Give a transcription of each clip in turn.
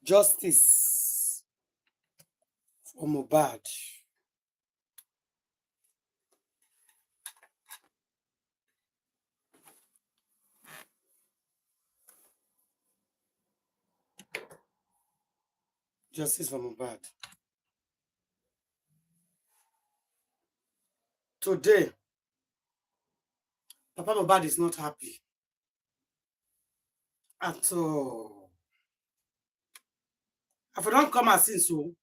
Justice for Mohbad. Justice for Mohbad. Today, Papa Mohbad is not happy at all. If I don't come and see so,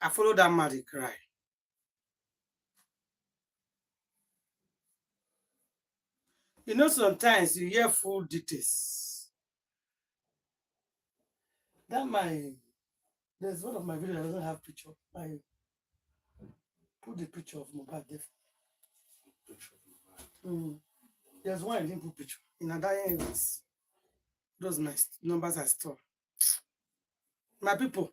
I follow that man, they cry. You know, sometimes you hear full details. There's one of my videos that doesn't have picture. I put the picture of Mohbad there. There's one I didn't put picture. In other areas, those my numbers are stored. My people,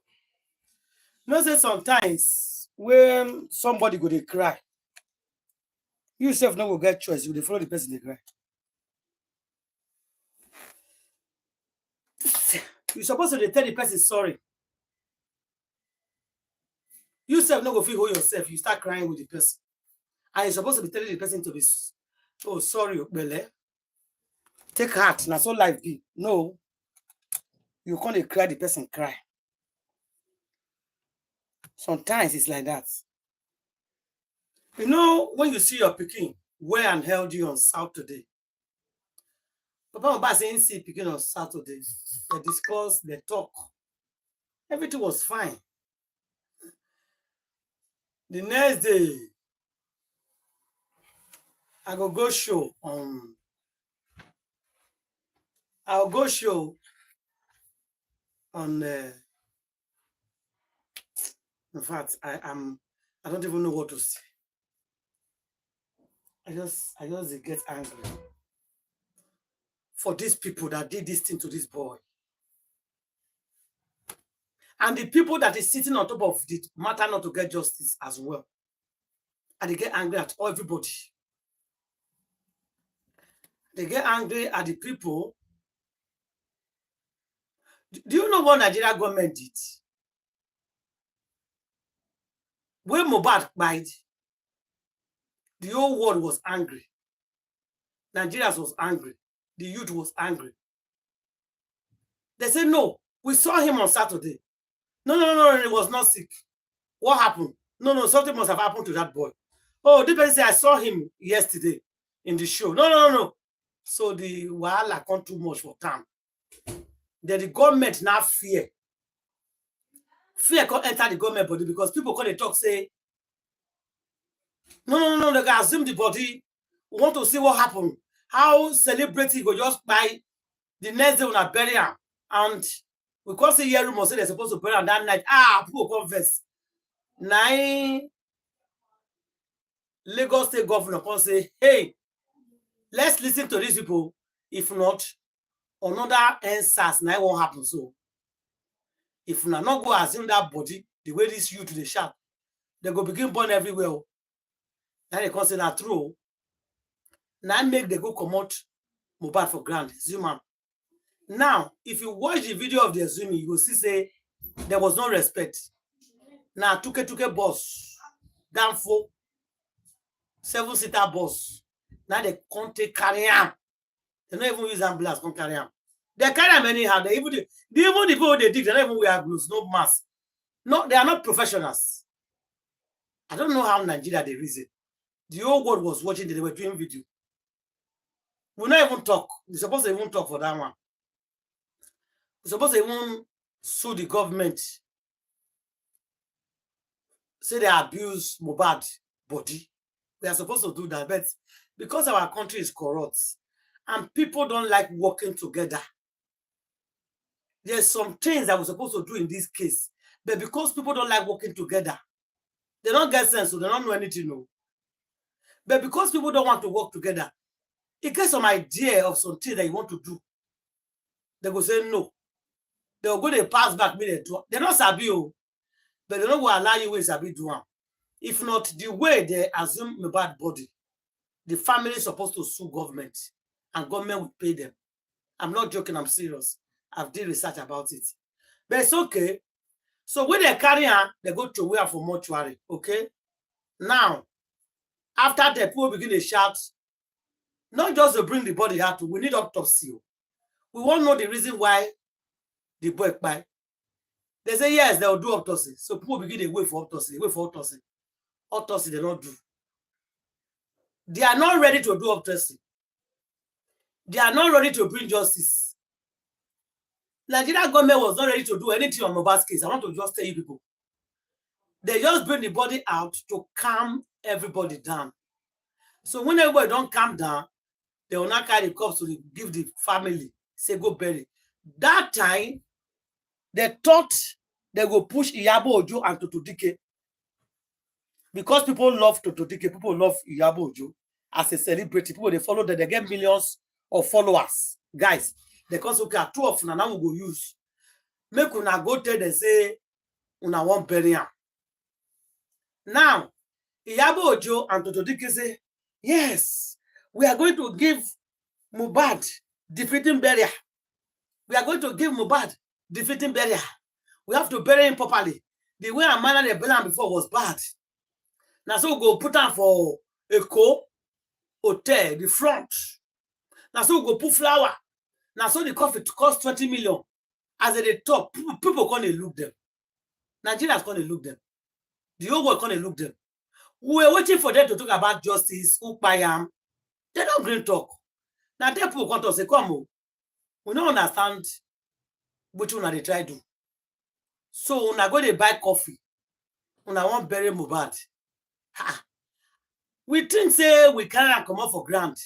you know, say sometimes when somebody go to cry, you yourself not go get choice. You will follow the person they cry. You're supposed to tell the person sorry. You yourself not go feel hold yourself. You start crying with the person. And you're supposed to be telling the person to be, oh, sorry, Bele. Take heart. Now so life be. No. You can't cry, the person cry. Sometimes it's like that. You know, when you see your pikin well and healthy on Saturday, Papa Mohbad saying see pikin on Saturday, they discuss, they talk. Everything was fine. The next day, I'll go show on. I'll go show on. In fact, I don't even know what to say. I just get angry for these people that did this thing to this boy. And the people that is sitting on top of the matter not to get justice as well. And they get angry at everybody. They get angry at the people. Do you know what Nigeria government did? When Mohbad died, the whole world was angry. Nigerians was angry. The youth was angry. They said, no, we saw him on Saturday. No, he was not sick. What happened? No, something must have happened to that boy. Oh, this person said, I saw him yesterday in the show. No. So the wahala come too much for time. Then the government now fear. Fear can enter the government body because people come and talk, say, no, they can assume the body. We want to see what happened. How celebrity go just by the next day when I bury him. And we can't see here rumors say they're supposed to bury him that night. People confess. Now, Lagos State governor can say, hey, let's listen to these people. If not, another ensas now won't happen. So, if we not go assume that body, the way this youth to the sharp, they go begin burn everywhere. Now they consider that true. Now make they go come out Mohbad for ground. Zoom out. Now, if you watch the video of the zooming, you will see say there was no respect. Now, tuke boss, Danfo, 7-seater bus. Now they can't take carry him. They don't even use ambulance, can't carry him. They carry him anyhow. They even the people they dig, they don't even wear gloves, no mask. No, they are not professionals. I don't know how Nigeria they reason. The whole world was watching, they were doing video. We not even talk. We're supposed to even talk for that one. We're supposed to even sue the government. Say they abuse Mohbad body. We are supposed to do that. But because our country is corrupt and people don't like working together, there's some things that we're supposed to do in this case. But because people don't like working together, they don't get sense, so they don't know anything. No. But because people don't want to work together, you get some idea of something that you want to do. They go say no. They'll go, they pass back, me they do. They're not sabi, but they don't go allow you with sabi do. If not, the way they assume Mohbad body, the family is supposed to sue government, and government will pay them. I'm not joking, I'm serious. I've did research about it. But it's okay. So when they carry her, they go to where for mortuary. Okay. Now, after the people begin to shout, not just to bring the body out, we need autopsy. We want to know the reason why the boy died. They say, yes, they will do autopsy. So people begin to wait for autopsy, wait for autopsy. Autopsy, they don't do. They are not ready to do autopsy. They are not ready to bring justice. Nigeria government was not ready to do anything on Mohbad's case. I want to just tell you people. They just bring the body out to calm everybody down. So when everybody don't calm down, they will not carry the corpse to give the family, say go bury. That time, they thought they will push 𝘼𝙙𝙖 and 𝗵𝘃𝗍𝗔. Because people love 𝗵𝘃𝗍𝗔, people love 𝘼𝙼𝙙𝙖 as a celebrity. People, they follow them, they get millions of followers. Guys, they cause okay, two of them now we go use. Make una go tell them say, una won't bury him. Now, 𝘼𝙙𝙙𝙖 and 𝗵𝘃𝗍𝗔 say, yes, we are going to give Mohbad defeating burial. We are going to give Mohbad defeating burial. We have to bury him properly. The way and manner they buried him before was bad. Now, so we go put him for 𝗂𝘂𝗯𝘀𝗕𝗢, the front. Now, so we go put flower. Now, so the coffee cost 20 million. As they talk, people can't look them. Nigerians can't look them. The whole world can't look them. We were waiting for them to talk about justice, 𝘬𝘂𝘆. They don't green talk. Now, they people come to say, come on. We don't understand which one they try to do. So, when I go to buy coffee, when I want bury Mohbad, we think say we can't come up for grant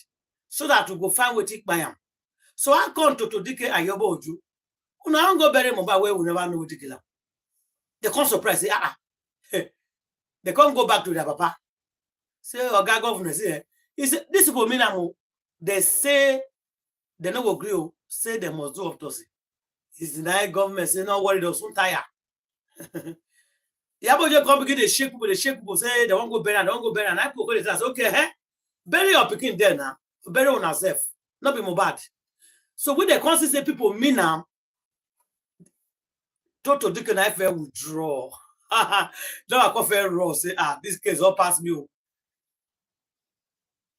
so that we go find what it buy. So I come to 𝗵𝘃𝗍𝗔 and 𝘼𝙙𝙙𝙖. When I go bury Mohbad where we never know what to kill him. They come surprise, say, they can't go back to their papa. Say, Oga governor, say, this people mean they say they no agree, say they must do autopsy. It's the Nigerian government say, no worry, they'll soon tire. 𝘼𝙙𝙙𝙖 come begin to shake people, say they won't go bury, they won't go bury. And I people go say, okay, bury your pikin there now, bury on ourselves, not be Mohbad. So when they constantly say people mean now, 𝗵𝘃𝗍𝗔 na ife withdraw. Don't I confess raw, say, this case all pass me.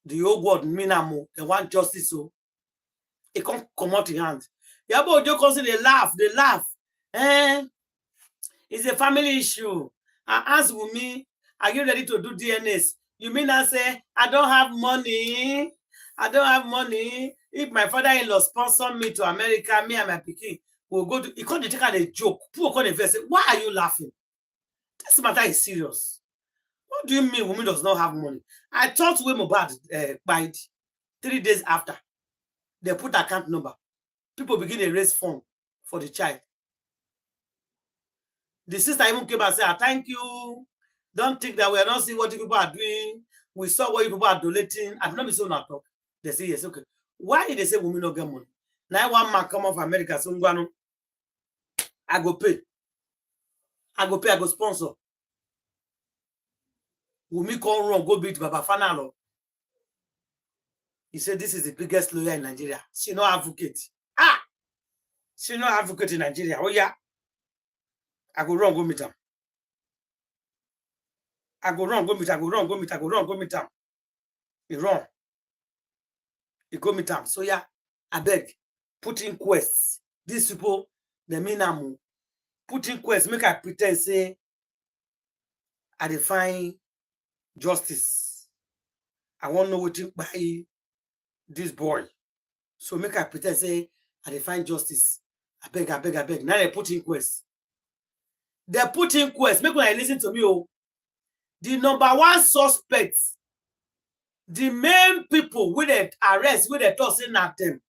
The whole world mean they want justice, so it can't come out in hand. 𝘼𝙙𝙙𝙖 constantly they laugh. It's a family issue. I ask me, are you ready to do DNAs? You mean I say, I don't have money? I don't have money. If my father-in-law sponsor me to America, me and my pikin will go to, he can't take out a joke. People can't invest. Why are you laughing? This matter is serious. What do you mean woman does not have money? I thought when Mohbad died 3 days after, they put account number. People begin to raise funds for the child. The sister even came and said, thank you. Don't think that we are not seeing what you people are doing. We saw what you people are donating. I've not been so not talk. They say, yes, okay. Why did they say women don't get money? Now one man come off America, so I go pay. I go sponsor. Wumi come wrong, go beat Baba Fanalo. He said, this is the biggest lawyer in Nigeria. She no advocate. She no advocate in Nigeria. Oh, yeah. I go wrong, go meet him. I go wrong, go meet him. He wrong. He go meet him. So, yeah, I beg, put in quest. These people, they mean I'm put in quest, make I pretend, say, I define justice. I want to know what to buy this boy. So make I pretend, say, I define justice. I beg. Now they put in quest. They put in quest. Make when I listen to me, oh, the number one suspects, the main people with the arrest, with the tossing at them,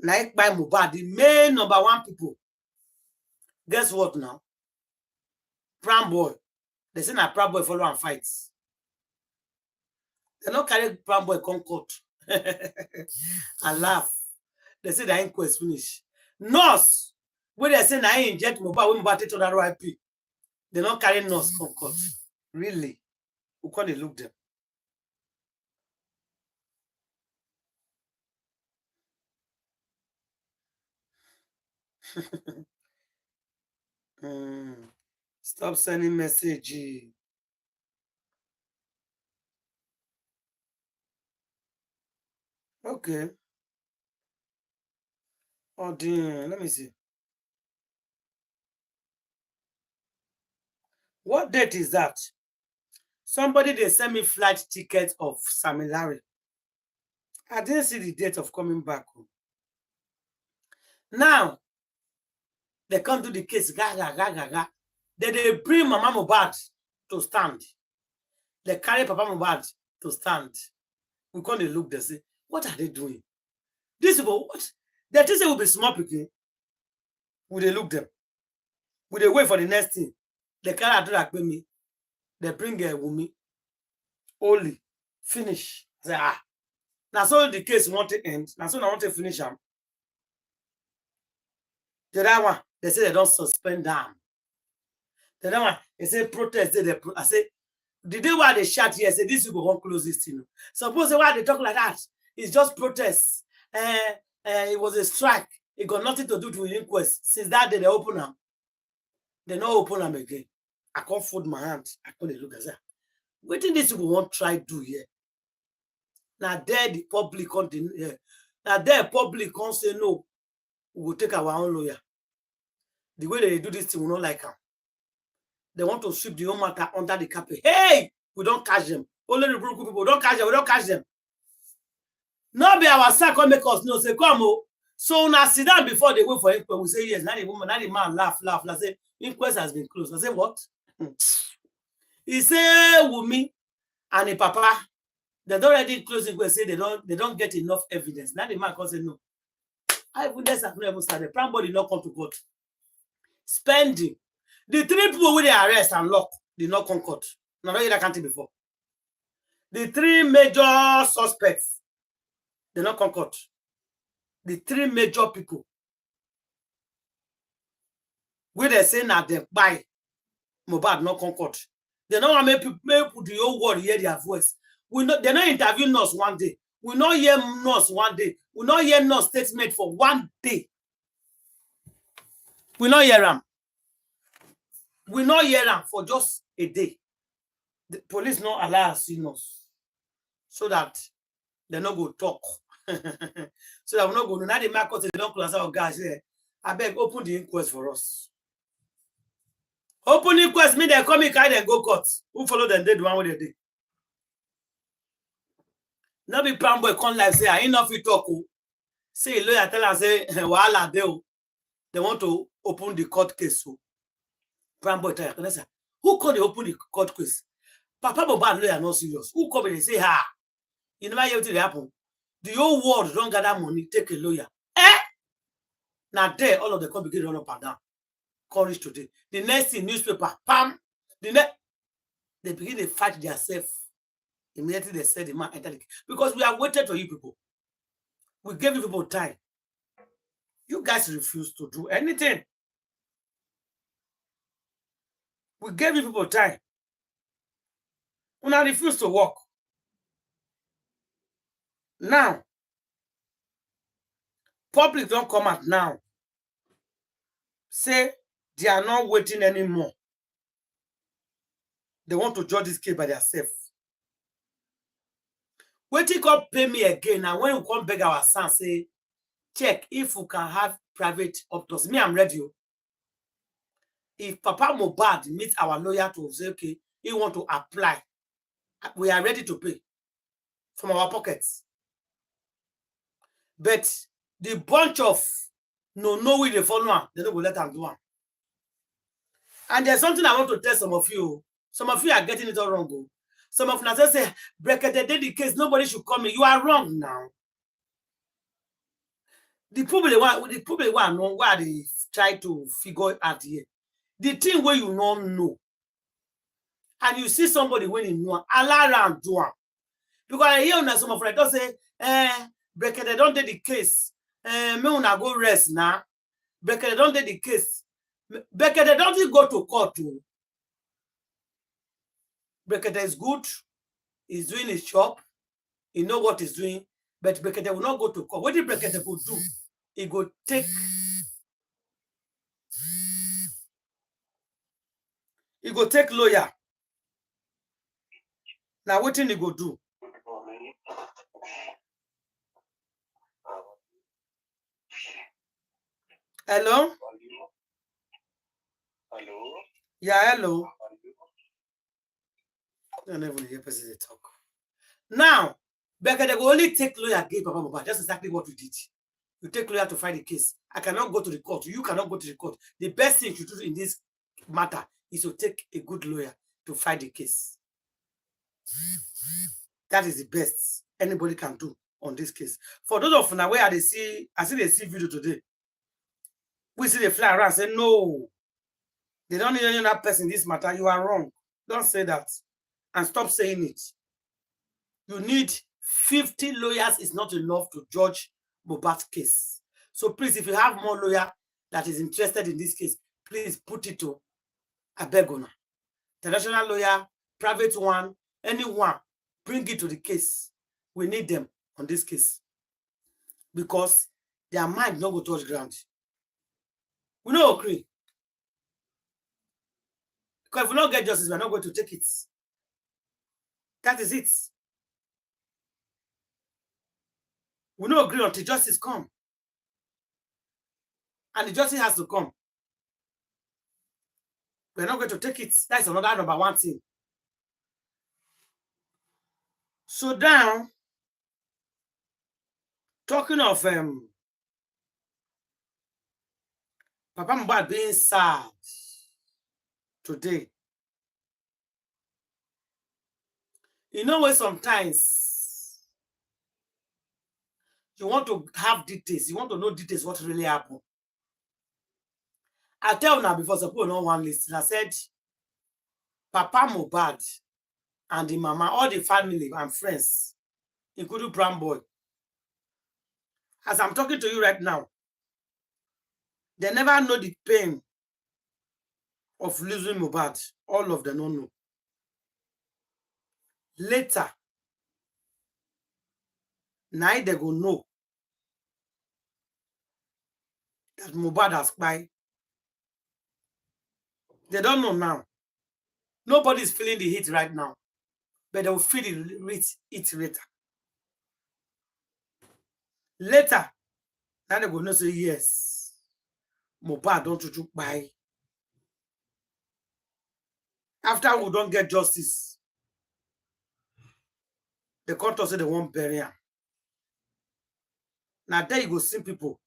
like by Mohbad, the main number one people. Guess what now? Pram boy. They say na Pram boy follow and fight. They don't carry Pram boy come court and laugh. They say the inquest finish. Nurse, when they say na inject Mohbad, when Mohbad take to that RIP, they don't carry nurse come court. Really? Who can't look them? Stop sending message. Okay. Oh, dear. Let me see. What date is that? Somebody, they sent me flight ticket of Sammy Larry. I didn't see the date of coming back. Now, they come to the case. Then they bring Mama Mohbad to stand. They carry Papa Mohbad to stand. We come to look, they say, what are they doing? This people, what? They think they will be small picking. Will they look them? Will they wait for the next thing? They carry Adura me. They bring a woman. Only. Finish. Say, ah. Now, so the case want to end. Now, so I want to finish them. The other one, they say they don't suspend them. The other one, they say protest. I say, the day why they shout here, say this people won't close this thing. Suppose why they talk like that? It's just protest. It was a strike. It got nothing to do with the inquest. Since that day, they open them. They not open them again. I can't fold my hand. I couldn't look at that. What did these people want to try to do here? Now there the public continue. Now there public can't say no. We will take our own lawyer. The way they do this thing, we don't like them. They want to sweep the whole matter under the carpet. Hey, we don't catch them. Only the broken people don't catch them. We don't catch them. Not be our side come make us know. Say come oh. So now sit down before they wait for inquest. We say yes. Now the woman, now the man laugh. I say inquest has been closed. I say what? He say Wumi and the papa. They don't already close inquest. Say they don't get enough evidence. Now the man can say no. Evidence have not even started. Prime body not come to court. Spending. The 3 people with the arrest and lock did not come court. Now not that country before. The 3 major suspects they not come court. The 3 major people where they say that they buy Mohbad not come court. They don't want to make the whole world hear their voice. We not they not interview us one day. We not hear us one day. We not hear us statement for one day. We not hear them. We not hear them for just a day. The police not allow us see us so that they not go talk. So that we not go. Now the market they don't close our guys here. I beg open the inquest for us. Open inquest mean they come in carry them go court. Who follow them? They do one with they did. Now be Prime boy come live say I ain't not fit talk. Say lawyer tell us say wahala dey. They want to open the court case. So Prime boy tell you, who called they open the court case? Papa Mohbad lawyer not serious. Who come and say ha? You never hear what happen. The whole world don't gather money, take a lawyer. Now there, all of them come begin run up and down. Courage today. The next thing, newspaper, pam. They begin to fight themselves. Immediately they said the man entered the case. Because we have waited for you people. We gave you people time. You guys refuse to do anything. We gave you people time. We now refuse to work. Now, public don't come out now. Say they are not waiting anymore. They want to judge this case by themselves. Waiting come pay me again. Now when we come beg our son, say, check if we can have private autopsy. Me, I'm ready. If Papa Mohbad meets our lawyer to say, okay, he want to apply, we are ready to pay from our pockets. But the bunch of no way they follow, they don't go let them do one. And there's something I want to tell some of you. Some of you are getting it all wrong. Some of you say, Brekete did the case, nobody should come in. You are wrong now. The people want know why they try to figure out here. The thing where you don't know. And you see somebody when you know, allow them do one. Because I hear that some of you don't say, Brekete don't do the case. Me una go rest now. Brekete don't do the case. Brekete don't go to court too. Brekete is good. He's doing his job. He know what he's doing. But Brekete will not go to court. What did Brekete go do? He go take He go take lawyer. Now what thing he go do? Hello? Hello? Yeah, hello. I don't even hear person talk. Now, because they go only take lawyer against Papa Mohbad. That's exactly what we did. You take lawyer to fight the case. I cannot go to the court. You cannot go to the court. The best thing to do in this matter is to take a good lawyer to fight the case. That is the best anybody can do on this case. For those of now where I see they see video today. We see the fly around say no. They don't need any other person in this matter. You are wrong. Don't say that. And stop saying it. You need 50 lawyers is not enough to judge Mohbad's case. So please, if you have more lawyer that is interested in this case, please put it to Abegona. International lawyer, private one, anyone, bring it to the case. We need them on this case. Because their mind not go touch ground. We don't agree. Because if we don't get justice, we're not going to take it. That is it. We don't agree until justice come. And the justice has to come. We're not going to take it. That's another number one thing. So now, talking of Papa Mohbad being sad today. You know where sometimes you want to have details, you want to know details what really happened. I tell you now before some people don't want to listen. I said Papa Mohbad and the mama, all the family and friends, including Brown Boy. As I'm talking to you right now, they never know the pain of losing Mohbad. All of them don't know. Later, now they go know that Mohbad has died. They don't know now. Nobody's feeling the heat right now, but they will feel it later. Later, now they go know say yes, Mohbad don't buy. After we don't get justice, the court say they won't bury him. Now there you go see people.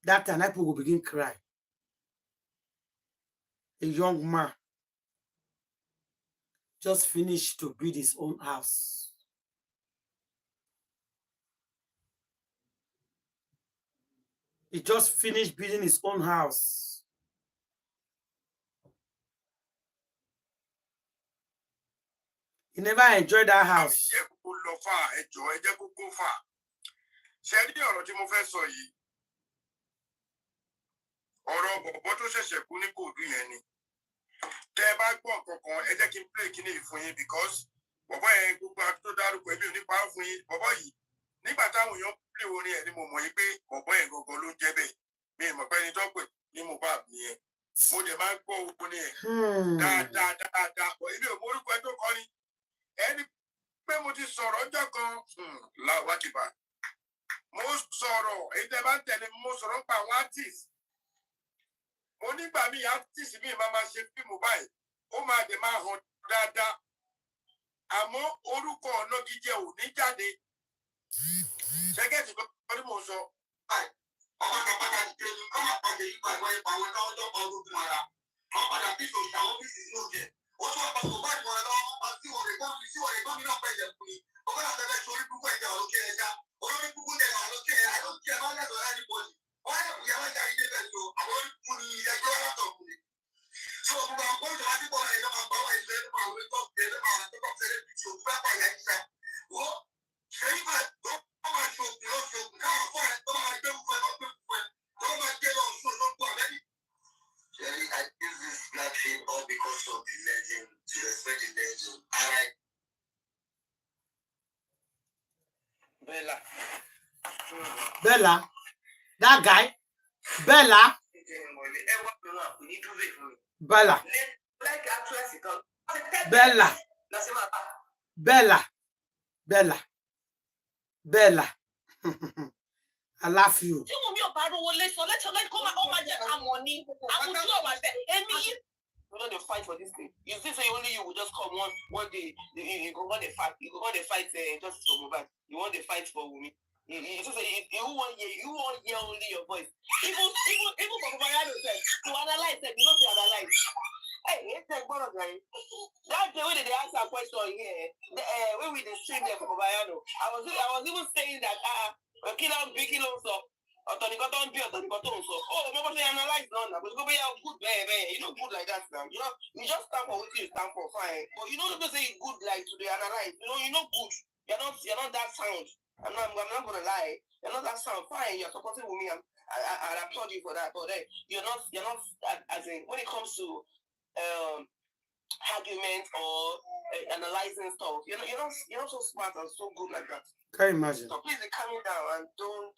That time people will begin cry. A young man just finished to build his own house. He just finished building his own house. He never enjoyed that house. Ọ̀rọ̀ bọ̀bọ̀ tó ṣẹ̀ṣẹ̀ kú ní Kòòdú yẹn ni. Tẹ́ ẹ bá gbọ́ kankan, ẹ jẹ́ kí n play kíní yìí fún yín because bọ̀bọ̀ yẹn gbogbo àti tó dárúkọ ẹbí ò ní pa á fún yín. Bọ̀bọ̀ yìí nígbà táwọn èèyàn play orin ẹ̀ ni mo mọ̀ yín pé bọ̀bọ̀ yẹn gangan ló ń jẹ́ bẹ́ẹ̀. Mi ò mọ̀ pé ẹni tó pè ní Mohbad nìyẹn. Mo dẹ̀ máa ń gbọ́ orin ẹ̀ dáadáa. Èmi ò mọ orúkọ ẹ tó kọ́ ni. Ẹni pé mo ti sọ̀rọ̀ ọjọ́ kan láwákìbá. Mo sọ̀rọ̀ èyí tẹ́ bá ń tẹ̀lé mo sọ̀rọ̀ nípa àwọn artist. Onígbà mi artist mi máa ṣe fíìmù báyìí ó máa dé máa hàn dáadáa àmọ́ orúkọ ọ̀nà gíjẹ ò ní jáde ṣẹ́gẹ́tì lórí mo sọ. ọmọ kàpàdà ṣe ní ọmọ àpàdé yìí pàdé ìpàwọ̀ náà ọjọ́ kan ló fún ara ọ̀padà bí tó ṣàwọn bí sì ní òkè ó tún ọ̀pọ̀ tó bá ìmọ̀ ẹ̀ lọ́wọ́ ọmọ tí wọ́n rẹ̀ gbọ́n mi náà pẹ̀ jẹ̀ fún mi ọmọ náà fẹ́ sórí púpọ̀ ẹ̀jẹ̀ ọ̀lọ́kẹ́ ẹja olórí púpọ̀ ẹ̀jẹ̀ ọ̀lọ́kẹ́ ẹ̀jẹ̀ àlọ́kẹ́ máa ń lẹ́tọ̀ọ́ láti bọ̀ ní. Why don't we have a idea that you are putting a grown up? So, we are going to have people in our power and then I will talk to them and talk to them to Papa Yaisa. Well, say that don't come and show the Lord, so now for it, don't I do for don't I get on so long already? Jerry, I use this black sheep all because of the legend, to respect the legend. All right. Bella. That guy, Bella. Bella. Bella. Bella. Bella. Bella. I love you. We're going to fight for this thing. You see, say only you will just come one day. You go on the fight. You go on the fight just for Mohbad. You want the fight for Wunmi. You say you won't hear only your voice. Even for Mariano said to analyze it, you know to analyze. Hey, it's a one of them. That's the way they answer a question here. When we stream there for Mariano, I was even saying that killer big kilo so. Oh, maybe analyze none, but go be good, you know, good like that now. You know, you just stand for what you stand for, fine. But you don't say good like to the analyze. You know good. You're not that sound. I'm not gonna lie. You're not that sound, fine. You're supporting with me. I applaud you for that. But you're not as in when it comes to argument or analyzing stuff. You're not so smart and so good like that. Can you imagine? So please calm down and don't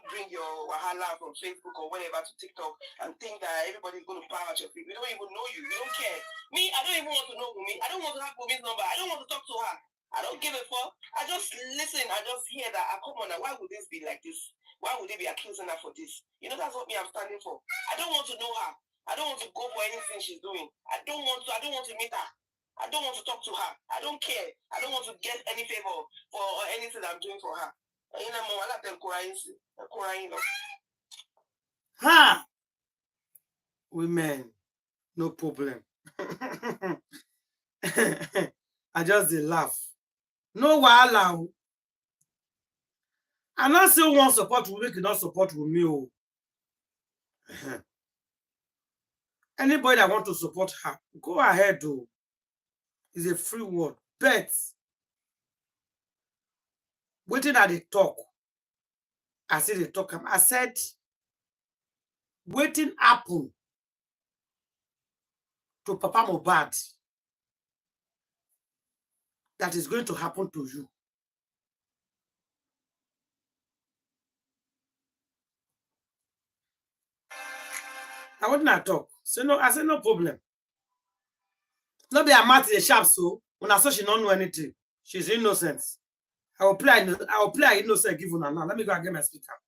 bring your wahala from Facebook or whatever to TikTok and think that everybody's going to power at your feet. We don't even know you. We don't care. Me, I don't even want to know Wunmi. I don't want to have Wunmi's number. I don't want to talk to her. I don't give a fuck. I just listen. I just hear that. Come on now. Why would this be like this? Why would they be accusing her for this? You know, that's what me I'm standing for. I don't want to know her. I don't want to go for anything she's doing. I don't want to meet her. I don't want to talk to her. I don't care. I don't want to get any favor for anything I'm doing for her. Ha! Women, no problem. I just laugh. No wahala. I not say one support Wunmi cannot support Wunmi. Anybody that want to support her, go ahead, though. It's a free word. Bet. Waiting at the talk. I said the talk. I said, waiting happen to Papa Mohbad. That is going to happen to you. I wouldn't I talk. So no, I said no problem. Not be a matter the sharp so when I saw she don't know anything. She's innocent. I will play innocent give her now. Let me go and get my speaker.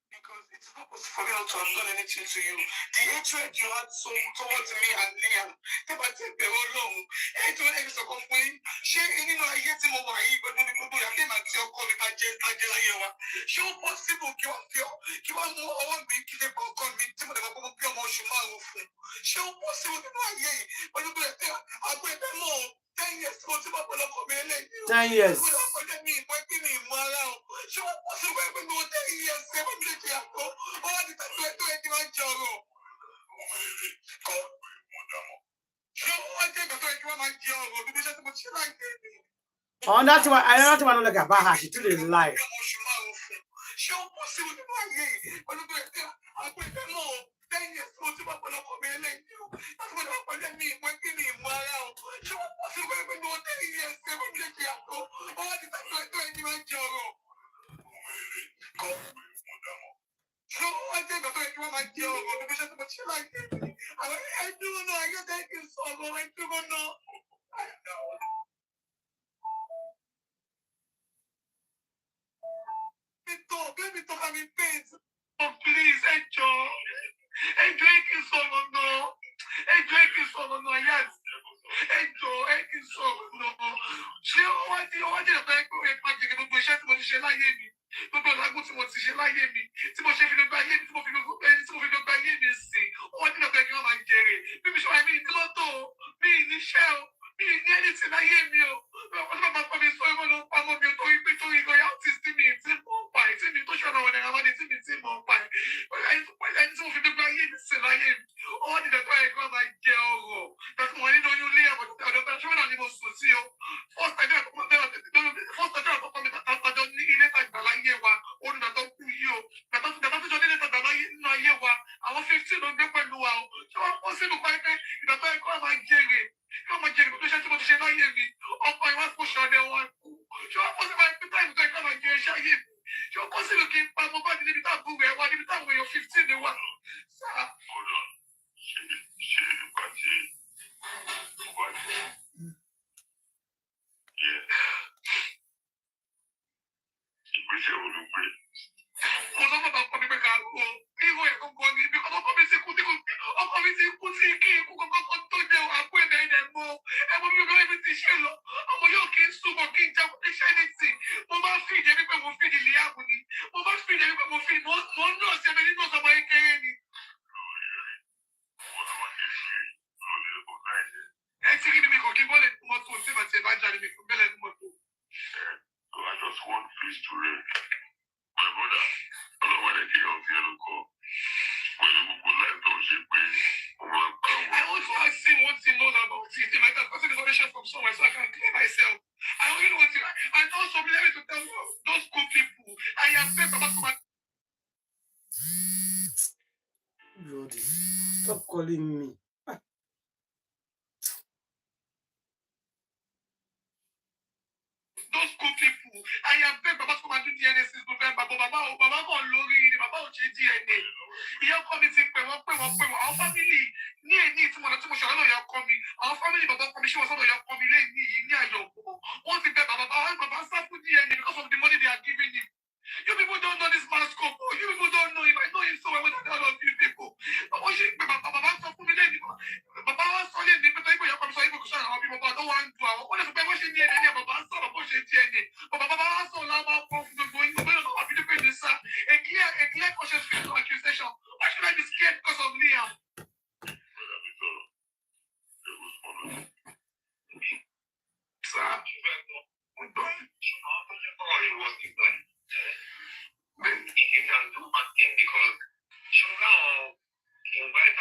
Because it's not possible for me not to have done anything to you. The hatred you had towards me and Liam, never take the whole long. Hatred is a complaint. She ain't no I hate him over here, but when people do that, they might tell call it Ajela. She was possible give us more one week, they both call me to the Pure Moshima. She was possible to know here, but you do it there. I'll put them more. 10 years ago, 10 years. Oh, that's why I don't want to look about her. She told you lie. Mohbad níbi tá àbúrò ẹ̀ wá níbi táwọn èèyàn 15 wà. Sáà. Hold on. Ṣé ìpàdé Mohbad? Ìgbésẹ̀ wo ló gbé? Mo sọ fún bàbá mi pé ká lọ. Irú ẹ̀ kọ̀ọ̀kan ni ibi kan ọkọ mi ti kú sí kí ikú kọ̀ọ̀kan tó jẹ́ àpò ẹ̀dá ẹ̀dá ẹ̀mọ́. Ẹ̀mọ́ mi lọ́wọ́ ibi ti ṣe lọ. Ọmọ yóò kí n súnmọ́ kí n jẹ́ kó ṣe ní tì. Mo máa ń fi ìdí wípé mo fi ìdí Liam ni. Mo máa ń fi ìdí wípé mo ń nọ̀ sí ẹ̀mí nínú ọ̀sán ọmọ kékeré ni. Ẹ ti rí mi kò kí bọ́ọ̀lù mọ́tò tí màá ti bá jáde mi kò bẹ́lẹ̀ ní mọ́tò. So I just want peace to reign. My brother, ọlọ́wọ́ Nàìjíríà ò fi ẹnu kọ. Pẹ̀lú gbogbo láìpẹ́ ò ṣe pé ó máa ń kọ́ wọn. I want to ask him what he knows about it. If I can get information from somewhere so I can clear myself. I only know what he... And also be able to tell you those good people. I have said about my... Bloody. Stop calling me. Those good people. I have been Baba to do DNA since November. But Baba got lórí ni Baba ò ṣe DNA. Ìyá ọkọ mi ti pè wọ́n. Our family ní èyí tí mo lọ tí mo ṣọ̀rọ̀ náà yà ọkọ mi. Our family Baba ọkọ mi ṣé wọ́n sọ̀rọ̀ yà ọkọ mi lẹ́yìn ní Àyọ̀kọ́. Wọ́n ti bẹ Baba sá fún DNA because of the money they are giving him. You people don't know this man's scope. You people don't know him. I know him so well more than all of you people. Baba ṣe Baba sọ fún mi lẹ́yìn. Baba wá sọ lẹ́yìn pé tẹ́lẹ̀ ìyá ọkọ mi sọ yìí kò sọ̀rọ̀ àwọn bí Baba tó wá ń du àwọn. Wọ́n lè sọ pé wọ́n ṣe ní ẹ̀dẹ̀ Baba sọ̀rọ̀ bó ṣe DNA. Baba wá sọ láwọn máa pọ̀ fún gbogbo yín. Gbogbo yín lọ́wọ́ àbí dípé ní sá. A clear conscious faith of accusation. Why should I be scared because of Liam? Sir, I'm done. Then he can do one thing because somehow invite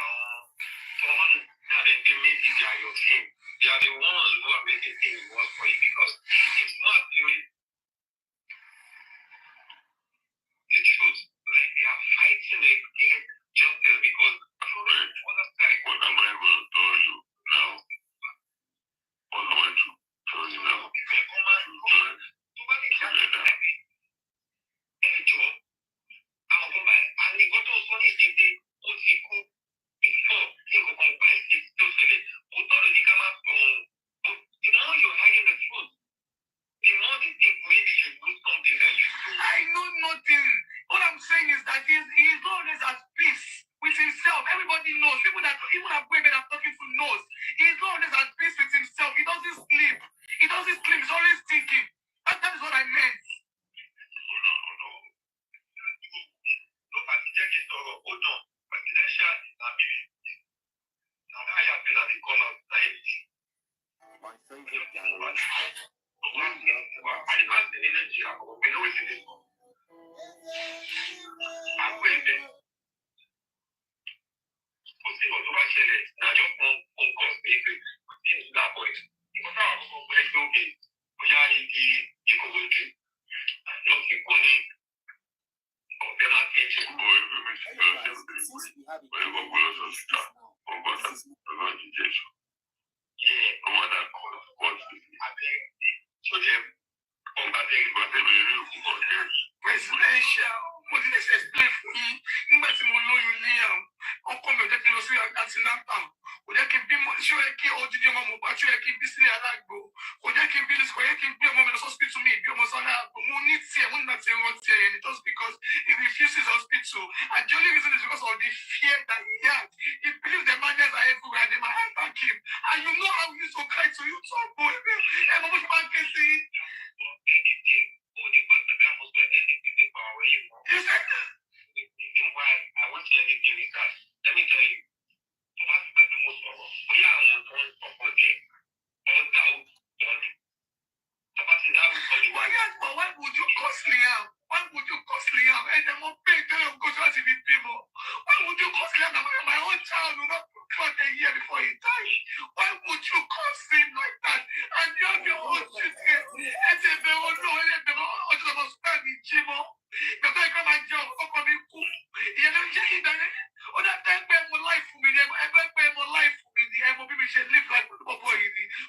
someone that they made it your team. They are the ones who are making things work for you because it's not doing the truth. Like they are fighting against justice because from the other side. What am I going to tell you now? What am I to tell you now? Àwọn ọmọ àní gbọ́dọ̀ sọ ní ìṣèdè ó ti kú before tí nǹkan kan bá ìṣe tó ṣẹlẹ̀ kò tọ́lù ní ká má pọ̀ ọ́n. The more you hide the truth, the more they think maybe you do something that you do. I know nothing. All I'm saying is that he is always at peace with himself. Everybody knows. People that even have women I'm talking to knows. He is always at peace with himself. He doesn't sleep. He's always thinking. That is what I meant. Presidential, mo ti lè ṣe explain fún yín nígbà tí mo lóyún ní ọkọ mi ò jẹ́ kí n lọ sí antinata kò jẹ́ kí n bímọ ṣé ó yẹ kí odidi ọmọ Mohbad ṣé ó yẹ kí n bí sílé alágbo kò jẹ́ kí n bí kò yẹ kí n bí ọmọ mi lọ sí hospital mi ìbí ọmọ sọ́lá àgbo mo ní tiẹ̀ mo ní láti rántí ẹ̀yẹ ni just because he refuses hospital and the only reason is because of the fear that he had. He believes the madness are everywhere and they might attack him and you know how he used to cry to you so boy ẹ mọ bó ṣe máa ń ké sí. You said that? The reason why I won't say anything is that, let me tell you, to my people most of us, we are on one support them, all doubt money. But why would you cost Liam? Why would you cost Liam? And then more pay to your go to the people. Why would you cost Liam? My own child will not clock a year before he dies. Why would you cost him like that? And you have your own children. And they don't know anything about spending Jimo. The guy come and job, come and be cool. You know, you know, or that time pay more life for me, ever pay more life for me, the MOB should live like the boy.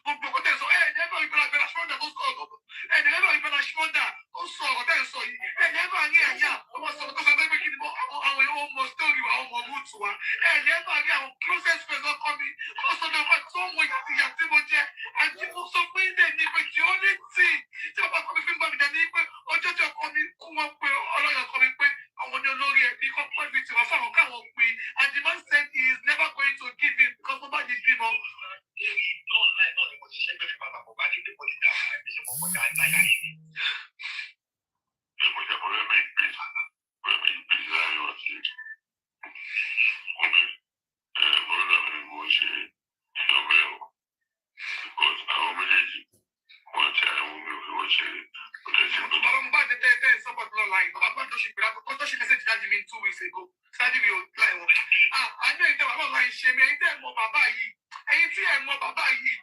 But so, hey, never even have been a shoulder, and never even a shoulder, also, so, and never, yeah, almost so wa. Ẹ yẹ bá rí àwọn closest friends ọkọ mi. Also the fact tó mọ ìyá tí mo jẹ. Àti mo sọ fún ilé ní pé tí ó ní tí bàbá kọ́ mi fi ń gbọ́ mi dẹ̀ ní pé ọjọ́ tí ọkọ mi kú wọn pé ọlọ́yọ̀ ọkọ mi pé àwọn ní olórí ẹbí kọ́ pọ́ ibi tí wọ́n fáwọn káwọn pé and the man said he is never going to give in because mo bá di bímọ. Bàbá mo bá tẹ́tẹ́ support online. Bàbá bá tó ṣe pé tó ṣe message dájú mi 2 weeks ago. Dájú mi ò láì wọ́n. Àjọ ìtẹ́ bàbá online ṣe mi. Ẹ̀yin tẹ́ ẹ̀ mọ bàbá yìí. Ẹ̀yin tí ẹ̀ mọ bàbá yìí.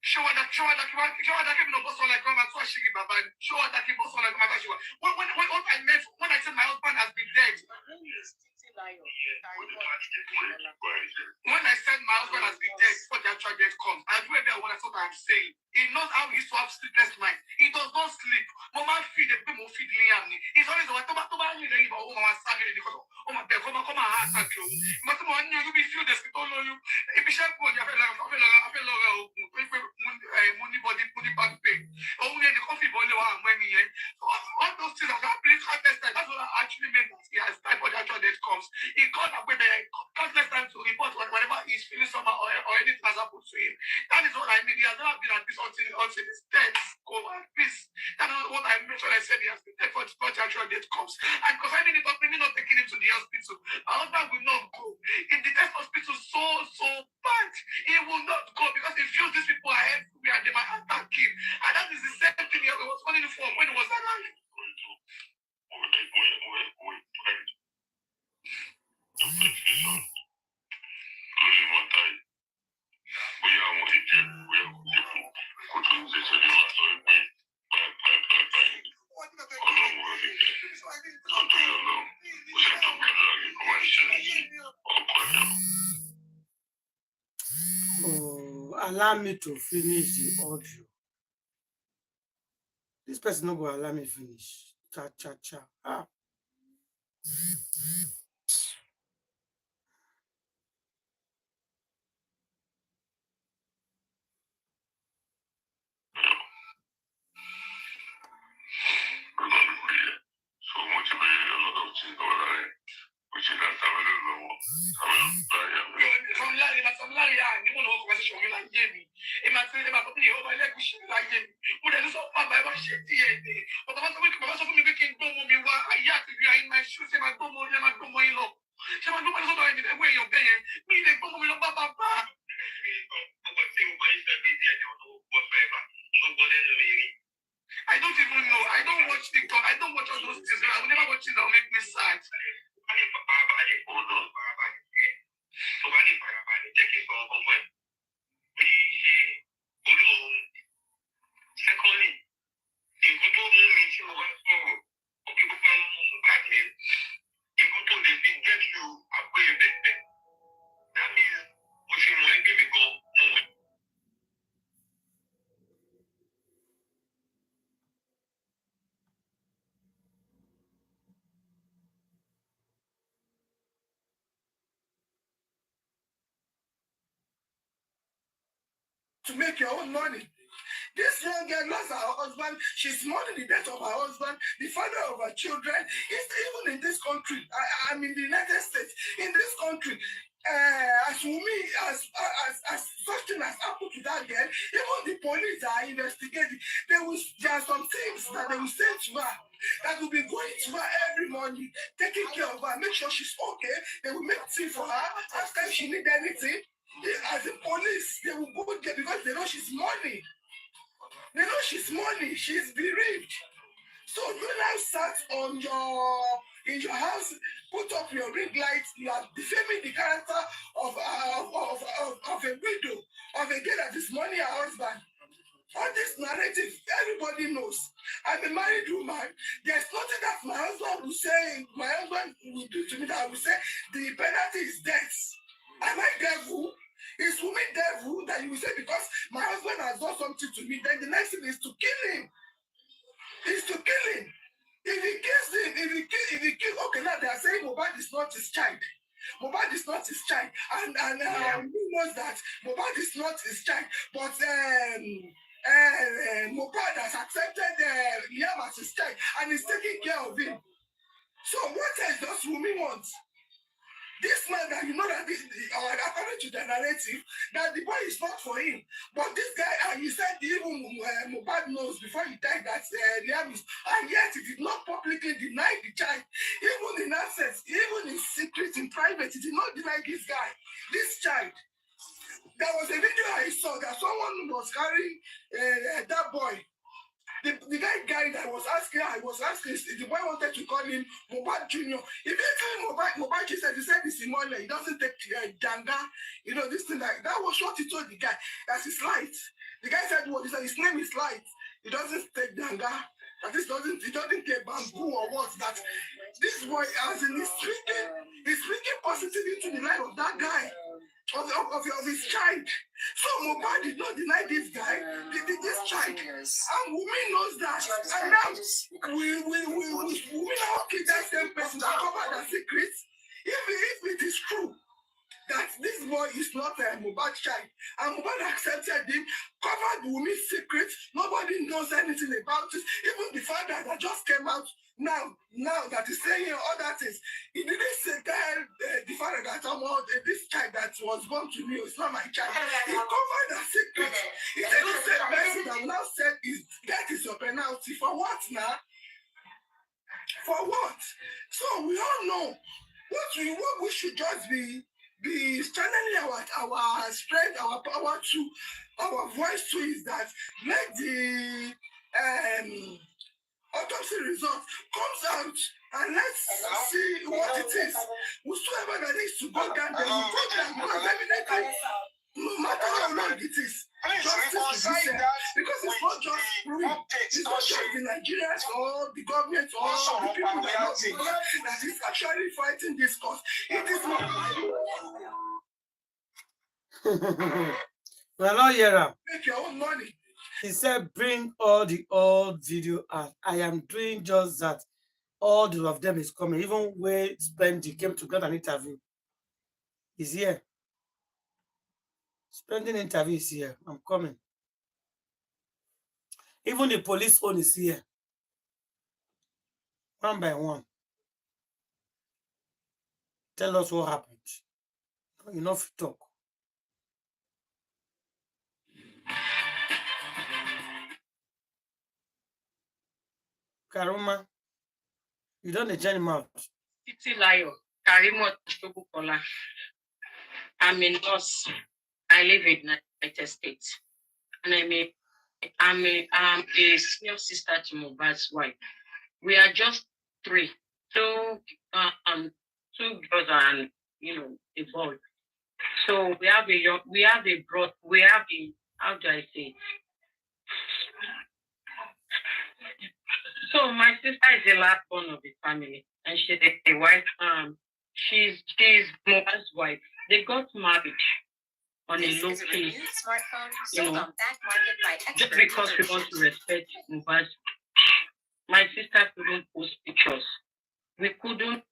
Show that keep no boss like come and so she give baba. Show that keep boss like come and so. When I said my husband has been dead. When I said my husband has been dead before the actual death comes, I do every what I thought I'm saying. He knows how he used to have sleepless nights. He does not sleep. Mama feed the people feed Liam. He's always like Toba you know oh mama sang because oh my God come on attack you. But tomorrow you be feel this don't know you. If you share food you feel money body back pain. Only the coffee boil when he all those things that please that's what actually meant he has died for the actual death comes. He called up with the countless times to report whenever he's feeling somehow or anything has happened to him. That is what I mean. He has never been at this until his death go at peace. That is what I mentioned. I said he has been dead for the actual death comes. And because I mean it, maybe not taking him to the hospital. My husband will not go. In the death hospital so bad, he will not go because he feels these people are everywhere and they might attack him. And that is the same thing he was calling for when he was alive. Allow me to finish the audio. This person not going to allow me finish. Cha. I don't even know. I don't watch TikTok. I don't watch all those things. I will never watch it. That'll make me sad. To make your own money. This young girl lost her husband. She's mourning the death of her husband, the father of her children. It's even in this country. I'm in the United States. In this country, as such thing has happened to that girl, even the police are investigating. There are some things that they will say to her that will be going to her every morning, taking care of her, make sure she's okay. They will make tea for her. Ask her if she needs anything. As the police, they will go there because they know she's money. They know she's money. She's bereaved. So you now sat in your house, put up your ring lights. You are defaming the character of a widow, of a girl that is money her husband. All this narrative, everybody knows. I'm a married woman. There's nothing that my husband will do to me that I will say the penalty is death. Am I devil? Is woman devil that you will say because my husband has done something to me, then the next thing is to kill him. Is to kill him. If he Mohbad is not his child. Mohbad is not his child. And who knows that Mohbad is not his child. But Mohbad has accepted Liam as his child and is taking care of him. So what else does Wunmi want? This man that you know that according to the narrative, that the boy is not for him. But this guy, he said even Mohbad knows before he died that Liam is, and yet he did not publicly deny the child. Even in assets, even in secret, in private, he did not deny this guy, this child. There was a video I saw that someone was carrying that boy. The guy that was asking, the boy wanted to call him Mohbad Jr. If you tell Mohbad, he said it's 𝘼𝙙𝙖, he doesn't take Janga, you know, this thing like that was what he told the guy. That's his light. The guy said, well, he said his name is Light. He doesn't take Janga. That this doesn't, he doesn't take bamboo or what. That this boy, as in, he's speaking positive into the life of that guy. Of his child. So Mohbad did not deny this guy, this child. And Wunmi knows that. And now we now kill that same person that covered the secrets. If it is true that this boy is not a Mohbad child, and Mohbad accepted him, covered Wunmi's secrets, nobody knows anything about it. Even the father that just came out now that is saying all that is, he didn't say tell the father that this child that was born to me is not my child. He covered the secret. He said the same person that now said that is your penalty. For what now? For what? So we all know what we should just be channeling our strength, our power to, our voice to is that let the autopsy result comes out and let's see what it is. Whosoever that needs to go down, they will go down because evidently, no matter how long it is, justice will be served. Because it's not just free. It's not just the Nigerians or the government or the people that is actually fighting this cause. It is not. We're not here. Make your own money. He said, bring all the old video out. I am doing just that. All of them is coming. Even where Spendy came to get an interview. He's here. Spending interview is here. I'm coming. Even the police phone is here. One by one. Tell us what happened. Enough talk. Karuma, you don't join him out. Titilayo, Karimo Shobukola. I'm a nurse. I live in the United States. And I'm a senior sister to Mohbad's wife. We are just three. Two girls and a boy. So how do I say it? So my sister is the last born of the family, and she's a wife. She's Mohbad's wife. They got married on a low key, just because we want to respect Mohbad's. My sister couldn't post pictures. We couldn't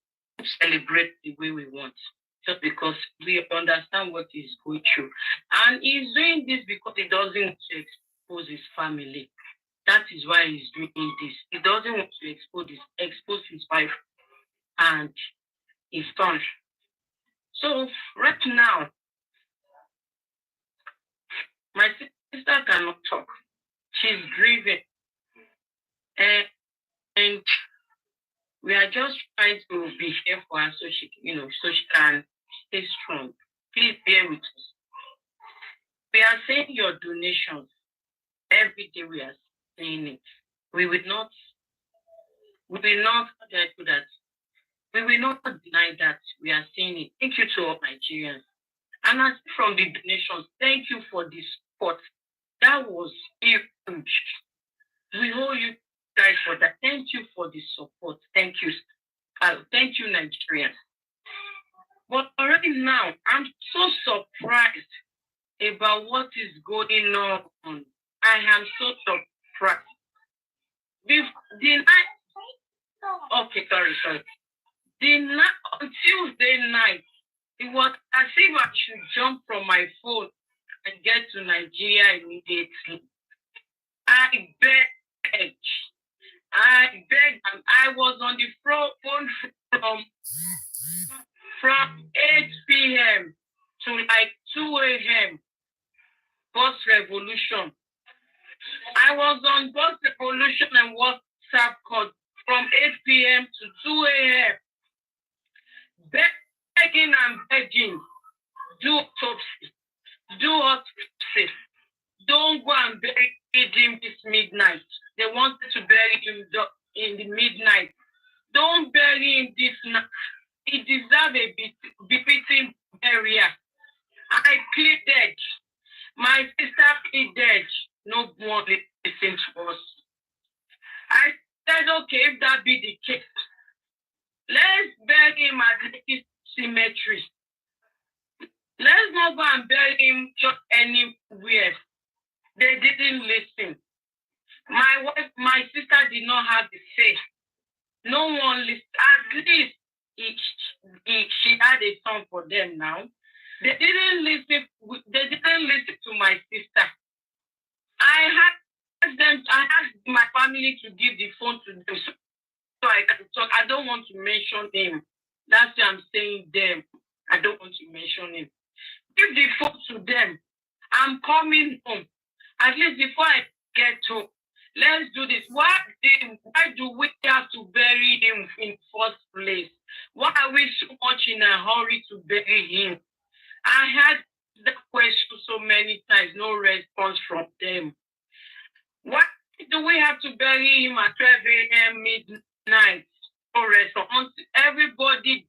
celebrate the way we want, just because we understand what he's going through, and he's doing this because he doesn't want to expose his family. That is why he's doing this. He doesn't want to expose his wife and his son. So right now, my sister cannot talk. She's grieving. And we are just trying to be here for her so she can stay strong. Please bear with us. We are saying your donations every day. We are saying it. We will not deny that. We are saying it. Thank you to all Nigerians. And as from the donations, thank you for the support. That was huge. We owe you guys for that. Thank you for the support. Thank you. Thank you, Nigerians. But already now, I'm so surprised about what is going on. I am so surprised. Sorry. On Tuesday night, it was as if I should jump from my phone and get to Nigeria immediately. I begged, and I was on the phone from 8 p.m. to like 2 a.m. Bus revolution. I was on bus revolution and WhatsApp call from 8 p.m. to 2 a.m. Begging and begging. Do autopsy. Don't go and bury him this midnight. They wanted to bury him in the midnight. Don't bury him this night. He deserves a befitting burial. I pleaded. My sister pleaded. No one listened to us. I said, okay, if that be the case, let's bury him at the cemetery. Let's not go and bury him just anywhere. They didn't listen. My sister did not have the faith. No one listened. At least she had a song for them now. They didn't listen. They didn't listen to my sister. I asked my family to give the phone to them so I can talk. I don't want to mention him. That's why I'm saying them. I don't want to mention him. Give the phone to them. I'm coming home. At least before I get home, let's do this. Why do we have to bury him in the first place? Why are we so much in a hurry to bury him? I had that question so many times, no response from them. Why do we have to bury him at 12 a.m. midnight? No response. Everybody,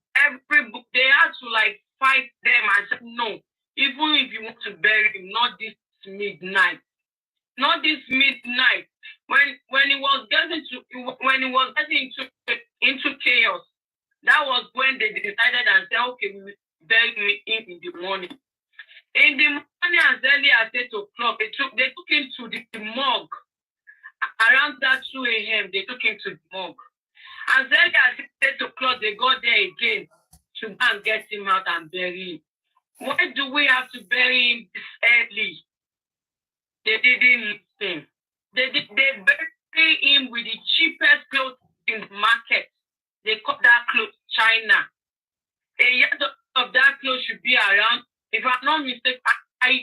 they had to like fight them. I said, no, even if you want to bury him, not this midnight. Not this midnight. When it was getting into chaos, that was when they decided and said, okay, we will bury him in the morning. In the morning, as early as 8 o'clock, they took him to the morgue. Around that 2 a.m., they took him to the morgue. As early as 8 o'clock, they got there again to go and get him out and bury him. Why do we have to bury him this early? They didn't listen. They bury him with the cheapest clothes in the market. They cut that clothes China. A yard of that clothes should be around, if I'm not mistaken, I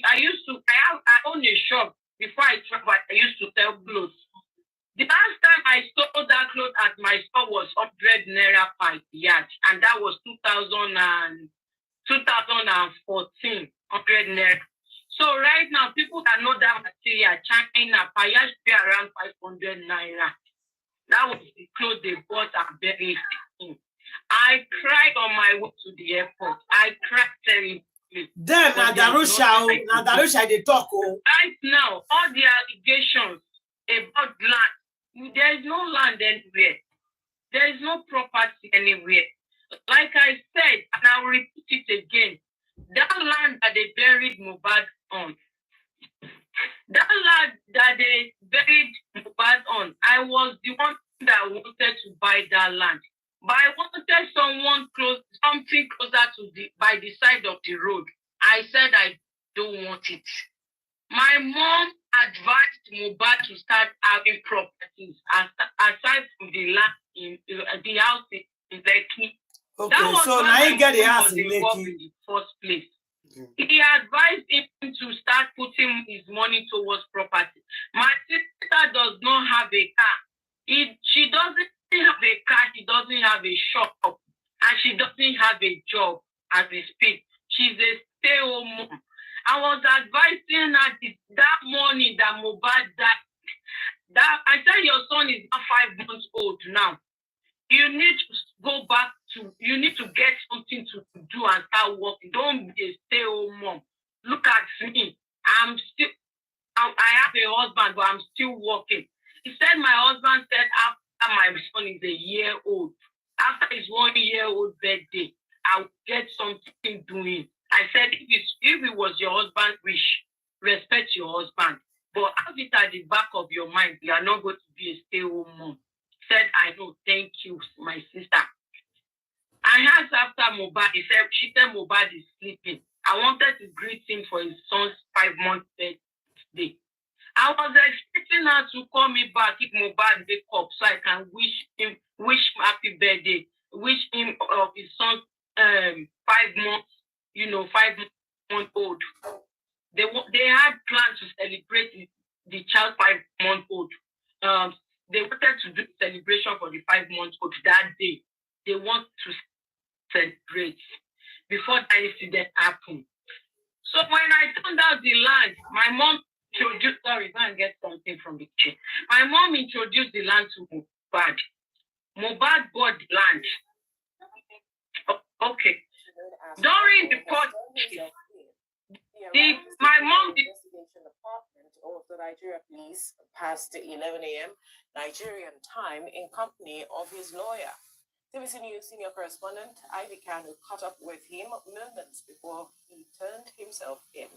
own a shop. Before I travel, I used to sell clothes. The last time I sold that clothes at my store was 100 Naira per yard, and that was 2014, 100 Naira. So right now, people that know that material, China, per yard should be around 500 Naira. That was the clothes they bought and buried in. I cried on my way to the airport. I cried terribly. Then Nadarusha, they talk. Right now, all the allegations about land, there is no land anywhere. There is no property anywhere. Like I said, and I'll repeat it again, that land that they buried Mohbad on, that land that they buried Mohbad on, I was the one that wanted to buy that land. But I wanted something closer to by the side of the road. I said I don't want it. My mom advised Mohbad to start having properties aside from the land in the house in Lekki. Okay, so now he get the house in Lekki in the first place. He advised him to start putting his money towards property. My sister does not have a car. She doesn't have a car, she doesn't have a shop, and she doesn't have a job as we speak. She's a stay-home mom. I was advising her that morning that Mohbad died. I said your son is now 5 months old now. You need to go back you need to get something to do and start working. Don't be a stay-home mom. Look at me. I have a husband, but I'm still working. He said my husband said after my son is a year old, after his 1 year old birthday, I'll get something doing. I said, if it was your husband's wish, respect your husband. But have it at the back of your mind, you are not going to be a stay-home mom. Said, I know, thank you, my sister. I asked after Mohbad. She said Mohbad is sleeping. I wanted to greet him for his son's 5-month birthday. I was expecting her to call me back if Mohbad wake up so I can wish happy birthday, wish him of his son's 5 months, 5-month-old. They had plans to celebrate the child 5-month-old. They wanted to do celebration for the 5-month-old that day. They want to celebrate before that incident happened. So when I turned out the land, my mom introduced, go and get something from the kitchen. My mom introduced the land to Mohbad. Mohbad bought the land. Okay. During the court, my mom did. Of the Nigeria police past 11 a.m. Nigerian time in company of his lawyer. TVC News senior correspondent Ivy Kanu caught up with him moments before he turned himself in.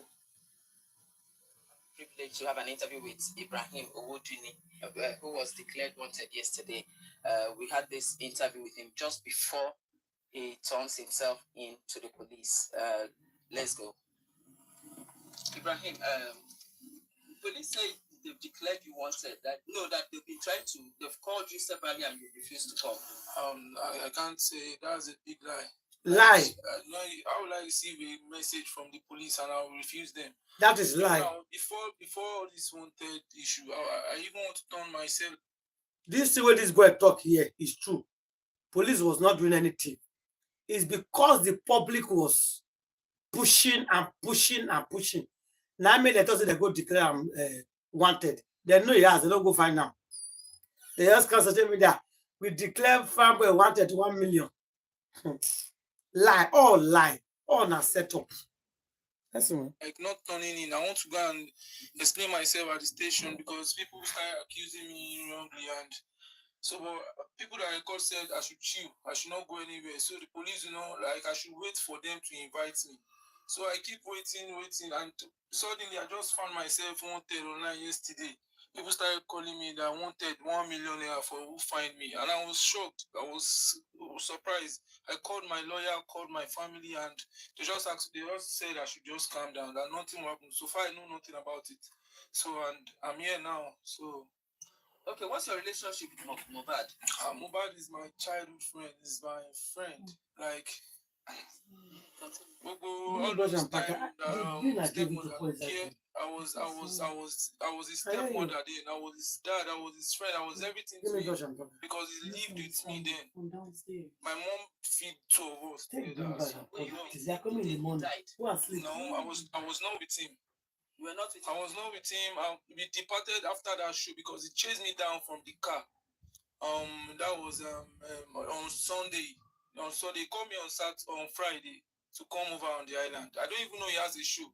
Privileged to have an interview with 𝘼𝙙𝙖 who was declared wanted yesterday. We had this interview with him just before he turns himself in to the police. Let's go. Ibrahim, police say they've declared you wanted. That they've been trying to. They've called you separately and you refused to come. I can't say that's a big lie. Lie. How will I receive a message from the police and I'll refuse them? That is lie. Now, before this wanted issue, I even want to turn myself. This way this boy talk here is true. Police was not doing anything. It's because the public was pushing and pushing and pushing. Now, they thought they go declare him wanted. They know he has. They don't go find him. They just come social media. We declare Farmboy wanted 1 million. Lie, all not set up. That's one. Like not turning in. I want to go and explain myself at the station because people started accusing me wrongly, and so people that I called said I should chill. I should not go anywhere. So the police, I should wait for them to invite me. So I keep waiting, and suddenly I just found myself wanted online yesterday. People started calling me that I wanted 1 million naira for who find me, and I was shocked. I was surprised. I called my lawyer, called my family, and they just said I should just calm down, that nothing happened. So far, I know nothing about it. So, and I'm here now. So, okay, what's your relationship with Mohbad? Mohbad is my childhood friend. He's my friend. Like. All those time I was his stepmother then. I was his dad. I was his friend. I was everything to him because he lived with me then. My mom feed 2 of us together. No, I was not with him. You were not with him? I was not with him. We departed after that show because he chased me down from the car. That was on Sunday. So they called me on Friday to come over on the island. I don't even know he has a show.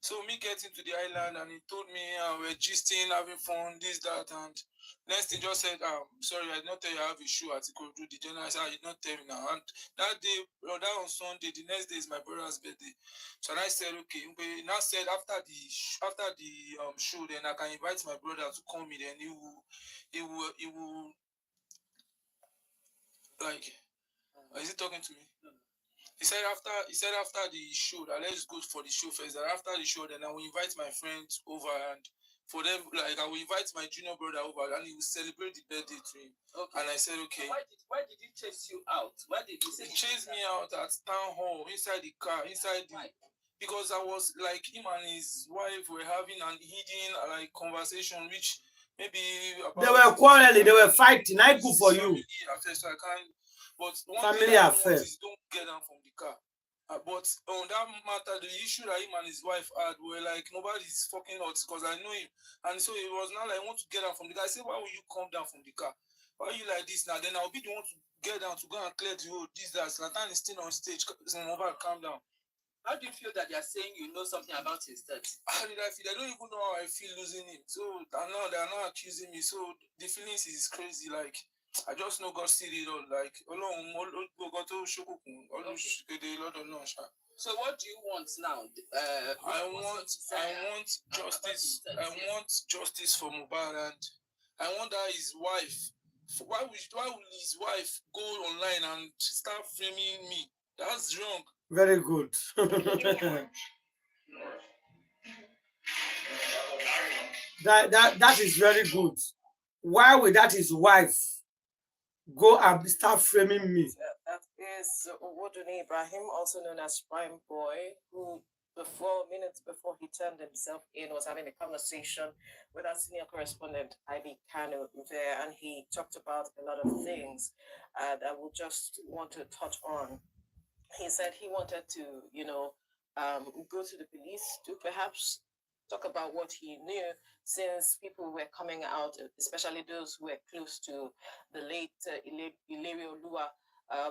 So me getting to the island and he told me we're gisting, having fun, this, that, and next he just said, sorry, I did not tell you I have a show at the general. I said, I did not tell you now. And that day, that on Sunday, the next day is my brother's birthday. So I said, okay. He now said after the show, then I can invite my brother to call me. Then he will like. Is he talking to me? He said after the show that let's go for the show first. That after the show, then I will invite my friends over, and for them, like I will invite my junior brother over, and he will celebrate the birthday to him. Okay. And I said, okay. Why did he chase you out? Why did he chase me out at town hall, inside the car, because I was like him and his wife were having an hidden conversation, which maybe they were quarreling, they were fighting. I good for you. So I can't. But family affair. Don't get down from the car. But on that matter, the issue that him and his wife had were like nobody's fucking nuts because I know him, and so it was not like I want to get down from the car. I said, why will you come down from the car? Why are you like this now? Then I'll be the one to get down to go and clear the road. This that Zlatan is still on stage. Mohbad, calm down. How do you feel that they are saying you know something about his death? How did I feel? I don't even know how I feel losing him. So they are not accusing me. So the feelings is crazy. Like. I just know God see it all. Like, so what do you want now? I want justice. I want justice for Mohbad, and I want that his wife So why will his wife go online and start framing me? That's wrong. Very good. that is very good. Why would that his wife go and start framing me? That is 𝘬𝘻𝘆 Ibrahim, also known as Prime Boy, who minutes before he turned himself in was having a conversation with our senior correspondent 𝘵𝙙𝙬 𝙤𝑚𝑘𝑎𝑛𝑢 there, and he talked about a lot of things that we'll just want to touch on. He said he wanted to, go to the police to perhaps talk about what he knew, since people were coming out, especially those who were close to the late 𝘰𝙧𝙐𝙐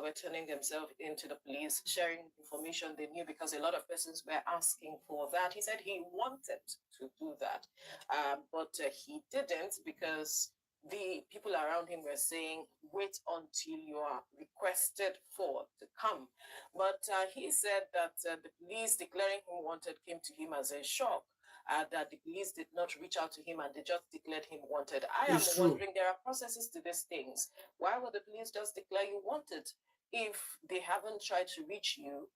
were turning themselves into the police, sharing information they knew, because a lot of persons were asking for that. He said he wanted to do that, but he didn't, because the people around him were saying, wait until you are requested for to come. But he said that the police declaring him wanted came to him as a shock. That the police did not reach out to him and they just declared him wanted. I am wondering, there are processes to these things. Why would the police just declare you wanted if they haven't tried to reach you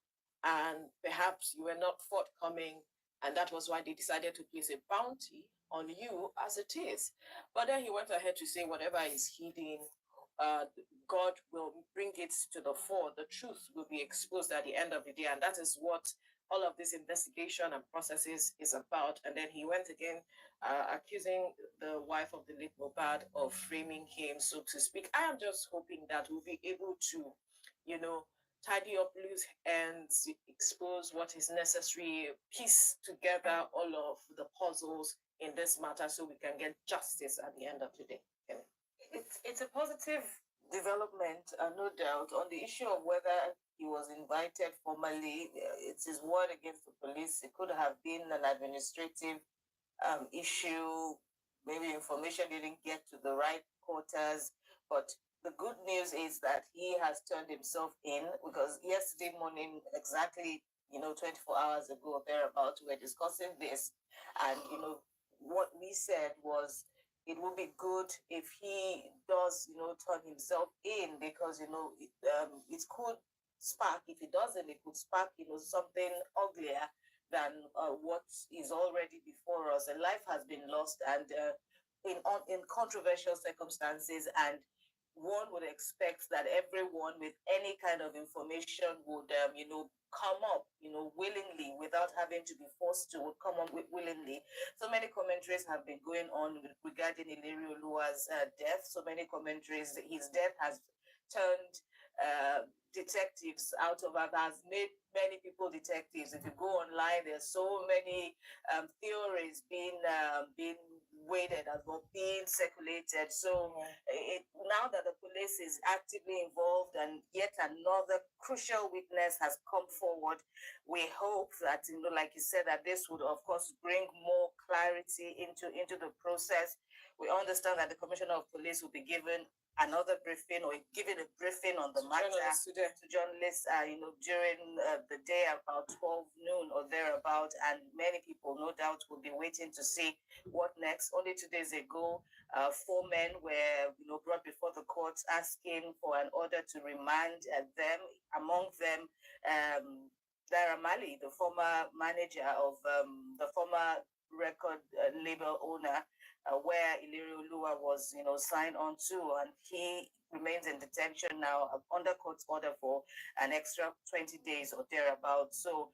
and perhaps you were not forthcoming, and that was why they decided to place a bounty on you as it is? But then he went ahead to say whatever is hidden, God will bring it to the fore. The truth will be exposed at the end of the day, and that is what all of this investigation and processes is about. And then he went again accusing the wife of the late Mohbad of framing him, so to speak. I am just hoping that we'll be able to, tidy up loose ends, expose what is necessary, piece together all of the puzzles in this matter so we can get justice at the end of the day. It's a positive development, no doubt, on the issue of whether he was invited formally. It's his word against the police. It could have been an administrative issue. Maybe information didn't get to the right quarters. But the good news is that he has turned himself in, because yesterday morning, exactly 24 hours ago or thereabout, we were discussing this, and what we said was, it would be good if he does, turn himself in, because, it could spark, if he doesn't, it could spark, something uglier than what is already before us. A life has been lost, and in controversial circumstances, and one would expect that everyone with any kind of information would, come up, willingly, without having to be forced to, would come up willingly. So many commentaries have been going on regarding 𝘰𝙧𝙐𝙗's death. So many commentaries, his death has turned detectives out of it, has made many people detectives. If you go online, there's so many theories being waded as well, being circulated. So now that the police is actively involved and yet another crucial witness has come forward, we hope that, like you said, that this would of course bring more clarity into the process. We understand that the Commissioner of Police will be given another briefing, or given a briefing on the matter to journalists, during the day about 12 noon or thereabout, and many people no doubt will be waiting to see what next. Only 2 days ago, 4 men were brought before the courts asking for an order to remand them. Among them, Naira, the former manager of the former record label owner, where 𝘰𝙧𝙐𝙗 was, signed on to, and he remains in detention now under court order for an extra 20 days or thereabouts. So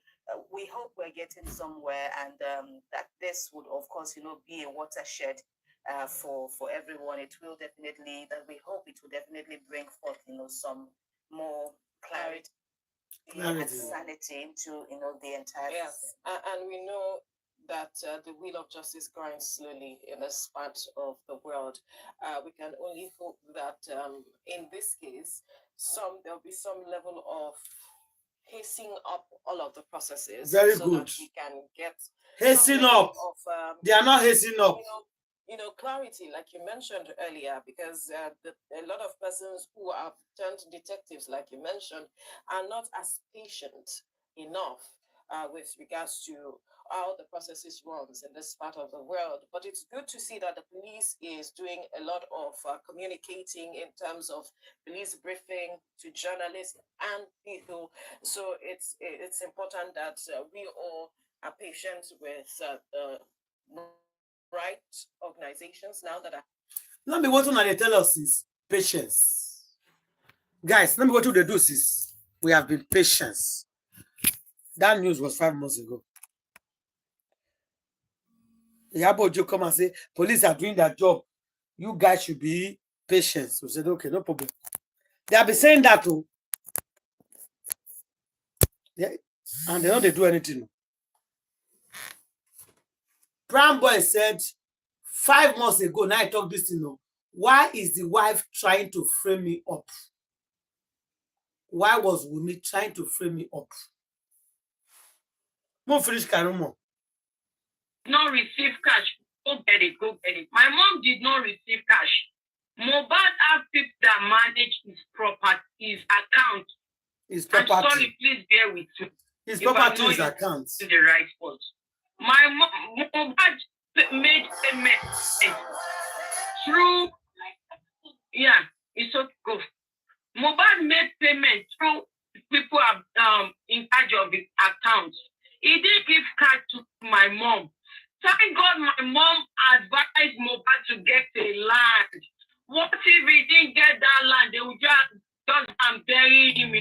we hope we're getting somewhere, and that this would, of course, be a watershed for everyone. It will definitely, that we hope it will definitely bring forth, some more clarity and sanity into, the entire. Yes, and we know that the wheel of justice grinds slowly in this part of the world. We can only hope that in this case, there'll be some level of hastening up all of the processes. Very so good. That we can get hastening up. They are not hastening up. Clarity, like you mentioned earlier, because a lot of persons who have turned detectives, like you mentioned, are not as patient enough with regards to how the processes runs in this part of the world. But it's good to see that the police is doing a lot of communicating in terms of police briefing to journalists and people. So it's important that we all are patient with the right organizations now that are. Let me what they tell us is patience. Guys, let me go to the doses. We have been patient. That news was 5 months ago. 𝗵𝗶𝗸𝗀 come and say, police are doing their job. You guys should be patient. We said, okay, no problem. They have been saying that too. Yeah, and they don't do anything. Brown Boy said 5 months ago, now I talk this thing. Why is the wife trying to frame me up? Why was Wunmi trying to frame me up? Mo finish Karumo. Not receive cash. Go get it, go get it. My mom did not receive cash. Mohbad asked people that manage his property, his account. His property. I'm sorry, please bear with me. His property is account. In the right spot. My mom made payment through. Yeah, it's okay. Go. Mohbad made payment through people in charge of the account. He didn't give cash to my mom. Thank God my mom advised Mohbad to get a land. What if he didn't get that land? They would just bury him.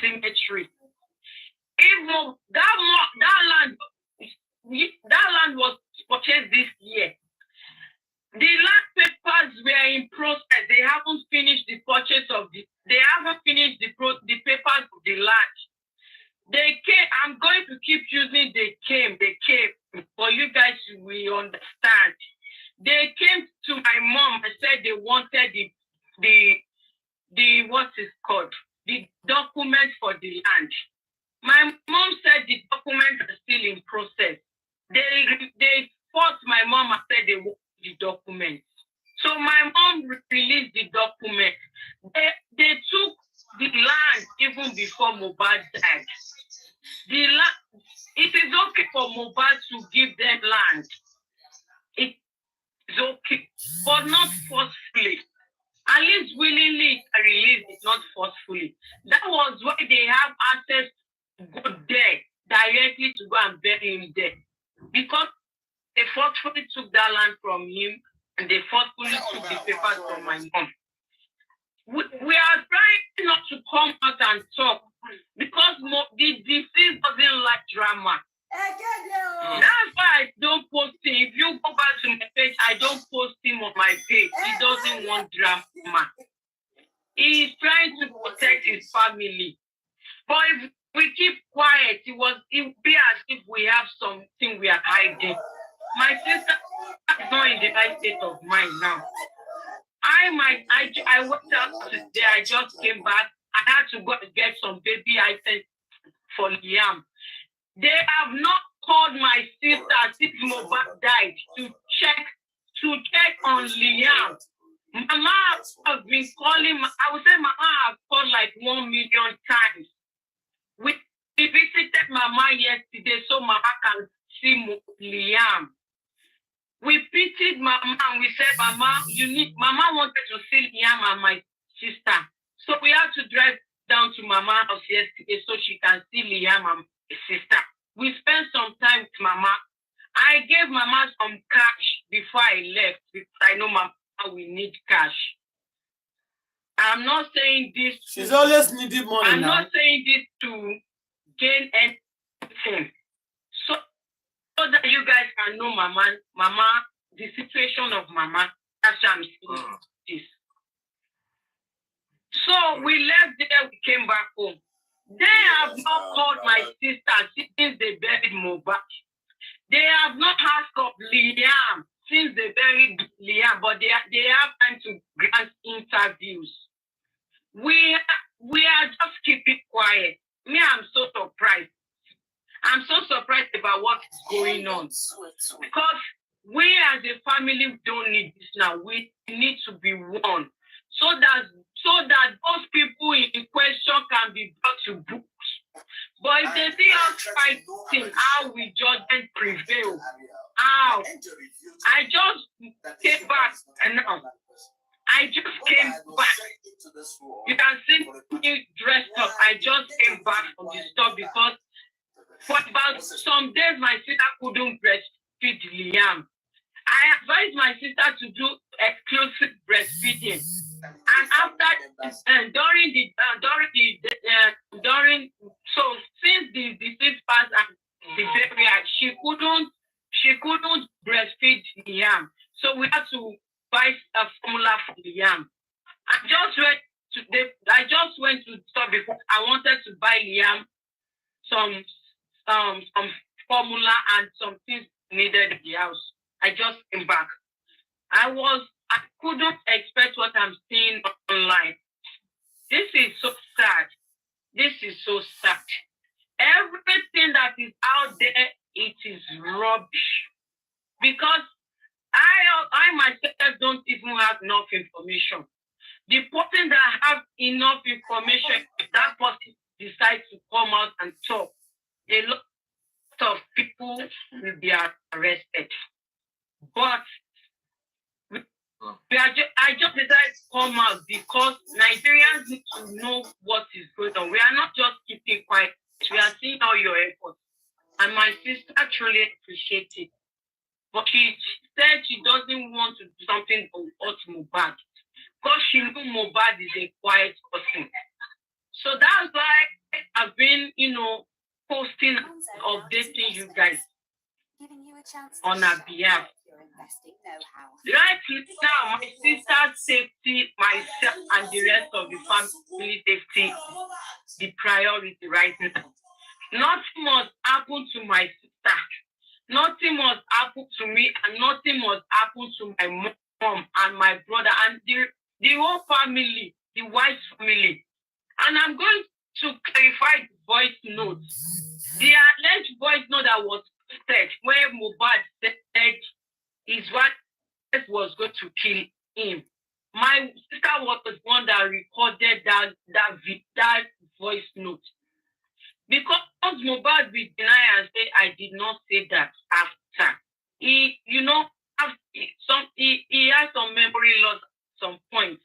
Cemetery. If that land was purchased this year. The land papers were in process. They haven't finished the purchase of they haven't finished the papers of the land. They came. I'm going to keep using they came. For you guys, we understand. They came to my mom and said they wanted the what is called the documents for the land. My mom said the documents are still in process. They fought my mom and said they want the documents. So my mom released the document. They took the land even before Mohbad died. The land, it is okay for Mohbad to give them land. It is okay, but not forcefully. At least willingly released it, not forcefully. That was why they have access to go there directly to go and bury him there. Because they forcefully took that land from him and they forcefully took the papers from my mom. We are trying not to come out and talk because the deceased doesn't like drama. That's why I don't post him. If you go back to my page, I don't post him on my page. He doesn't want drama. He is trying to protect his family. But if we keep quiet, it would be as if we have something we are hiding. My sister is not in the right state of mind now. I went out today. I just came back. I had to go and get some baby items for Liam. They have not called my sister since Mohbad died to check on Liam. Mama has been calling. I would say Mama has called like 1 million times. We visited Mama yesterday so Mama can see Liam. We pitied Mama and we said, Mama, Mama wanted to see Liam and my sister. So we had to drive down to Mama house yesterday so she can see Liam and my sister. We spent some time with Mama. I gave Mama some cash before I left because I know Mama will need cash. I'm not saying this. She's always needing money. I'm not saying this to gain anything. So that you guys can know Mama, the situation of Mama. That's why I'm saying this. So we left there, we came back home. They have not called my sister since they buried Mohbad. They have not asked of Liam since they buried Liam, but they have time to grant interviews. We are just keeping quiet. Me, I'm so surprised. I'm so surprised about what's going on. Because we as a family don't need this now. We need to be one. So that those people in question can be brought to books. But if they see us fighting, how we judgment prevail? How? I just came back and now. I just came back. You can see me dressed up. I just came back from the store because for about some days my sister couldn't breastfeed Liam. I advised my sister to do exclusive breastfeeding. And after since the disease passed and the baby, she couldn't breastfeed Liam. So we had to buy a formula for Liam. I just went to the store because I wanted to buy Liam some formula and some things needed in the house. I just came back. I couldn't expect what I'm seeing online. This is so sad. This is so sad. Everything that is out there, it is rubbish. Because I myself don't even have enough information. The person that have enough information, if that person decides to come out and talk, a lot of people will be arrested. But I just decided to come out because Nigerians need to know what is going on. We are not just keeping quiet. We are seeing all your efforts. And my sister truly appreciates it. But she said she doesn't want to do something about Mohbad because she knew Mohbad is a quiet person. So that's why I've been, posting, updating you guys on her behalf. Right now, my sister's safety, myself, and the rest of the family safety, the priority right now. Nothing must happen to my sister. Nothing must happen to me, and nothing must happen to my mom and my brother and the whole family, the White family. And I'm going to clarify the voice notes. The alleged voice note that was said where Mohbad said his wife was going to kill him. My sister was the one that recorded that voice note. Because Mohbad will deny and say, I did not say that after. He has some memory loss at some point.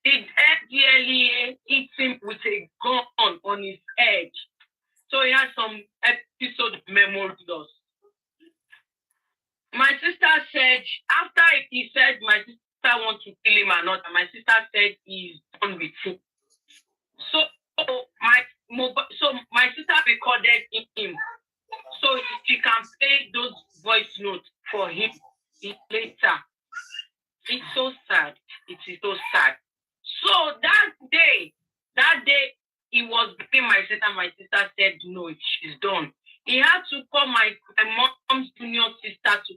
The 𝗵𝘃𝗍 hit him with a gun on his head. So he has some episode of memory loss. My sister said, after he said my sister wants to kill him or not, my sister said he's done with him. So my sister recorded him. So she can play those voice notes for him later. It's so sad. It is so sad. So that day, he was beating my sister. My sister said, no, she's done. He had to call my mom's junior sister to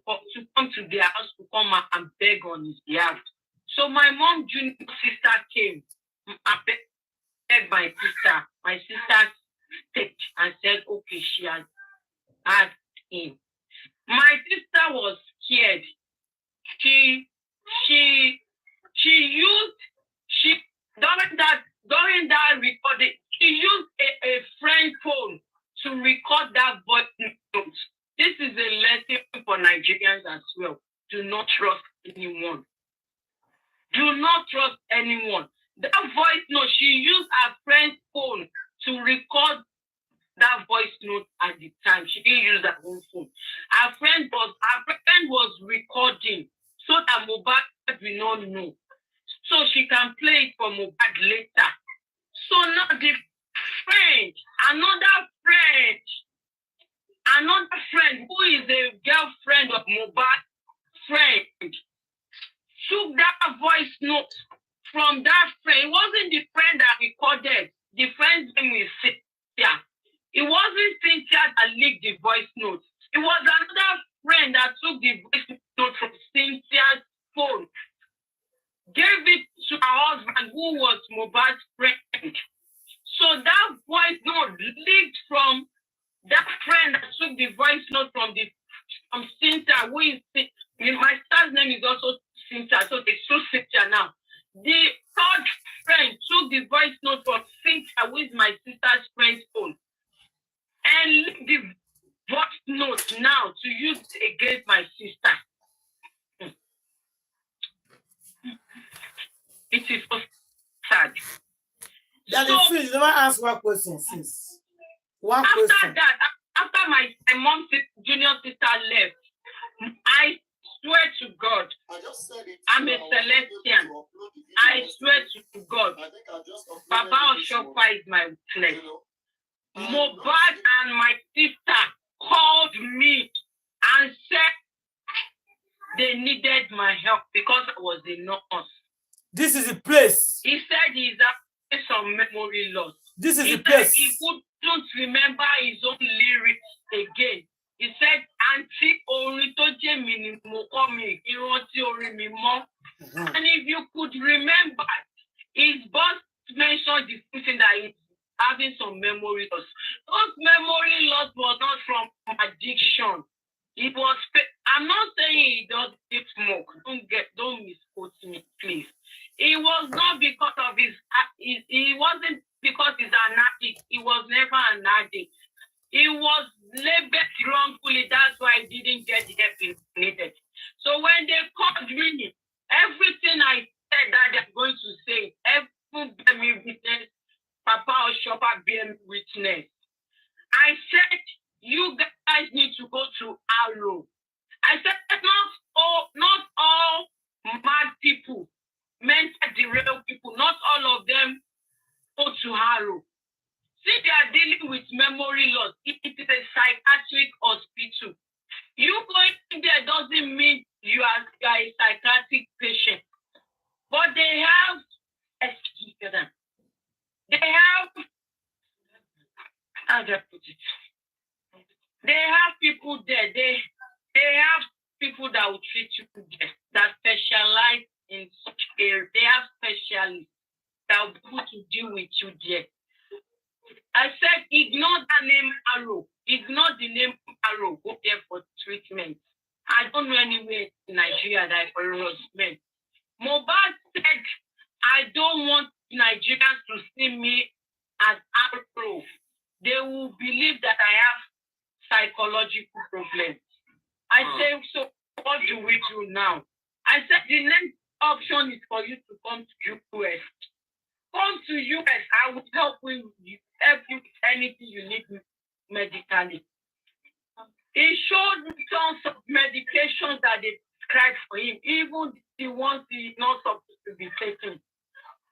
come to their house to come and beg on his behalf. So my mom's junior sister came and begged my sister. My sister stayed and said, okay, she has had him. My sister was scared. During that recording, she used a friend phone to record that voice note. This is a lesson for Nigerians as well. Do not trust anyone. Do not trust anyone. That voice note, she used her friend's phone to record that voice note at the time. She didn't use her own phone. Her friend was recording so that Mohbad will not know. So she can play it for Mohbad later. So now the another friend who is a girlfriend of Mohbad's friend, took that voice note from that friend. It wasn't the friend that recorded. The friend's name is Cynthia. It wasn't Cynthia that leaked the voice note. It was another friend that took the voice note from Cynthia's phone, gave it to her husband who was Mohbad's friend. So that voice note leaked from that friend that took the voice note from the from Cynthia, who is my sister's name is also Cynthia, so it's so Cynthia now. The third friend took the voice note from Cynthia, who is my sister's friend's phone, and leave the voice note now to use against my sister. It is so sad. That So, you never ask one question since. One after question. that, after my mom's junior sister left, I swear to God, I'm a Celestian. I swear to God, 𝗵𝘃𝗍𝗐 is my witness. Mohbad and my sister called me and said they needed my help because I was a nurse. This is the place. He said he's having some memory loss. This is He the place. He couldn't remember his own lyrics again. He said, "Auntie, 𝘼𝙙𝙖 𝙐𝙣𝗎𝗓." And if you could remember, his boss mentioned the thing that he's having some memory loss. Those memory loss was not from addiction. It was. I'm not saying he doesn't smoke. Don't misquote me, please. It was not because of his. It wasn't because he's an addict. He was never an addict. He was labeled wrongfully. That's why he didn't get the help he needed. So when they called me, everything I said that they're going to say, every bear me witness, 𝗵𝘃𝗍𝗐 bear me witness. I said, you guys need to go to Aro. I said, not all mad people, mental derailed people, not all of them go to Aro. See, they are dealing with memory loss. It is a psychiatric hospital. You going there doesn't mean you are a psychiatric patient. But they have, how do I put it? They have people there. They have people that will treat you there, that specialize in such areas. They have specialists that will be able to deal with you there. I said, ignore the name Aro. Ignore the name Aro. Go there for treatment. I don't know anywhere in Nigeria that is for treatment. Mohbad said, I don't want Nigerians to see me as Aro. They will believe that I have psychological problems. I said, so what do we do now? I said, the next option is for you to come to US. Come to US. I will help you with anything you need medically. He showed me tons of medications that they prescribed for him, even the ones he's not supposed to be taking.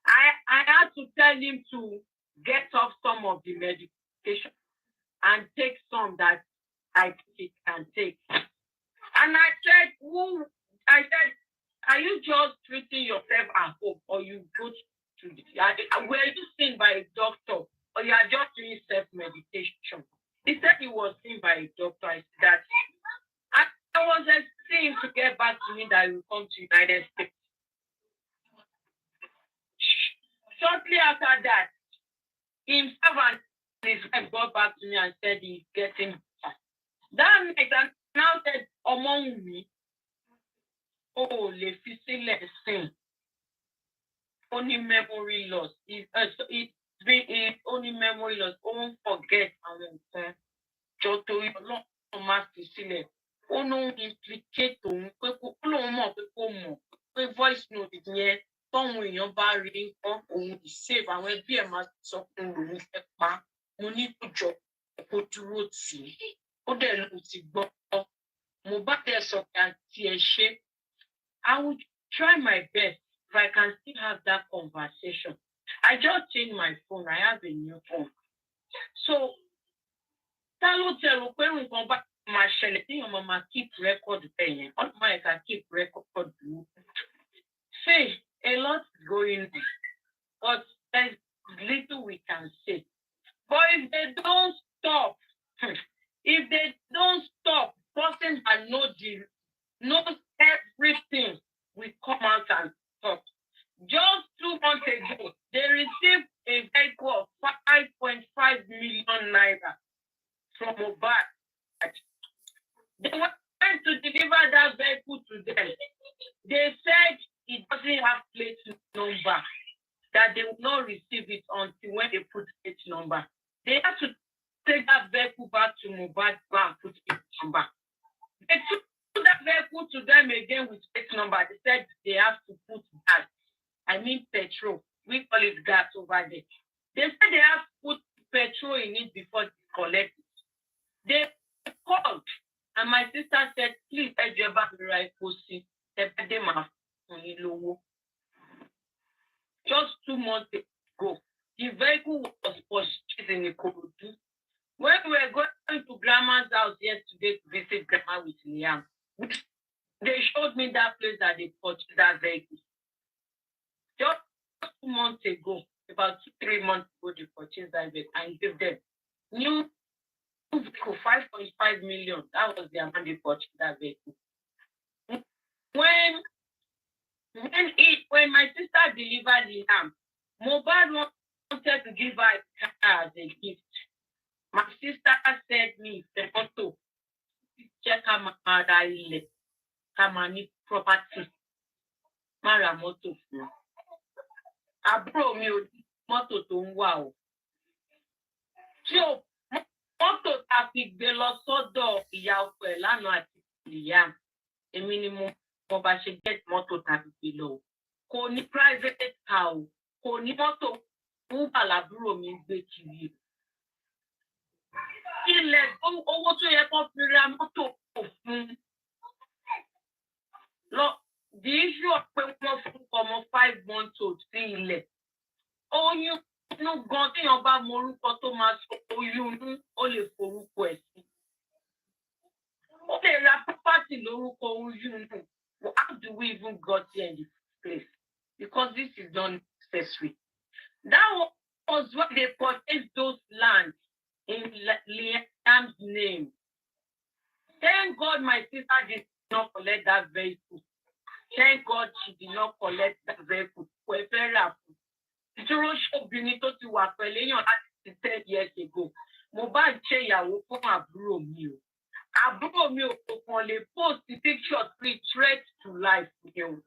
I had to tell him to get off some of the medication and take some that I think he can take. And I said, are you just treating yourself at home, or you go to were you seen by a doctor, or you are just doing self-medication? He said he was seen by a doctor. I said that I was expecting him to get back to me that he will come to United States. Shortly after that, himself and his wife got back to me and said he's getting better. That night, I now said, among me, oh, 𝗵𝘃𝗍𝗐 𝙐𝙣𝙐. Only memory loss. It's only memory loss. Don't forget our friend. Jọ̀ọ́ Ọlọ́run má fi sílẹ̀. Ó ló ń implicate òun pé ó lóun mọ̀ pé kó mọ̀ pé voice note yẹn tọ́hun èèyàn bá rí nǹkan òun save àwọn ẹbí ẹ̀ máa sọ fún òun fẹ́ pa. Mo ní kó jọ kó dúró tì í. Ó dẹ̀ ló ti gbọ́. Mo bá dẹ̀ sọ pé àǹtí ẹ ṣé. I will try my best if I can still have that conversation. I just changed my phone. I have a new phone. So, ta ló tẹ rò pé nǹkan bá máa ṣẹlẹ̀ tí èèyàn máa keep record bẹ́ẹ̀ yẹn? Ọlọ́mọ ẹ̀ ká keep record dúró. Say, a lot is going on, but there's little we can say. But if they don't stop, person that knows everything will come out and talk. Just 2 months ago, they received a vehicle of 5.5 million naira from Mohbad. They went went to deliver that vehicle to them. They said it doesn't have plate number, that they will not receive it until when they put plate number. They have to take that vehicle back to Mohbad and put plate number. They took that vehicle to them again with plate number. They said they have to put gas. I mean petrol. We call it gas over there. They said they have to put petrol in it before they collect it. They called, and my sister said, please, 𝗵𝘃𝗀𝗶𝗯𝗂𝘀𝗀𝗢. Just 2 months ago, the vehicle was purchased in 𝗵𝘃𝗀𝗀𝗀. When we were going to grandma's house yesterday to visit grandma with Liam, they showed me that place that they purchased that vehicle. Just 2 months ago, about 3 months ago, they purchased that vehicle and gave them new vehicle, 5.5 million. That was the amount they purchased that vehicle. When my sister delivered Liam, Mohbad wanted to give her a car as a gift. My sister said me, the photo, check her Marley, her money property, Mara moto. Àbúrò mi ò ní mọ́tò tó ń wà o. Tí o mọ́tò ta fi gbé lọ sọ́dọ̀ ìyá ọkọ ẹ̀ lánàá àti Liam, èmi ni mo bá ṣe get mọ́tò ta fi gbé lọ o. Kò ní private car o, kò ní mọ́tò Uber làbúrò mi ń gbé kiri. Ilẹ̀ owó tó yẹ kó fi ra mọ́tò kò fún. The issue of pé wọ́n fún ọmọ 5 months old sí ilẹ̀. Oyún inú gan téèyàn bá mọ orúkọ tó máa sọ oyún inú, ó lè forúkọ ẹ̀ sí. Ó lè ra property lórúkọ oyún inú. How do we even got here in the place? Because this is not necessary. That was when they purchased those lands in Liam's name. Thank God my sister did not collect that vehicle. Thank God she did not collect that vehicle. Obìnrin tó ti wà pẹ̀lú èèyàn láti 10 years ago. Mohbad ṣe ìyàwó fún àbúrò mi o. Àbúrò mi ò kàn lè post the picture with threat to life. You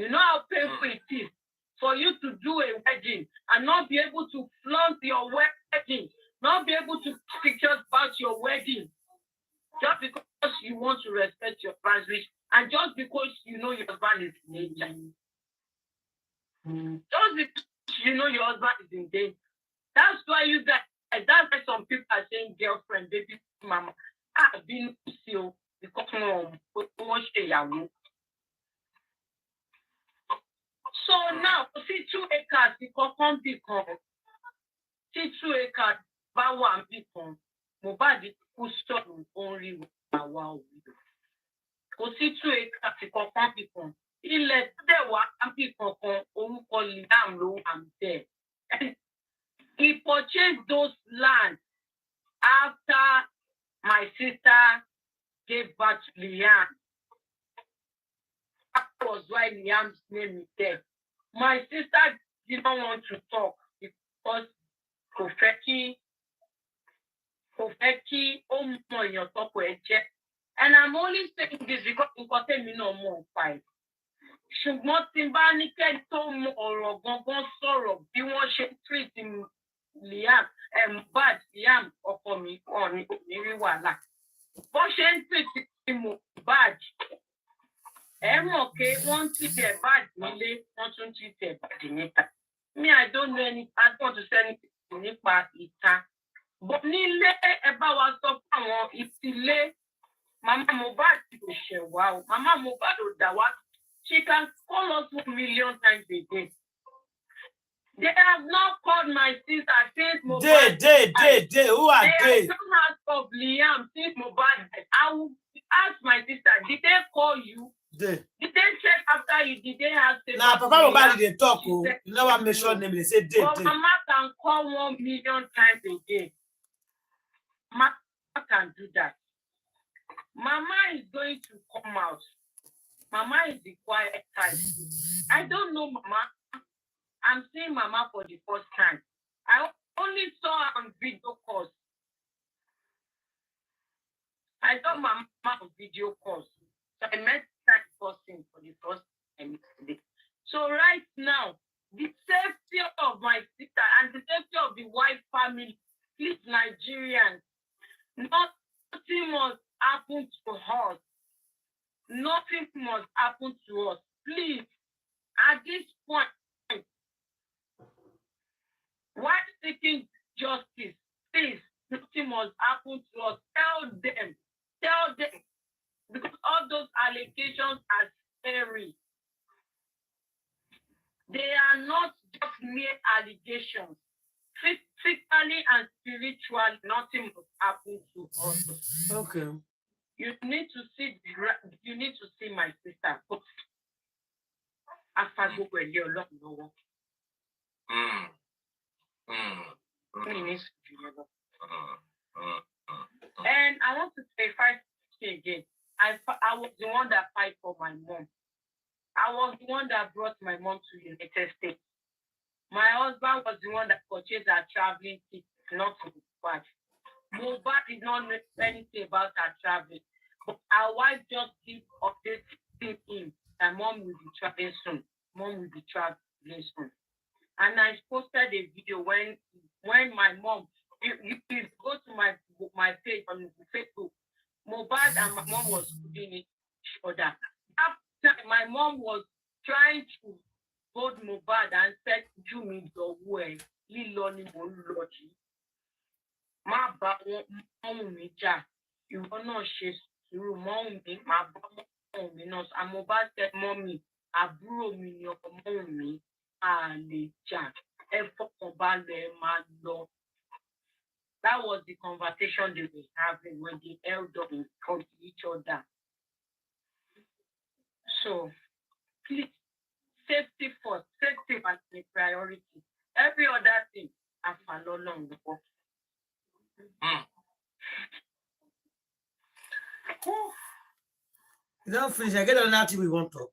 know how painful it is for you to do a wedding and not be able to flaunt your wedding, not be able to pictures about your wedding, just because you want to respect your boundaries and just because you know your husband is in danger. Just because you know your husband is in danger. That's why you guys, that's why some people are saying girlfriend, baby mama. I've been still because so now, see 2 acres, the coupon become. See 2 acres, by 1 become. Mohbad put stop only by 1 widow. Because see 2 acres, the coupon become. He let the 1 people come, orúkọ Liam ló wà there. And he purchased those lands after my sister gave birth to Liam. That was why Liam's name is there. My sister didn't want to talk because 𝗁𝗃𝗃𝗢 and I'm only saying this because we no more fight. Ṣùgbọ́n tí n bá ní kẹ́ tó mọ ọ̀rọ̀ gangan sọ̀rọ̀ bí wọ́n ṣe treat Liam, Mohbad, Liam ọkọ mi ní rí wàhálà. Bó ṣe ń treat Mohbad, mọ̀ pé wọ́n treat ẹ̀ bad nílé, wọ́n tún treat ẹ̀ bad níta. Me, I don't know anything. I don't want to say anything nípa ìta. But nílé ẹ bá wa sọ fún àwọn ìtìlé. Mama Mohbad kò ṣẹ̀ wá o. Mama Mohbad ò dà wá. She can call us 1 million times a day. They have not called my sister since Mohbad. They. Who are they? They don't ask of Liam since Mohbad. I will ask my sister, did they call you? Did they check after you? Did they ask? Nah, Papa Mohbad they talk. You know what mention name? They say they. But Mama can call 1 million times a day. Mama can do that. Mama is going to come out. Mama is the quiet type. I don't know Mama. I'm seeing Mama for the first time. I only saw her on video calls. I got my mom video calls. So I met that person for the first time today. So right now, the safety of my sister and the safety of the white family, please, Nigerians, nothing must happen to us. Nothing must happen to us. Please, at this point, while seeking justice, please, nothing must happen to us. Tell them, because all those allegations are scary. They are not just mere allegations. Physically and spiritually, nothing must happen to us. Okay. You need to see my sister. And I want to say, if I say again, I was the one that fight for my mom. I was the one that brought my mom to the United States. My husband was the one that purchased her traveling ticket, not to Mohbad. Mohbad did not know anything about her traveling. But our wife just keep updating him that mom will be traveling soon. Mom will be traveling soon. And I posted a video when my mom, you go to my page on Facebook, Mohbad and my mom was putting each other. After my mom was trying to hold Mohbad and said, 𝗵𝘃𝗯𝗀𝗶 𝗵𝘃𝗯𝗀𝗲. Ma ba won mi ja. Ìwọ náà ṣe sùúrù mọ́ mi, ma ba won mi náà. And Mohbad said, mommy, àbúrò mi ni ọmọ mi, a lè jà. Ẹ fọkàn balẹ̀, máa lọ. That was the conversation they were having when they held up in front of each other. So, please, safety first. Safety was the priority. Every other thing, I follow along the book. You don't finish. I get on that we want to talk.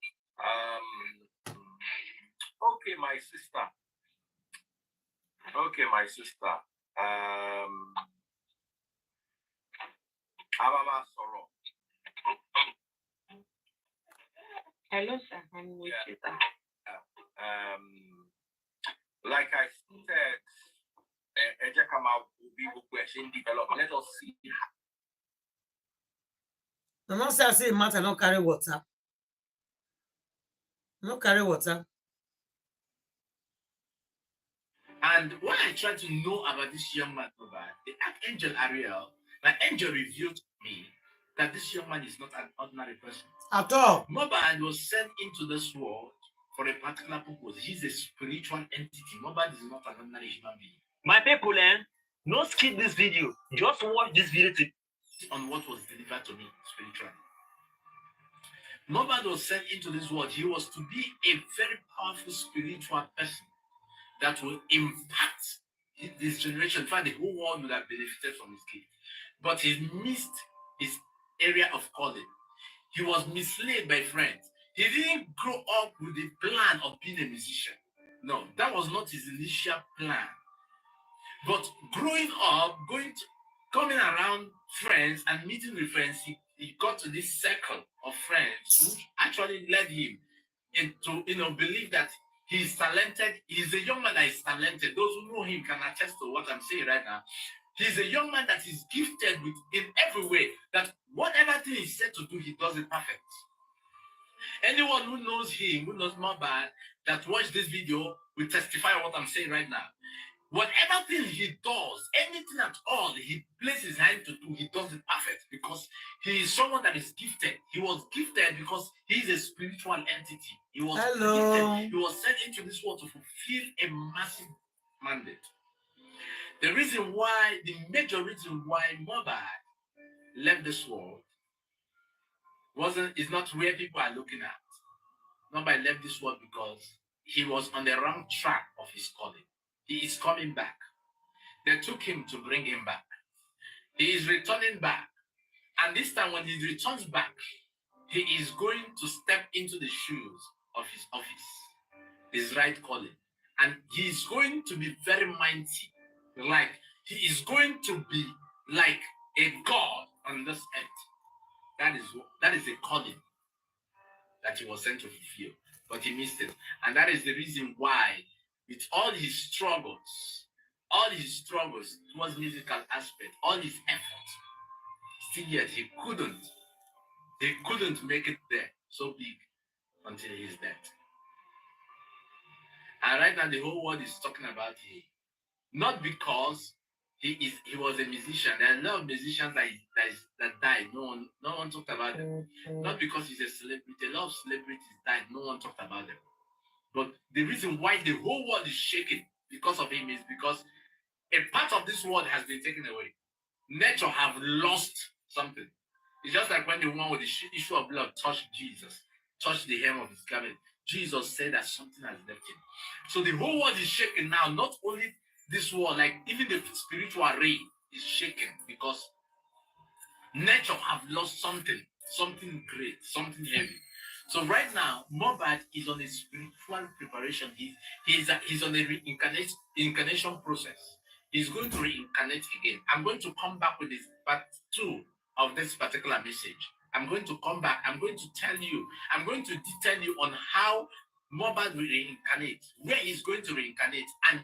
Okay, my sister. Ababa Soro. Hello, sir. I'm with you, sir. Like I said, Ejakama will be question develop. Let us see. I'm not saying matter not carry water. No carry water. And when I tried to know about this young man, the Archangel Ariel, my angel revealed to me that this young man is not an ordinary person. At all. Mohbad was sent into this world for a particular purpose. He's a spiritual entity. Mohbad is not an ordinary human being. My people, no skip this video. Just watch this video on what was delivered to me spiritually. Mohbad was sent into this world. He was to be a very powerful spiritual person that will impact this generation. In fact, the whole world would have benefited from his gift. But he missed his area of calling. He was misled by friends. He didn't grow up with the plan of being a musician. No, that was not his initial plan. But growing up, coming around friends and meeting with friends, he got to this circle of friends which actually led him into, believe that he's talented. He's a young man that is talented. Those who know him can attest to what I'm saying right now. He's a young man that is gifted in every way, that whatever thing he's set to do, he does it perfect. Anyone who knows him, who knows Mohbad, that watched this video will testify what I'm saying right now. Whatever thing he does, anything at all, he places his hand to do, he does it perfect because he is someone that is gifted. He was gifted because he is a spiritual entity. He was gifted. He was sent into this world to fulfill a massive mandate. The major reason why Mohbad left this world is not where people are looking at. Mohbad left this world because he was on the wrong track of his calling. He is coming back. They took him to bring him back. He is returning back. And this time when he returns back, he is going to step into the shoes of his office, his right calling. And he is going to be very mighty. He is going to be like a god on this earth. That is a calling that he was sent to fulfill, but he missed it. And that is the reason why, with all his struggles towards musical aspect, all his efforts, still yet he couldn't make it there so big until his death. And right now the whole world is talking about him, not because he was a musician. There are a lot of musicians that died. No one talked about them. Not because he's a celebrity. A lot of celebrities died. No one talked about them. But the reason why the whole world is shaking because of him is because a part of this world has been taken away. Nature have lost something. It's just like when the woman with the issue of blood touched Jesus, touched the hem of his garment. Jesus said that something has left him. So the whole world is shaking now. Not only this world, like even the spiritual realm is shaken because nature have lost something great, something heavy. So right now, Mohbad is on a spiritual preparation. He's on a reincarnation process. He's going to reincarnate again. I'm going to come back with this part 2 of this particular message. I'm going to come back. I'm going to detail you on how Mohbad will reincarnate, where he's going to reincarnate, and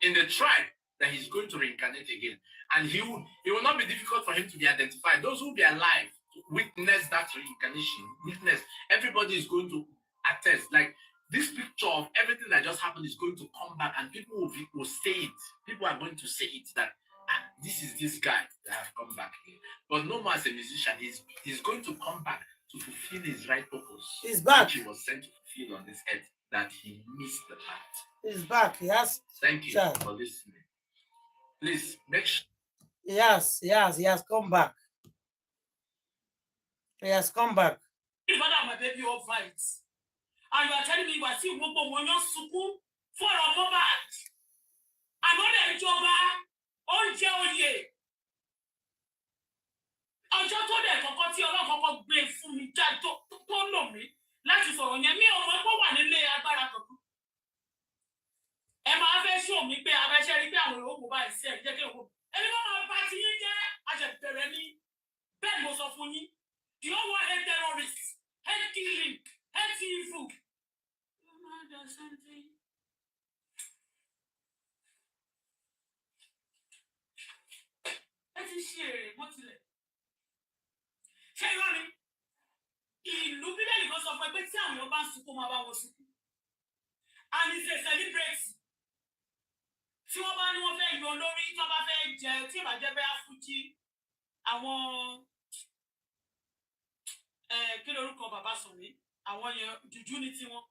in the tribe that he's going to reincarnate again. And it will not be difficult for him to be identified. Those who will be alive to witness that reincarnation, everybody is going to attest. Like this picture of everything that just happened is going to come back, and people will say it. People are going to say it that this is this guy that have come back again. But no more as a musician, he's going to come back to fulfill his right purpose. He's back. Which he was sent to fulfill on this earth, that he missed the part. He's back. Yes. Thank you for listening. Please make sure. Yes, he has come back. He has come back. My baby all fights. And you are telling me you are seeing one suku for a Mohbad. Another job on 𝗀𝗄𝗯𝗀. Ọjọ́ tó dẹ̀ kọ́kọ́ tí Ọlọ́run kọ́kọ́ gbé fún mi já tó lò mí láti sọ̀rọ̀ yẹn mi ò mọ̀ pé wà nílé agbára kankan. Ẹ máa fẹ́ ṣó mi pé abẹ́ṣẹ́ rí pé àwọn olówó bá ìṣe ẹ̀ jẹ́ kí òwò. Ẹni wọ́n máa bá ti yín jẹ́ àṣẹ̀bẹ̀rẹ̀ ní bẹ́ẹ̀ mo sọ fún yín. The whole world hate terrorists, hate killing, hate evil. Ẹ ti ṣe èrè bó tilẹ̀. Ṣé irọ́ ni? Ìlú Bíbélì kan sọ fún ẹ pé tí àwọn èèyàn bá ń sunkún máa bá wọn sunkún. And it's a celebrate. Tí wọ́n bá ní wọ́n fẹ́ yan olórí, tí wọ́n bá fẹ́ jẹ, tí ìbá jẹ́ bẹ́ẹ̀ Fújì, àwọn kí lorúkọ bàbá Sànní, àwọn yẹn jùjú ní tiwọn.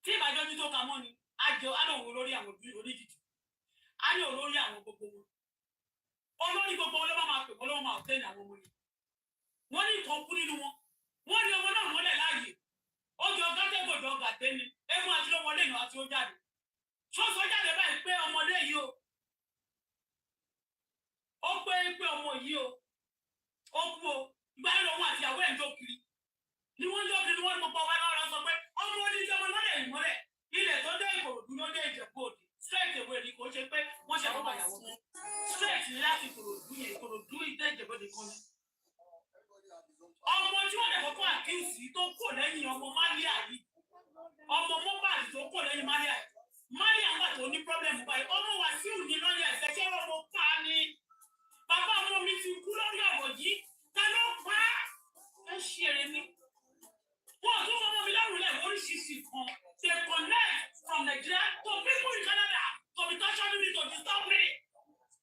Tí ìbá jẹ́ ojú tó ka mọ́ ni, á lọ wò lórí àwọn oníjìjì. Á ní olórí àwọn gbogbo wọn. Olórí gbogbo wọn ló máa pè wọ́n lọ́wọ́ máa tẹ́lẹ̀ àwọn ọmọ yẹn. Wọ́n ní ìkan kú nínú wọn. Wọ́n ní ọmọ náà mọ́lẹ̀ láàyè. Ó jọ gátẹ́gòdò gàtẹ́ ni. Ẹ̀mú àti lọ́mọdé ìlú àti ó jáde. Ṣọ́sọ́ jáde báyìí pé ọmọdé yìí o. Ó pé ọmọ yìí o. Ó kú o. Ìgbà yẹn lòun àti ìyàwó ẹ̀ ń jó kiri. Ni wọ́n jó kiri ni wọ́n ní gbogbo ọba náà sọ pé ọmọ oníṣẹ́ ọmọ lọ́dẹ̀ ìmọ́lẹ̀. Ilẹ̀ tó dé Ìkòròdú ló dé Ìjẹ̀bú-Òde. Straight away ni kò ṣe pé wọ́n ṣe àwọn àyàwó mi. Straight ni láti Ìkòròdú yẹn Ìkòròdú ìdé Ìjẹ̀bú-Òde kan ni. Ọmọ tí wọ́n lè kọ́kọ́ àkíyèsí tó kò lẹ́yìn ọmọ Máríà yìí. Ọmọ Mohbad tó kò lẹ́yìn Máríà yìí. Máríà ń gbà tó ní pọ́blẹ́mù báyìí. Ọmọ Wàsíù ní lọ́yà ẹ̀sẹ̀ tí ọmọ pa ni. Bàbá ọmọ mi ti kú lórí ọ̀rọ̀ yìí. Ta ló pa á? Ẹ ṣe eré mi. Wọ́n tún ọmọ mi lọ́rùn lẹ̀ oríṣiríṣi kan. They connect from Nigeria to people in Canada to be torturing me to disturb me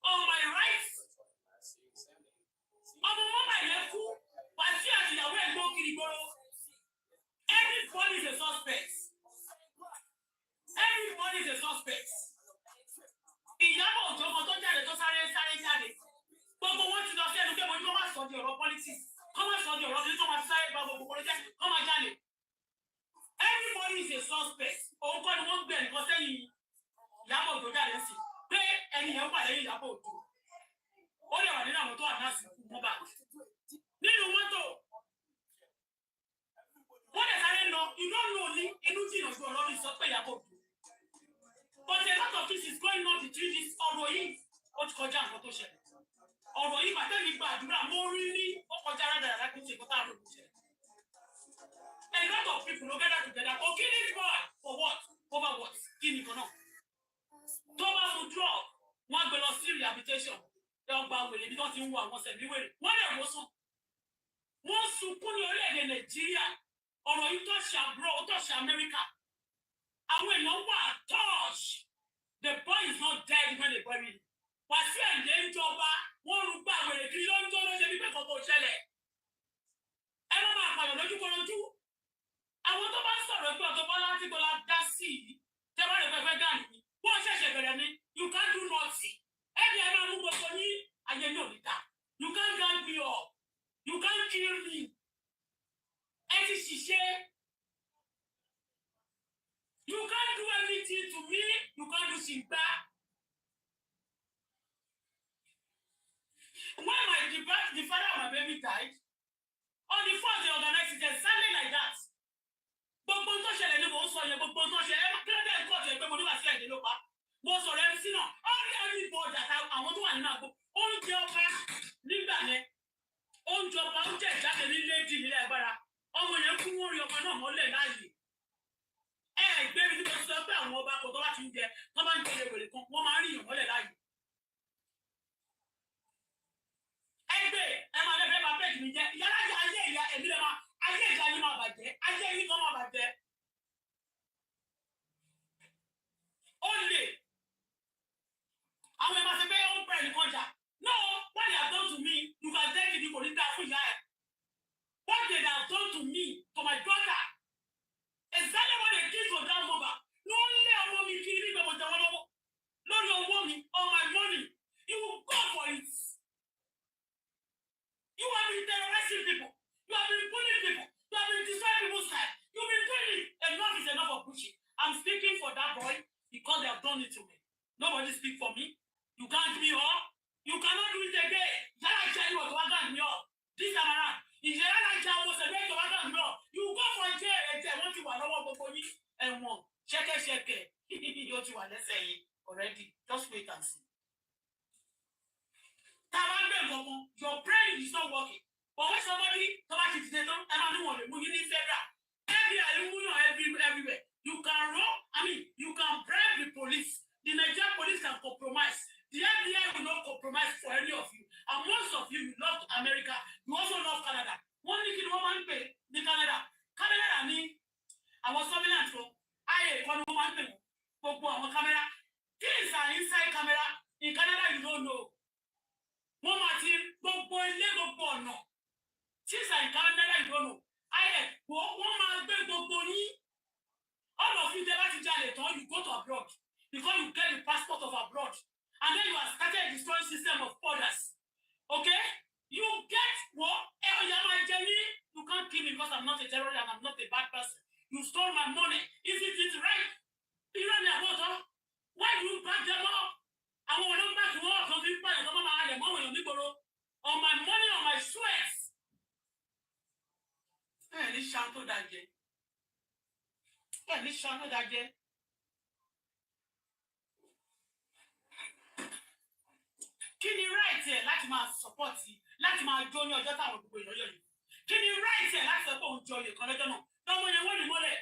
on my rights. Ọmọ Mohbad yẹn kú. Wàsíù àti ìyàwó ẹ̀ gbó kiri gbòòrò. Everybody is a suspect. Everybody is a suspect. Ìyábọ̀ Òjó kan tó jáde tó sáré jáde. Gbogbo wọn ti lọ sí ẹnu pé mo ní kó má sọ di ọ̀rọ̀ politics. Kó má sọ di ọ̀rọ̀ kí kó má sáré gba gbogbo kọ́lé jẹ́ kó má jáde. Everybody is a suspect. Òun kọ́ ni wọ́n gbé ẹnìkan sẹ́yìn Ìyábọ̀ Òjó jáde sí. Pé ẹni yẹn wà lẹ́yìn Ìyábọ̀ Òjó. Ó lè wà nínú àwọn tó wà náà sí Mohbad. Nínú mọ́tò. Wọ́n lè sáré lọ inú jìnnà ju ọ̀rọ̀ mi sọ pé Ìyábọ̀ Òjó. But a lot of things is going on between this ọ̀rọ̀ yìí. Ó ti kọjá nǹkan tó ṣẹlẹ̀. Ọ̀rọ̀ yìí bàtẹ́ mi gba àdúrà mo rí ní ó kọjá rádaràdá kí n ṣe nǹkan tá a rò ṣe. people will gather together. Oh, kill this boy. For what? Over what? Kill him for now. Thomas will drop. One will not see rehabilitation. They'll bow with it because you want one said, what else was so? Once you put your leg in Nigeria, or you touch abroad, touch America, I will not touch. The boy is not dead when they bury him. But see, and then Joba, one look back with a trillion dollars every day for Coachella. And I'm not going to do. I want to master a lot of 𝗙𝗲𝗏. You can't do nothing. Every other move for me, and you know that. You can't gang me up. You can't kill me. 𝗬𝗎 𝗐𝗁. You can't do anything to me. You can't do shit back. When the father of my baby died, on the first they organized it exactly like that. But don't share any more so you but don't share every court you go do as you know pa. Mo so re si na. All everybody that I want to one now go. On joba nígbà yẹn. On joba o je jáde ní lady ní agbára. Ọmọ yẹn kú wọ́n rí ọmọ náà mọ́lẹ̀ láàyè. Gbé bí mo sọ pé àwọn ọba ko tó bá ti ń jẹ, tó bá ń jẹ wèrè kan, wọ́n máa rí yàn mọ́lẹ̀ láàyè. Ẹ máa lè fẹ́ máa bẹ́ẹ̀ mi jẹ́. Yàrá yà ayé ìyá èmi lè máa ayé ìjà yìí máa bàjẹ́. Ayé yìí kan máa bàjẹ́. Only. Àwọn ẹ̀ma ṣe pé ó ń pẹ̀ nìkan jà. No, what they have done to me, you can tell me for this fún ìyá ẹ̀. What they have done to me, to my daughter, exactly what they did to that mother. No only ọmọ mi kiri nígbà mo jẹ́ wọ́n lọ́wọ́. Lórí owó mi, all my money, you will go for it. You have been terrorizing people. You have been bullying people. You have been destroying people's lives. You've been doing it. Enough is enough of bullshit. I'm speaking for that boy because they have done it to me. Nobody speak for me. You can't give me up. You cannot do it again. Yàrá ìjà yìí wọ̀ tó wá gàn mí up. This time around, ìyàrá ìjà wọ̀ sẹ̀gbẹ́ tó wá gàn mí up. You go for jail ẹ̀jẹ̀ wọ́n ti wà lọ́wọ́ gbogbo yín. Ẹ̀wọ̀n ṣẹ́kẹ́ṣẹkẹ̀ yóò ti wà lẹ́sẹ̀ yìí already. Just wait and see. Your brain is not working. But when somebody everywhere, you can run, you can bribe the police. The Nigerian police can compromise. The FBI will not compromise for any of you. And most of you love America. You also love Canada. One little woman pay the Canada. Canada, I was surveillance for one woman pay. Our camera. Things are inside camera. In Canada, you don't know. Mama team, gbogbo ilé gbogbo ọ̀nà. Since I Canada, you don't know. One man beg gbogbo yín. All of you never to jail, you go to abroad because you get the passport of abroad, and then you have started a destroying system of borders. Okay? You get what? You can't kill me because I'm not a terrorist and I'm not a bad person. You stole my money. Is it right? You don't know why do you back them up? I want to back you up. On my money, on my sweats. This shampoo that day. This shampoo that day. Kí ni right ẹ láti máa support láti máa jó ní ọjọ́ táwọn gbogbo ìlọ́yọ̀ yìí? Kí ni right ẹ láti sọ pé òun jọ oyè kan lọ́jọ́ náà? Lọ́mọ yẹn wọ́n ní mọ́lẹ̀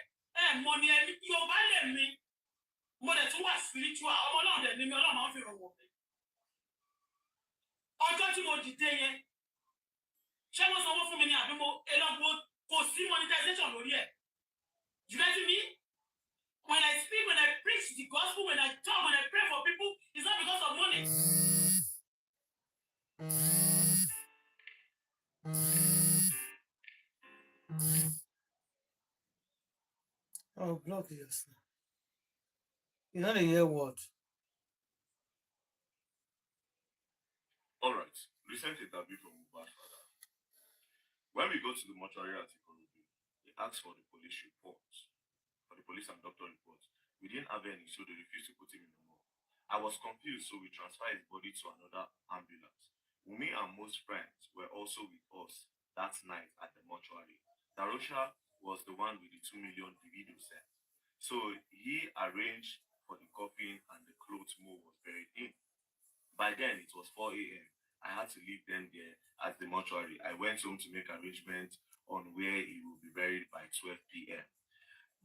mọ́ ni ẹni Yorùbá lè mi. Mo dẹ̀ tún wà spiritual. Ọmọ náà dẹ̀ ní mi Ọlọ́run máa ń fi rọ̀wọ̀ mi. Ọjọ́ tí mo dìde yẹn, ṣé wọ́n sanwó fún mi ní àbí mo ẹlọ́gbó kò sí monetization lórí ẹ̀? You get me? When I speak, when I preach the gospel, when I talk, when I pray for people, it's not because of money. Oh, block yes. You don't hear what? All right. Recent interview from Mohbad father. When we go to the mortuary at Ikorodu, they asked for the police report, for the police and doctor report. We didn't have any, so they refused to put him in the morgue. I was confused, so we transferred his body to another ambulance. Wunmi and most friends were also with us that night at the mortuary. 𝗪𝗏 was the one with the 2 million video sent. So he arranged for the coffin and the clothes Mo was buried in. By then, it was 4 a.m. I had to leave them there at the mortuary. I went home to make arrangements on where he will be buried by 12 p.m.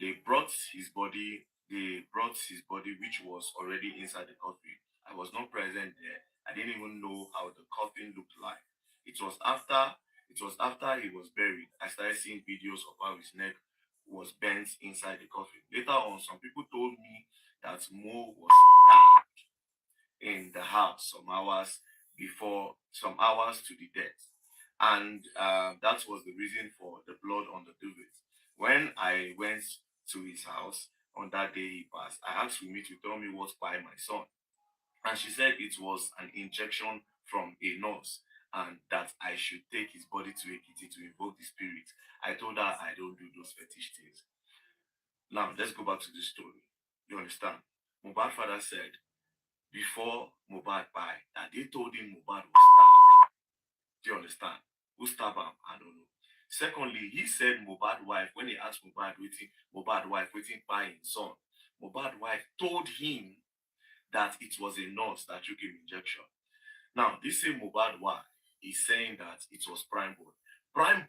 They brought his body, which was already inside the coffin. I was not present there. I didn't even know how the coffin looked like. It was after he was buried, I started seeing videos of how his neck was bent inside the coffin. Later on, some people told me that Mo was stabbed in the house some hours to the death. And that was the reason for the blood on the duvet. When I went to his house on that day he passed, I asked Wumi to tell me what's by my son. And she said it was an injection from a nurse and that I should take his body to 𝗂𝘂𝗃𝘃 to invoke the spirit. I told her I don't do those fetish things. Now, let's go back to the story. You understand? Mohbad's father said before Mohbad died that they told him Mohbad was stabbed. Do you understand? Who stabbed him? I don't know. Secondly, he said Mohbad's wife, when he asked Mohbad waiting by his son, Mohbad's wife told him that it was a nurse that took him injection. Now, this same Mohbad wife is saying that it was Prime Boy. Prime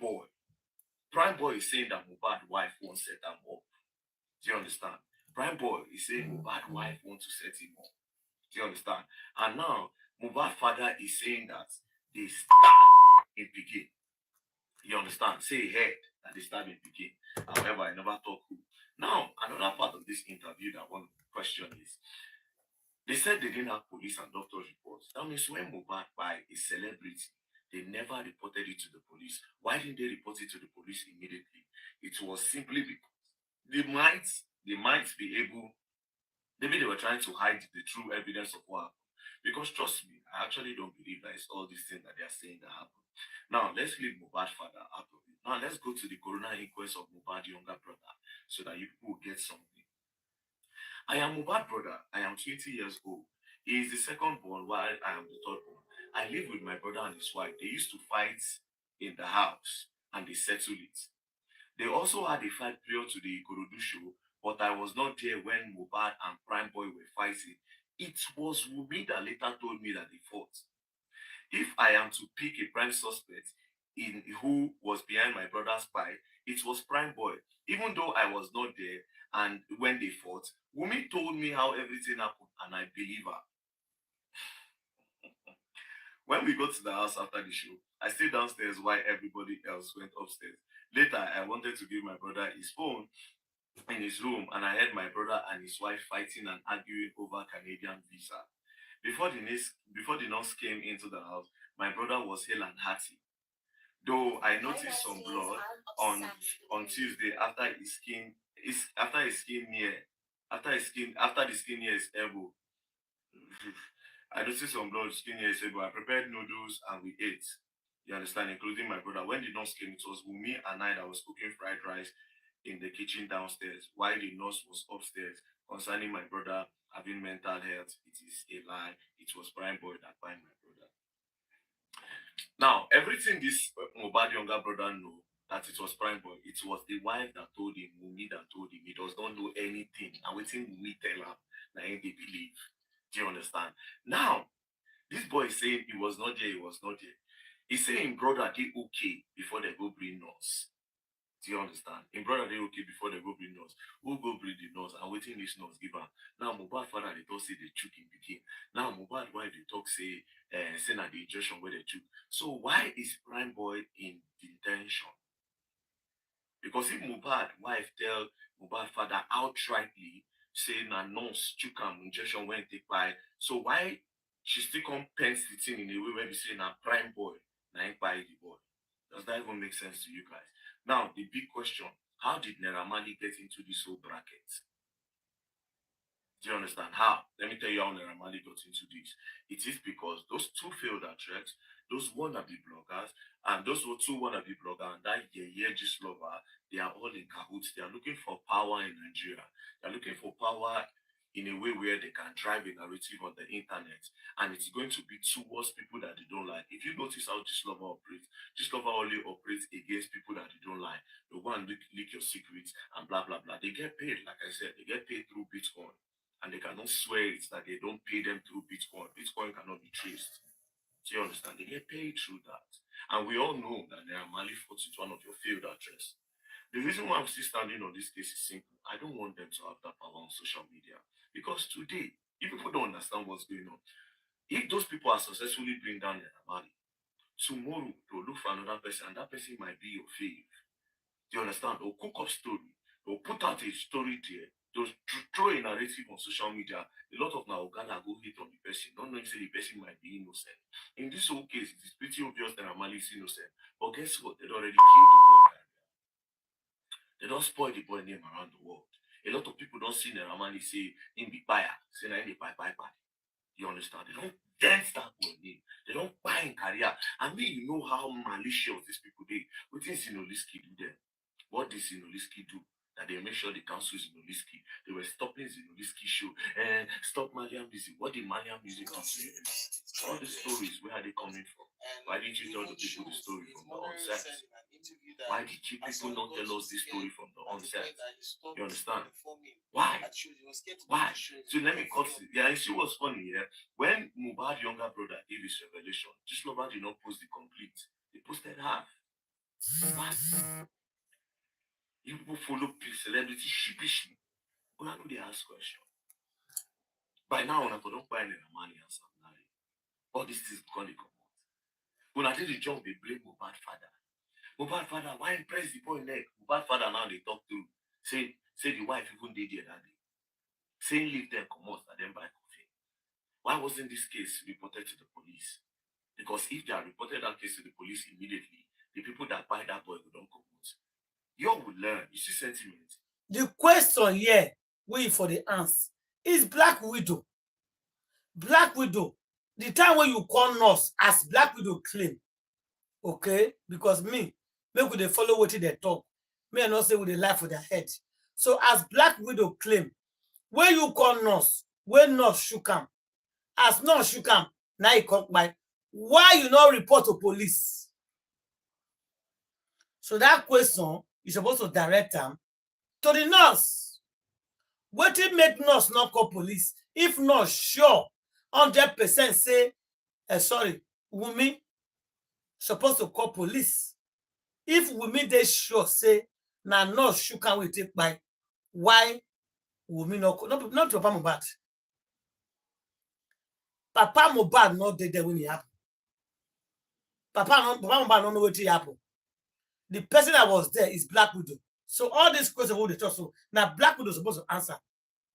Boy is saying that Mohbad wife won't set him up. Do you understand? Prime Boy is saying Mohbad wife wants to set him up. Do you understand? And now, Mohbad father is saying that they stabbed in Pikin. You understand? Say head that they stabbed in Pikin. However, I never talk who. Now, another part of this interview that one question is, they said they didn't have police and doctors reports. That means when Mohbad by a celebrity, they never reported it to the police. Why didn't they report it to the police immediately? It was simply because they might be able, maybe they were trying to hide the true evidence of what happened. Because trust me, I actually don't believe that it's all these things that they are saying that happened. Now, let's leave Mohbad father out of it. Now, let's go to the coroner inquest of Mohbad younger brother so that you people will get something. I am Mohbad brother. I am 20 years old. He is the second born while I am the third born. I live with my brother and his wife. They used to fight in the house and they settled it. They also had a fight prior to the 𝘬𝘠𝑑𝑢 show, but I was not there when Mohbad and Prime Boy were fighting. It was Wumi that later told me that they fought. If I am to pick a prime suspect in who was behind my brother's fight, it was Prime Boy. Even though I was not there and when they fought, Wumi told me how everything happened and I believe her. When we got to the house after the show, I stayed downstairs while everybody else went upstairs. Later, I wanted to give my brother his phone in his room and I heard my brother and his wife fighting and arguing over Canadian visa. Before the nurse came into the house, my brother was hale and hearty. Though I noticed some blood on Tuesday after the skin near his elbow. I noticed some blood skin near his elbow. I prepared noodles and we ate. You understand, including my brother. When the nurse came, it was Wumi and I that was cooking fried rice in the kitchen downstairs while the nurse was upstairs. Concerning my brother having mental health, it is a lie. It was Prime Boy that find my brother. Now, everything this Mohbad younger brother know that it was Prime Boy, it was the wife that told him, Wumi that told him. He does not know anything. And waiting Wumi tell him, now they believe. Do you understand? Now, this boy is saying he was not there, he was not there. He's saying brother did okay before they go bring nurse. Do you understand? In brother they okay before they go bring nurse. Who go bring the nurse and waiting this nurse give her. Now Mohbad father they talk say they chook in begin. Now Mohbad wife they talk say na the injection where they chook. So why is Prime Boy in detention? Because if Mohbad wife tell Mohbad father outrightly say na nurse chook am injection when take by, so why she still come pence the thing in a way where we say na Prime Boy na buy the boy? Does that even make sense to you guys? Now, the big question, how did Naira Marley get into this whole bracket? Do you understand? How? Let me tell you how Naira Marley got into this. It is because those two failed attracts, those wannabe bloggers, and those were two wannabe bloggers, and that 𝗂𝘂𝗍 they are all in cahoots. They are looking for power in Nigeria. They are looking for power in a way where they can drive a narrative on the internet, and it's going to be towards people that they don't like. If you notice how 𝘵𝘍𝑒 operates, 𝘵𝘍𝑒 only operates against people that they don't like. They go and leak your secrets and blah blah blah. They get paid, like I said, they get paid through Bitcoin, and they cannot swear it that they don't pay them through Bitcoin. Bitcoin cannot be traced. Do you understand? They get paid through that, and we all know that Naira Marley fought with one of your failed actresses. The reason why I'm still standing on this case is simple. I don't want them to have that power on social media. Because today, if people don't understand what's going on, if those people are successfully bring down their Marley, tomorrow they'll look for another person, and that person might be your fave. Do you understand? They'll cook up story. They'll put out a story there. They'll throw a narrative on social media. A lot of Naogana go hate on the person, not knowing say the person might be innocent. In this whole case, it is pretty obvious that Marley is innocent. But guess what? They'd already killed the boy. They don't spoil the boy name around the world. A lot of people don't see Naira say in the buyer, say na in the buy. You understand? They don't dance that boy name. They don't buy in career. I mean, you know how malicious these people do. What is 𝘵𝑗𝘆 do them? What did 𝘵𝑗𝘆 do? That they make sure they cancel 𝘵𝑗𝘆. They were stopping 𝘵𝑗𝘆 show. Stop Malian music. What did Malian music do? All the stories, where are they coming from? Why didn't you tell the people the story from the onset? Why did you people not tell us this story from the onset? You understand? Why? Why? So let me cut it. Yeah, she was funny, yeah. When Mohbad's younger brother gave his revelation, this lover did not post the complete. They posted half. Why? You people follow celebrity sheepishly. When I know they ask questions. By now, when I don't buy any money and something like all these things gonna come out. When I did the job, they blame Mohbad's father. Mohbad's father, why impress the boy neck? Mohbad's father now they talk to say the wife even did there that day. Saying leave them come out and then buy coffee. Why wasn't this case reported to the police? Because if they are reported that case to the police immediately, the people that buy that boy will don't come out. You will learn. You see sentiment. The question here, wait for the answer, is Black Widow. Black Widow, the time when you call nurse as Black Widow claim, okay, because me, make they follow what they talk. Me and not say with they lie for their head. So as Black Widow claim, when you call nurse, when nurse shook am, as nurse shook am, now he come by. Why you not report to police? So that question, you supposed to direct them to the nurse. What it make nurse not call police? If not sure, 100% say, sorry, Wunmi supposed to call police. If Wunmi they sure say, na nurse shook am we take by, why Wunmi not call? Not Papa Mohbad. Papa Mohbad not dead there when it happened. Papa Mohbad don't know what happened. The person that was there is Black Widow. So all these questions what they talk, so now Black Widow is supposed to answer.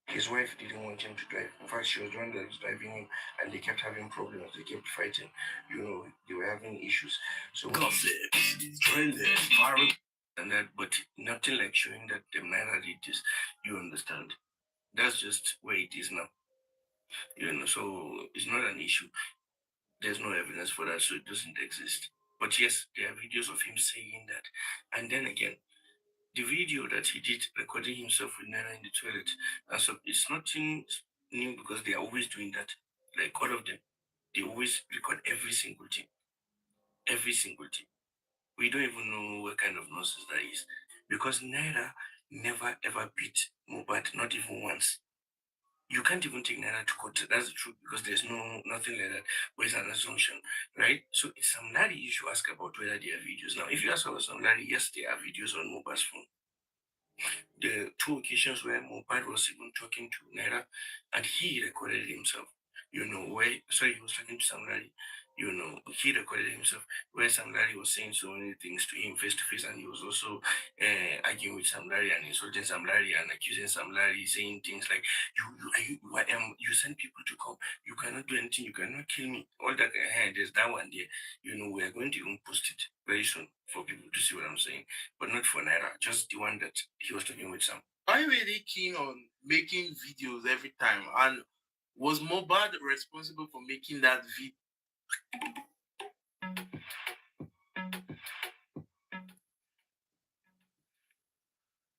His wife didn't want him to drive. In fact, she was the one that was driving him, and they kept having problems. They kept fighting. You know, they were having issues. So gossip, trending, viral, and that, but nothing like showing that the Naira did this. You understand? That's just where it is now. You know, so it's not an issue. There's no evidence for that, so it doesn't exist. But yes, there are videos of him saying that. And then again, the video that he did recording himself with Naira in the toilet, and so it's nothing new because they are always doing that. Like all of them, they always record every single thing. Every single thing. We don't even know what kind of nonsense that is. Because Naira never ever beat Mohbad, not even once. You can't even take Naira to court. That's the truth, because there's nothing like that. But it's an assumption, right? So it's Sam Larry you should ask about whether there are videos. Now, if you ask about Sam Larry, yes, there are videos on Mohbad's phone. The two occasions where Mohbad was even talking to Naira, and he recorded himself. You know, he was talking to Sam Larry. You know, he recorded himself where Sam Larry was saying so many things to him face to face, and he was also arguing with Sam Larry and insulting Sam Larry and accusing Sam Larry, saying things like, you send people to come, you cannot do anything, you cannot kill me. All that, there's that one there. You know, we are going to even post it very soon for people to see what I'm saying, but not for Naira, just the one that he was talking with Sam. Are you really keen on making videos every time? And was Mohbad responsible for making that video?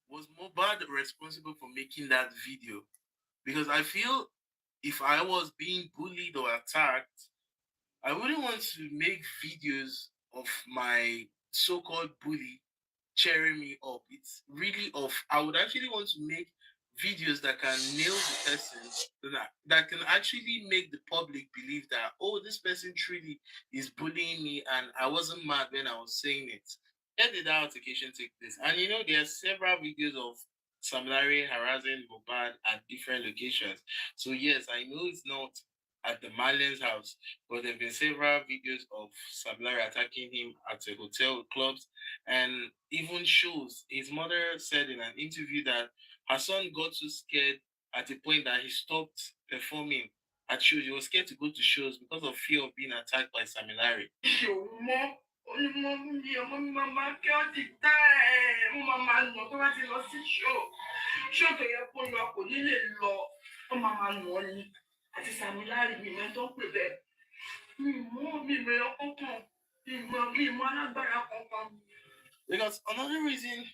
Was Mohbad responsible for making that video? Because I feel if I was being bullied or attacked, I wouldn't want to make videos of my so-called bully cheering me up. It's really off. I would actually want to make videos that can nail the person, that can actually make the public believe that, oh, this person truly is bullying me and I wasn't mad when I was saying it. Where did that altercation take place? And you know, there are several videos of Sam Larry harassing Mohbad at different locations. So yes, I know it's not at the Marley's house, but there have been several videos of Sam Larry attacking him at a hotel, clubs, and even shows. His mother said in an interview that her son got so scared at a point that he stopped performing at shows. He was scared to go to shows because of fear of being attacked by Sam Larry. Because another reason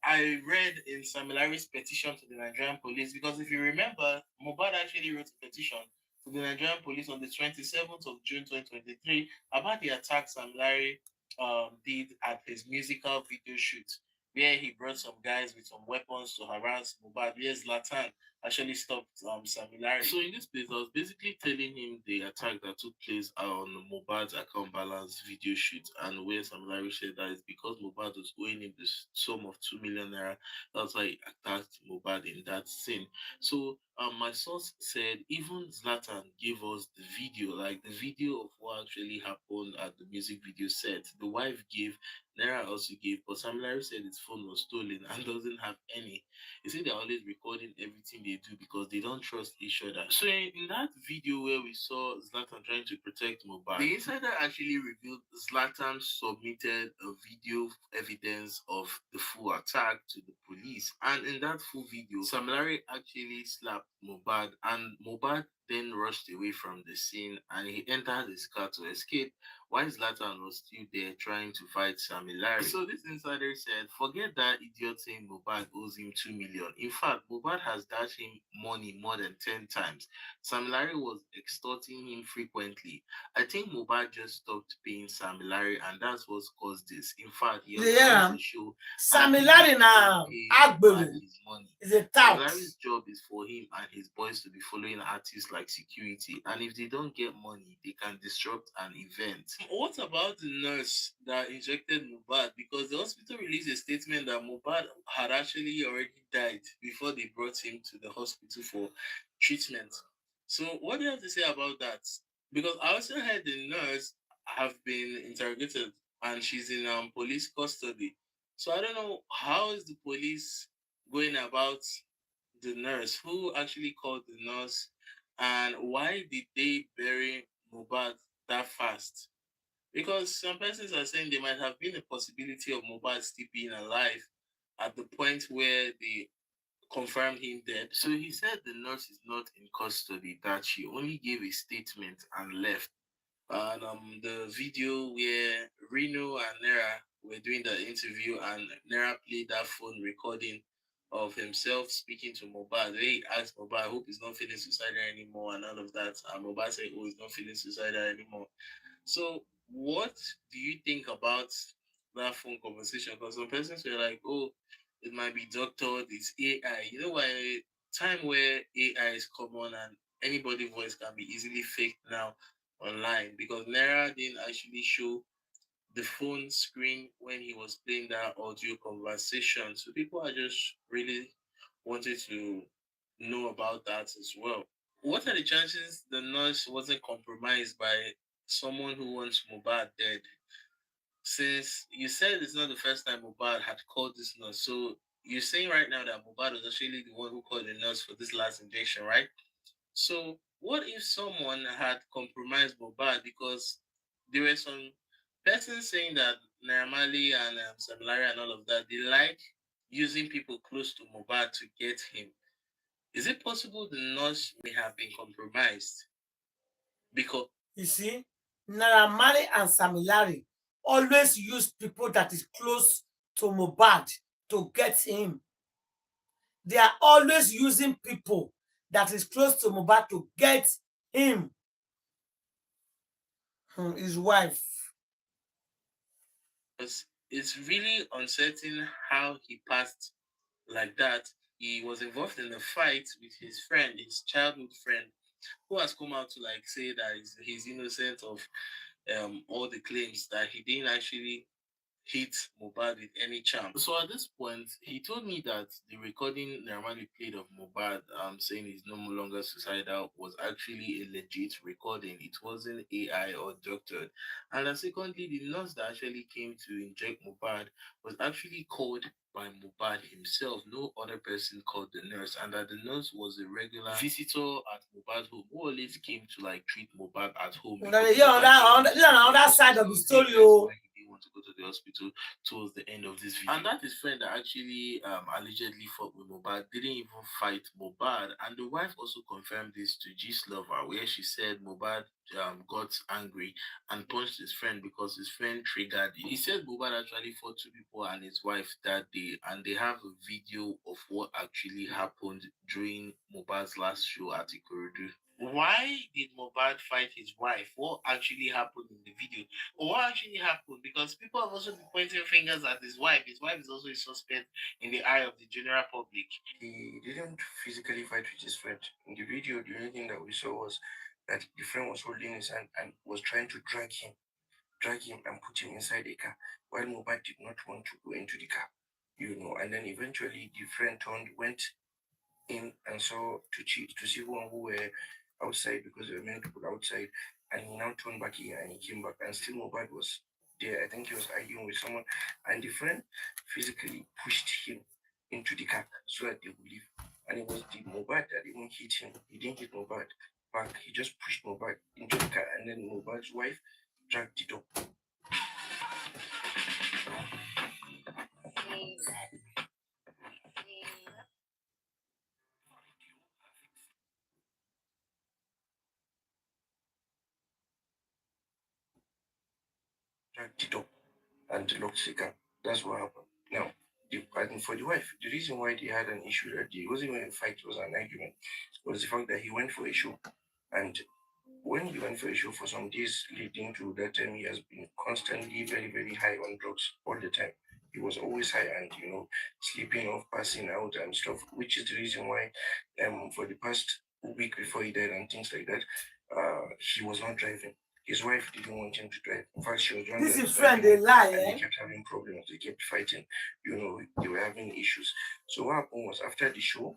I read in Sam Larry's petition to the Nigerian police, because if you remember, Mohbad actually wrote a petition to the Nigerian police on the 27th of June 2023 about the attack Sam Larry did at his musical video shoot, where he brought some guys with some weapons to harass Mohbad, where Zlatan actually stopped Sam Larry. So in this place, I was basically telling him the attack that took place on Mohbad's account balance video shoot, and where Sam Larry said that it's because Mohbad was owing him the sum of 2 million naira. That's why he attacked Mohbad in that scene. So my source said even Zlatan gave us the video, like the video of what actually happened at the music video set. The wife gave, Naira also gave, but Sam Larry said his phone was stolen and doesn't have any. He said they're always recording everything they do because they don't trust each other. So in that video where we saw Zlatan trying to protect Mohbad, the insider actually revealed Zlatan submitted a video evidence of the full attack to the police. And in that full video, Sam Larry actually slapped Mohbad, and Mohbad then rushed away from the scene and he entered his car to escape while Zlatan was still there trying to fight Sam Larry. So this insider said, forget that idiot saying Mohbad owes him 2 million. In fact, Mohbad has dashed him money more than 10 times. Sam Larry was extorting him frequently. I think Mohbad just stopped paying Sam Larry and that's what caused this. In fact, he organized a show. Sam Larry now, 𝘵𝙙𝙖 is a tout. Larry's job is for him and his boys to be following artists like security, and if they don't get money, they can disrupt an event. What about the nurse that injected Mohbad? Because the hospital released a statement that Mohbad had actually already died before they brought him to the hospital for treatment. So what do you have to say about that? Because I also heard the nurse have been interrogated and she's in police custody. So I don't know, how is the police going about the nurse? Who actually called the nurse? And why did they bury Mohbad that fast? Because some persons are saying there might have been a possibility of Mohbad still being alive at the point where they confirmed him dead. So he said the nurse is not in custody, that she only gave a statement and left. And the video where Reno and Naira were doing the interview and Naira played that phone recording of himself speaking to Mohbad. They asked Mohbad, I hope he's not feeling suicidal anymore and all of that. And Mohbad said, oh, he's not feeling suicidal anymore. So what do you think about that phone conversation? Because some persons were like, oh, it might be doctored, it's AI. You know why time where AI is common and anybody's voice can be easily faked now online, because Naira didn't actually show the phone screen when he was playing that audio conversation. So people are just really wanted to know about that as well. What are the chances the nurse wasn't compromised by someone who wants Mohbad dead? Since you said it's not the first time Mohbad had called this nurse, so you're saying right now that Mohbad was actually the one who called the nurse for this last injection, right? So what if someone had compromised Mohbad? Because there were some persons saying that Marley and Sam Larry and all of that, they like using people close to Mohbad to get him. Is it possible the nurse may have been compromised? Because you see, Marley and Sam Larry always use people that is close to Mohbad to get him. They are always using people that is close to Mohbad to get him, his wife. It's really uncertain how he passed like that. He was involved in a fight with his friend, his childhood friend, who has come out to like say that he's innocent of all the claims, that he didn't actually hit Mohbad with any charm. So at this point, he told me that the recording Naira played of Mohbad saying he's no longer suicidal was actually a legit recording. It wasn't AI or doctored. And then secondly, the nurse that actually came to inject Mohbad was actually called by Mohbad himself. No other person called the nurse, and that the nurse was a regular visitor at Mohbad's home, who always came to like treat Mohbad at home. On that side of the story, oh. He want to go to the hospital towards the end of this video. And that his friend that actually allegedly fought with Mohbad didn't even fight Mohbad. And the wife also confirmed this to 𝘵𝘺lover, where she said Mohbad got angry and punched his friend because his friend triggered it. He said Mohbad actually fought two people and his wife that day, and they have a video of what actually happened during Mohbad's last show at 𝘬𝘁𝑗. Why did Mohbad fight his wife? What actually happened in the video? Or what actually happened? Because people have also been pointing fingers at his wife. His wife is also a suspect in the eye of the general public. He didn't physically fight with his friend. In the video, the only thing that we saw was that the friend was holding his hand and was trying to drag him and put him inside the car, while Mohbad did not want to go into the car, and then eventually the friend went in and saw to see who were outside, because there were many people outside, and he now turned back here and he came back, and still Mohbad was there. I think he was arguing with someone, and the friend physically pushed him into the car so that they would leave. And it was the Mohbad that even hit him. He didn't hit Mohbad back, he just pushed Mohbad into the car, and then Mohbad's wife dragged it up. Dragged it up and locked the car. That's what happened. Now, for the wife, the reason why they had an issue that day, it wasn't even a fight, it was an argument, was the fact that he went for a show. And when he went for a show for some days leading to that time, he has been constantly very, very high on drugs all the time. He was always high and, sleeping off, passing out and stuff, which is the reason why for the past week before he died and things like that, he was not driving. His wife didn't want him to drive. In fact, she was driving. This is friend, they lie, and they kept having problems. They kept fighting. They were having issues. So what happened was, after the show,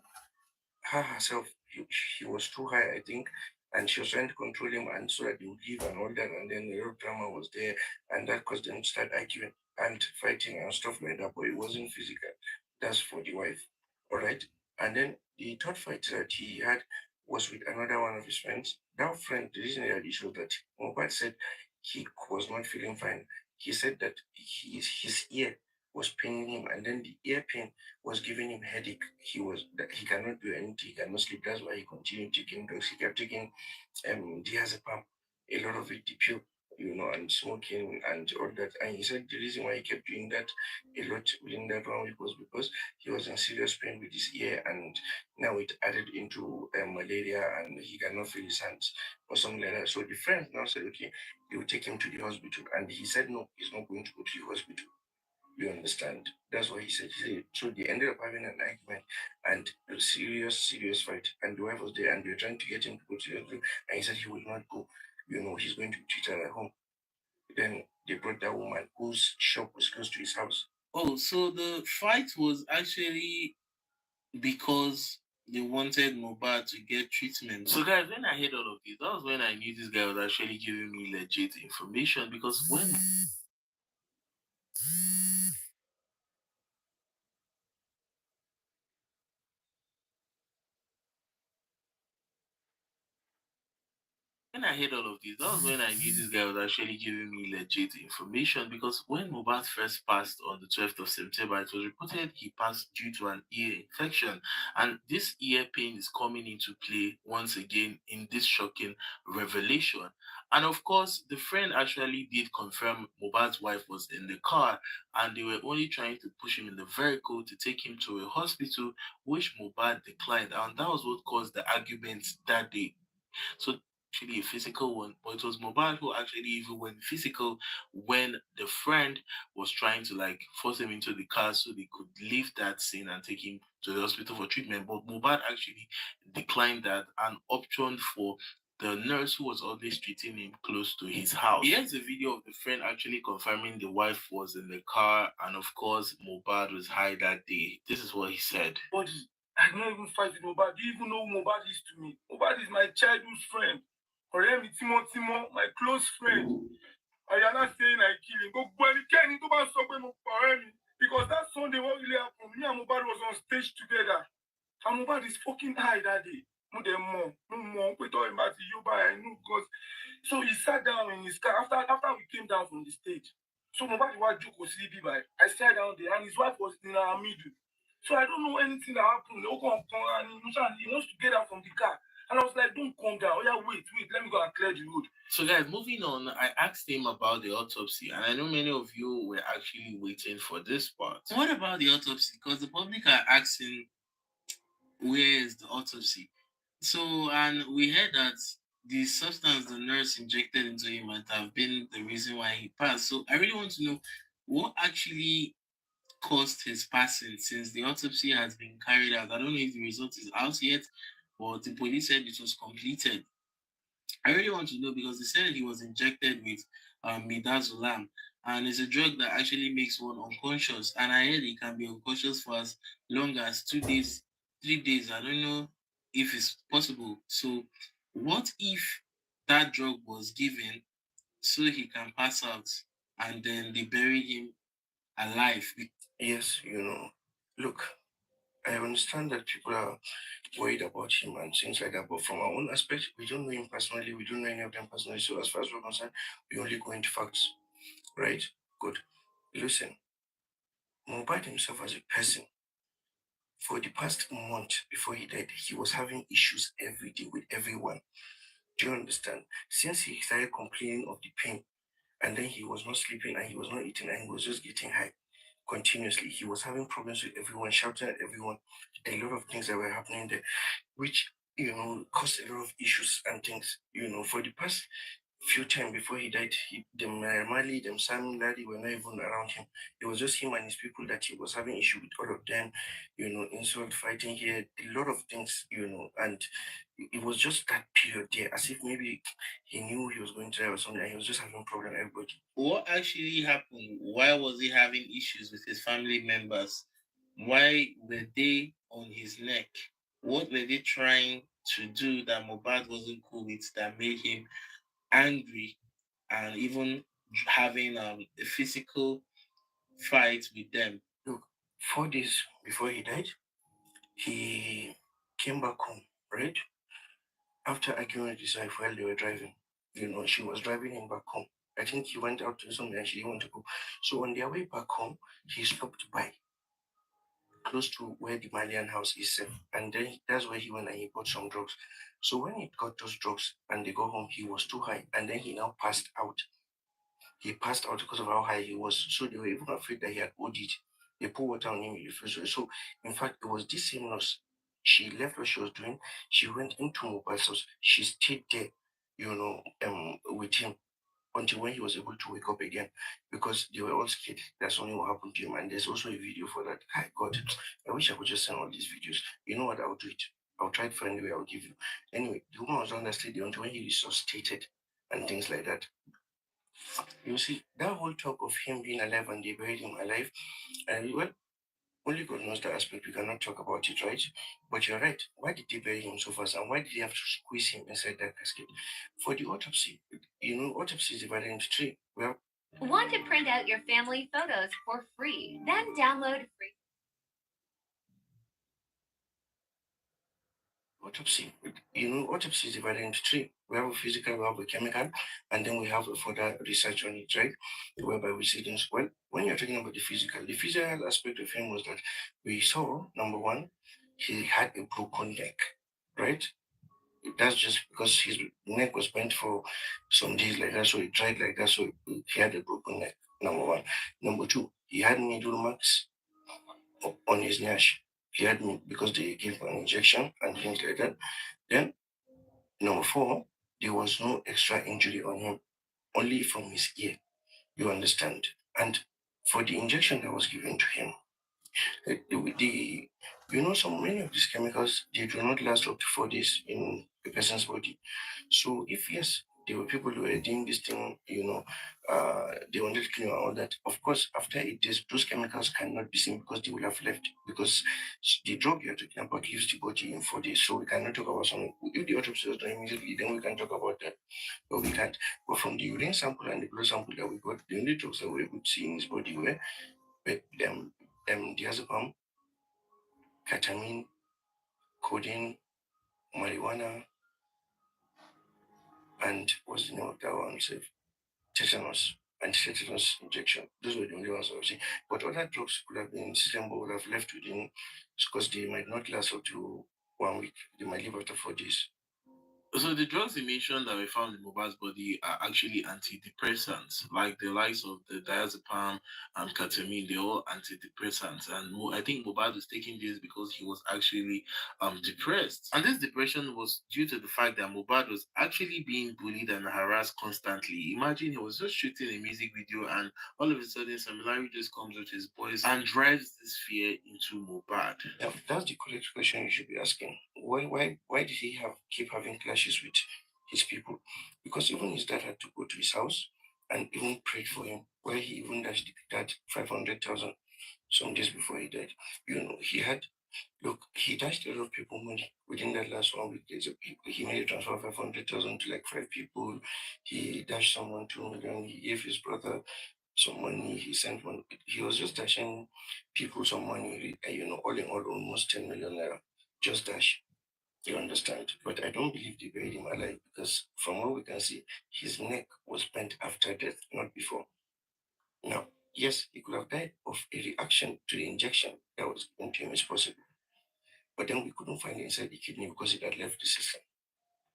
her herself, she was too high, I think, and she was trying to control him, and so that they would leave and all that. And then the real drama was there, and that caused them to start arguing and fighting and stuff like that. But it wasn't physical. That's for the wife, all right. And then the third fight that he had was with another one of his friends. That friend, the reason that he showed that Mohbad said he was not feeling fine. He said that his ear was paining him, and then the ear pain was giving him headache. He cannot do anything, he cannot sleep. That's why he continued taking drugs. He kept taking 𝘵𝘺𝘆, a lot of it, the pill, and smoking and all that. And he said the reason why he kept doing that a lot within that 1 week was because he was in serious pain with his ear, and now it added into malaria, and he cannot feel his hands or something like that. So the friend now said, okay, they will take him to the hospital. And he said, no, he's not going to go to the hospital. You understand? That's what he said. So they ended up having an argument and a serious fight. And the wife was there, and they were trying to get him to go to the hospital, and he said he would not go. He's going to treat her at home. Then they brought that woman whose shop was close to his house. Oh, so the fight was actually because they wanted Mohbad to get treatment. So guys, when I heard all of this, that was when I knew this guy was actually giving me legit information, because when I heard all of this, that was when I knew this guy was actually giving me legit information, because when Mohbad first passed on the 12th of September, it was reported he passed due to an ear infection. And this ear pain is coming into play once again in this shocking revelation. And of course, the friend actually did confirm Mohbad's wife was in the car, and they were only trying to push him in the vehicle to take him to a hospital, which Mohbad declined. And that was what caused the arguments that day. So actually a physical one, but it was Mohbad who actually even went physical when the friend was trying to force him into the car so they could leave that scene and take him to the hospital for treatment. But Mohbad actually declined that and opted for the nurse who was always treating him close to his house. Here's a video of the friend actually confirming the wife was in the car, and of course, Mohbad was high that day. This is what he said. Body, I don't even fight with Mohbad. Do you even know who Mohbad is to me? Mohbad is my childhood friend. Oremi Timo, my close friend. I am not saying I kill him. Go any to buy something because that Sunday what really happened, me and Mohbad was on stage together. And Mohbad is fucking high that day. No more. We talking about Yoba, I know because so he sat down in his car after we came down from the stage. So Mohbad was joke was sleepy by. I sat down there and his wife was in our middle. So I don't know anything that happened. They come and he wants to get out from the car. And I was like, don't come down. Oh yeah, wait, let me go and clear the road. So guys, moving on, I asked him about the autopsy, and I know many of you were actually waiting for this part. What about the autopsy? Because the public are asking, where is the autopsy? So, and we heard that the substance the nurse injected into him might have been the reason why he passed. So I really want to know what actually caused his passing, since the autopsy has been carried out. I don't know if the result is out yet, but the police said it was completed. I really want to know because they said he was injected with midazolam, and it's a drug that actually makes one unconscious. And I heard he can be unconscious for as long as 2 days, 3 days. I don't know if it's possible. So, what if that drug was given so he can pass out and then they bury him alive? Yes, look, I understand that people are worried about him and things like that, but from our own aspect, we don't know him personally, we don't know any of them personally, so as far as we're concerned, we only go into facts, right? Good. Listen, Mohbad himself as a person, for the past month before he died, he was having issues every day with everyone. Do you understand? Since he started complaining of the pain, and then he was not sleeping and he was not eating and he was just getting high continuously, he was having problems with everyone, shouting at everyone, a lot of things that were happening there, which, caused a lot of issues and things, for the past few times before he died, Marley, 𝗵𝘃𝗆𝗍 were not even around him. It was just him and his people that he was having issue with all of them, insult, fighting here, a lot of things, and it was just that period there, as if maybe he knew he was going to die or something, and he was just having problem with everybody. What actually happened? Why was he having issues with his family members? Why were they on his neck? What were they trying to do that Mohbad wasn't cool with, that made him angry and even having a physical fight with them? Look, 4 days before he died, he came back home, right? After arguing with his wife while they were driving, she was driving him back home. I think he went out to something and she didn't want to go. So on their way back home, he stopped by close to where the Malian house is safe. And then that's where he went and he bought some drugs. So when he got those drugs and they got home, he was too high. And then he now passed out. He passed out because of how high he was. So they were even afraid that he had OD'd. They poured water on him in the refrigerator. So in fact, it was this same nurse. She left what she was doing. She went into Mohbad's house. She stayed there, with him until when he was able to wake up again, because they were all scared that something will happen to him. And there's also a video for that. God, I wish I could just send all these videos. You know what? I'll do it. I'll try it for anyway. I'll give you. Anyway, the woman was on that stage until when he resuscitated and things like that. You see, that whole talk of him being alive and they buried him alive, and well, only God knows that aspect. We cannot talk about it, right? But you're right. Why did they bury him so fast? And why did they have to squeeze him inside that casket? For the autopsy, autopsy is divided into three. Well, want to print out your family photos for free? Then download free. Autopsy. Autopsy is divided into three. We have a physical, we have a chemical, and then we have a further research on it, right? Whereby we see things. Well, when you're talking about the physical aspect of him was that we saw, number one, he had a broken neck, right? That's just because his neck was bent for some days like that, so it dried like that, so he had a broken neck, number one. Number two, he had needle marks on his nash. He had me because they gave an injection and things like that. Then, number four, there was no extra injury on him, only from his ear. You understand? And for the injection that was given to him, the You know, many of these chemicals, they do not last up to 4 days in a person's body. So if yes, there were people who were doing this thing, they wanted to clean and all that. Of course, after 8 days, those chemicals cannot be seen because they will have left. Because the drug you're talking about leaves the body in 4 days. So we cannot talk about something. If the autopsy was done immediately, then we can talk about that. But we can't. But from the urine sample and the blood sample that we got, the only drugs that we were able to see in his body were diazepam, ketamine, codeine, marijuana, and what's the name of that one? Tetanus and tetanus injection. Those were the only ones I was seeing. But other drugs could have been in the system but would have left within, because they might not last up to 1 week. They might live after 4 days. So the drugs you mentioned that we found in Mohbad's body are actually antidepressants, like the likes of the diazepam and ketamine. They're all antidepressants, and I think Mohbad was taking this because he was actually depressed, and this depression was due to the fact that Mohbad was actually being bullied and harassed constantly. Imagine he was just shooting a music video, and all of a sudden, some Larry just comes with his voice and drives this fear into Mohbad. Yeah, that's the correct question you should be asking. Why did he keep having clashes with his people? Because even his dad had to go to his house and even prayed for him, where he even dashed that 500,000 some days before he died. He dashed a lot of people money within that last 1 week. He made a transfer of 500,000 to like 5 people. He dashed someone 2 million. He gave his brother some money. He sent one. He was just dashing people some money. All in all, almost 10 million naira. Just dash. You understand? But I don't believe they buried him alive, because from what we can see, his neck was bent after death, not before. Now, yes, he could have died of a reaction to the injection that was given to him, is possible. But then we couldn't find it inside the kidney because it had left the system.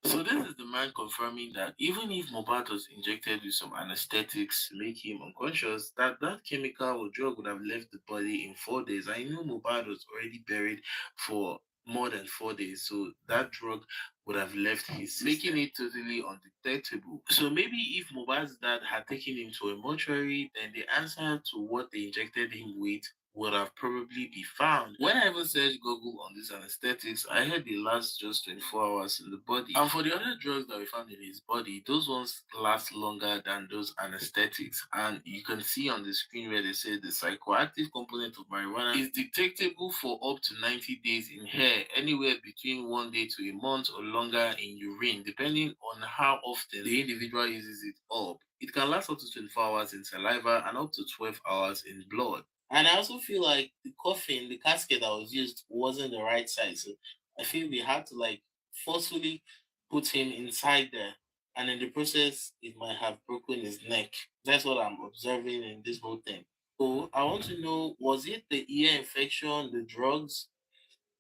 So this is the man confirming that even if Mohbad was injected with some anesthetics to make him unconscious, that chemical or drug would have left the body in 4 days. I knew Mohbad was already buried for more than 4 days, so that drug would have left his system, making it totally undetectable. So maybe if Mohbad's dad had taken him to a mortuary, then the answer to what they injected him with would have probably be found. When I even searched Google on these anesthetics, I heard they last just 24 hours in the body. And for the other drugs that we found in his body, those ones last longer than those anesthetics. And you can see on the screen where they say the psychoactive component of marijuana is detectable for up to 90 days in hair, anywhere between 1 day to a month or longer in urine, depending on how often the individual uses it up. It can last up to 24 hours in saliva and up to 12 hours in blood. And I also feel like the coffin, the casket that was used wasn't the right size. So I feel we had to forcefully put him inside there. And in the process, it might have broken his neck. That's what I'm observing in this whole thing. So I want to know, was it the ear infection, the drugs?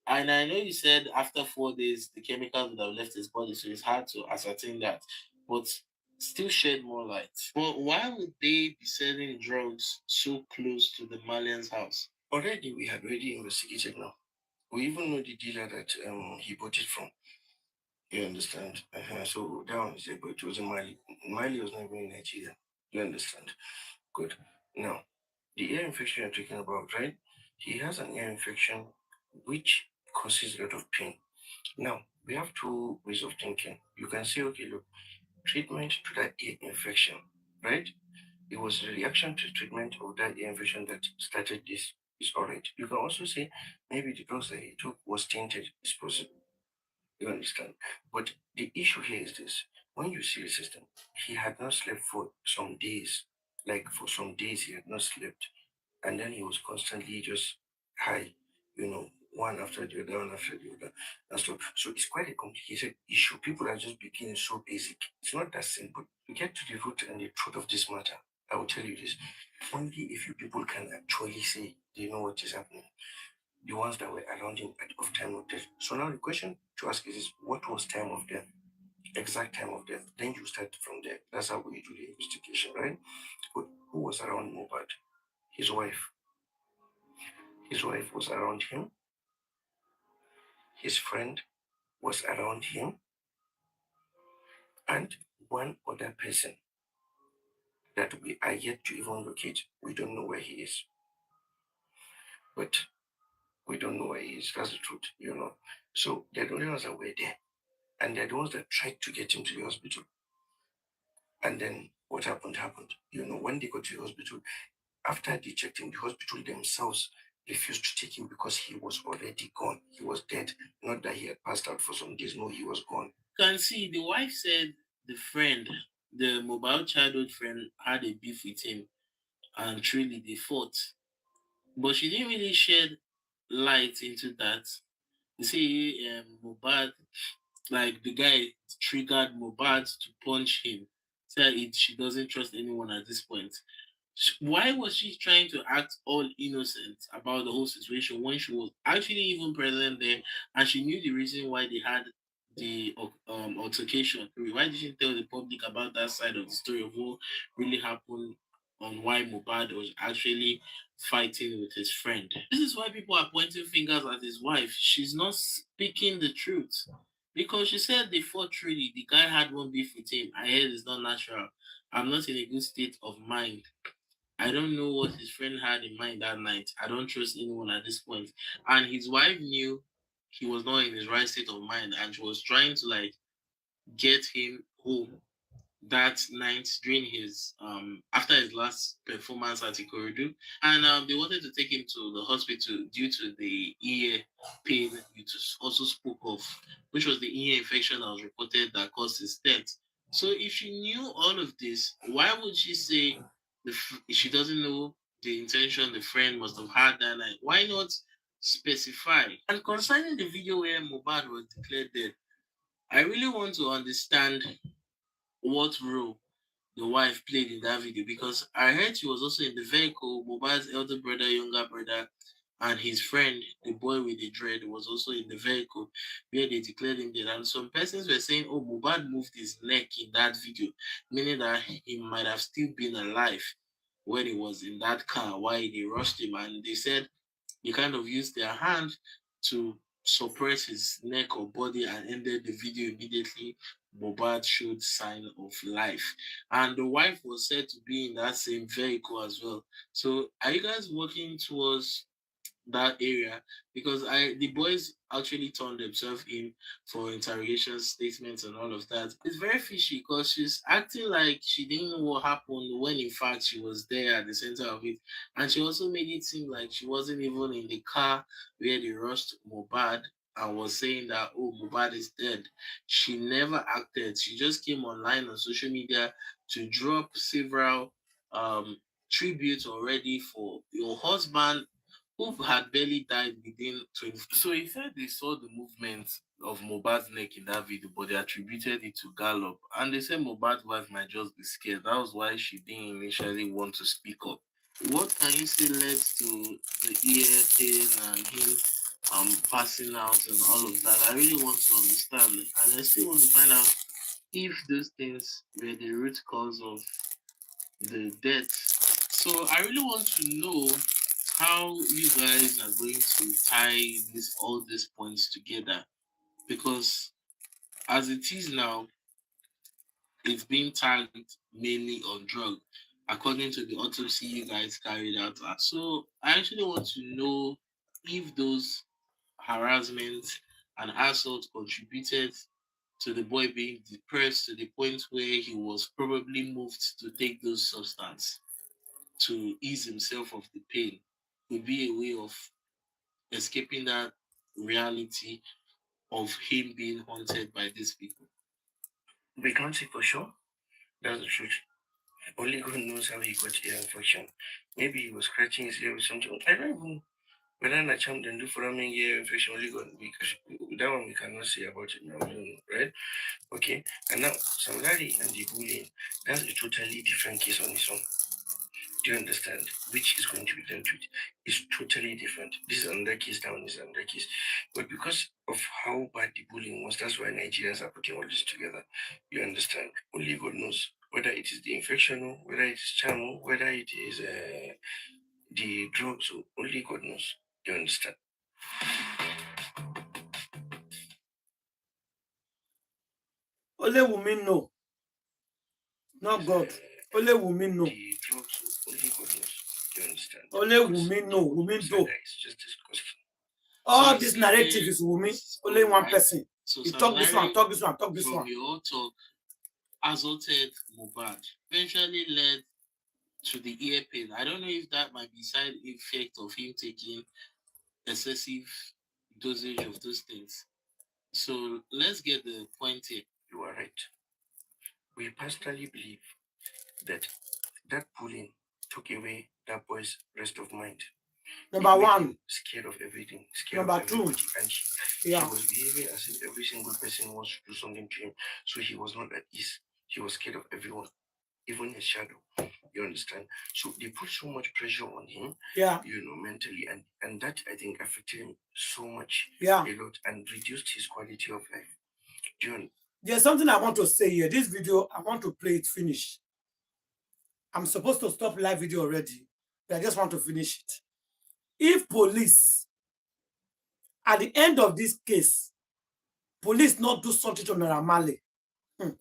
And I know you said after 4 days, the chemicals would have left his body, so it's hard to ascertain that. But still shed more light. But why would they be selling drugs so close to the Malian's house? Already, we had already investigated now. We even know the dealer that he bought it from. You understand? So that one is there, but it wasn't Marley. Marley was not even in Nigeria. You understand? Good. Now, the ear infection you're talking about, right? He has an ear infection which causes a lot of pain. Now, we have 2 ways of thinking. You can say, okay, look, treatment to that ear infection, right? It was a reaction to treatment of that ear infection that started this. Is all right. You can also say maybe the drugs that he took was tainted. It's possible. You understand? But the issue here is this. When you see the system, he had not slept for some days. Like for some days, he had not slept. And then he was constantly just high, one after the other, one after the other. And so it's quite a complicated issue. People are just beginning so basic. It's not that simple. To get to the root and the truth of this matter, I will tell you this. Only if you people can actually say they know what is happening. The ones that were around him of time of death. So now the question to ask is what was time of death? Exact time of death. Then you start from there. That's how we do the investigation, right? But who was around Mohbad? His wife. His wife was around him. His friend was around him. And one other person that we are yet to even locate. We don't know where he is. But We don't know where he is. That's the truth, you know. So they're the only ones that were there. And they're the ones that tried to get him to the hospital. And then what happened. You know, when they got to the hospital, after they checked him, the hospital themselves refused to take him because he was already gone. He was dead. Not that he had passed out for some days. No, he was gone. You can see the wife said the friend, the mobile childhood friend, had a beef with him, and truly they fought. But she didn't really shed light into that. You see, Mohbad, like the guy triggered Mohbad to punch him. She doesn't trust anyone at this point. Why was she trying to act all innocent about the whole situation when she was actually even present there, and she knew the reason why they had the altercation? Why did she tell the public about that side of the story of what really happened on why Mohbad was actually fighting with his friend? This is why people are pointing fingers at his wife. She's not speaking the truth. Because she said they fought truly. The guy had one beef with him. I heard it's not natural. I'm not in a good state of mind. I don't know what his friend had in mind that night. I don't trust anyone at this point. And his wife knew he was not in his right state of mind, and she was trying to get him home that night during his after his last performance at Ikorodu. And they wanted to take him to the hospital due to the ear pain you also spoke of, which was the ear infection that was reported that caused his death. So if she knew all of this, why would she say she doesn't know the intention the friend must have had that night? Why not specify? And concerning the video where Mohbad was declared dead, I really want to understand what role the wife played in that video, because I heard she was also in the vehicle. Mohbad's elder brother, younger brother, and his friend, the boy with the dread, was also in the vehicle where they declared him dead. And some persons were saying, oh, Mohbad moved his neck in that video, meaning that he might have still been alive when he was in that car while they rushed him. And they said they kind of used their hand to suppress his neck or body and ended the video immediately. Mohbad showed sign of life, and the wife was said to be in that same vehicle as well. So are you guys working towards that area? Because the boys actually turned themselves in for interrogation statements and all of that. It's very fishy because she's acting like she didn't know what happened when in fact she was there at the center of it. And she also made it seem like she wasn't even in the car where they rushed Mohbad and was saying that, oh, Mohbad is dead. She never acted. She just came online on social media to drop several tributes already for your husband who had barely died within 20. So he said they saw the movement of Mohbad's neck in that video, but they attributed it to gallop. And they said Mohbad's wife might just be scared. That was why she didn't initially want to speak up. What can you say led to the ear pain and him passing out and all of that? I really want to understand it. And I still want to find out if those things were the root cause of the death. So I really want to know how you guys are going to tie all these points together, because as it is now, it's being tagged mainly on drug, according to the autopsy you guys carried out. So I actually want to know if those harassment and assault contributed to the boy being depressed to the point where he was probably moved to take those substances to ease himself of the pain. Would be a way of escaping that reality of him being haunted by these people. We can't say for sure. That's the truth. Only God knows how he got ear infection. Maybe he was scratching his ear with something. I don't even. Whether I champ and do for a ear infection, only God, because that one we cannot say about it now, right? Okay. And now, Samlari and the bullying, that's a totally different case on its own. Do you understand? Which is going to be dealt with? It's totally different. This is another case, that one is another case. But because of how bad the bullying was, that's why Nigerians are putting all this together. You understand? Only God knows whether it is the infection, whether it is charm, whether it is the drugs. So only God knows. You understand? Only women know. Not God. Only women know. The drugs. Only God knows. You understand? Only women know. Women do. It's just disgusting. All this narrative is Wunmi, only one person. So You talk this one, talk this one, talk this from one. your talk assaulted Mohbad, eventually led to the ear pain. I don't know if that might be side effect of him taking excessive dosage of those things. So let's get the point here. You are right. We personally believe that that bullying took away that boy's rest of mind. Number one, scared of everything, scared number of two, everybody, and he was behaving as if every single person wants to do something to him. So he was not at ease. He was scared of everyone, even his shadow. You understand? So they put so much pressure on him, mentally, and that I think affected him so much, a lot, and reduced his quality of life. There's something I want to say here. This video, I want to play it finish. I'm supposed to stop live video already, but I just want to finish it. If police, at the end of this case, police not do something to Naira Marley, when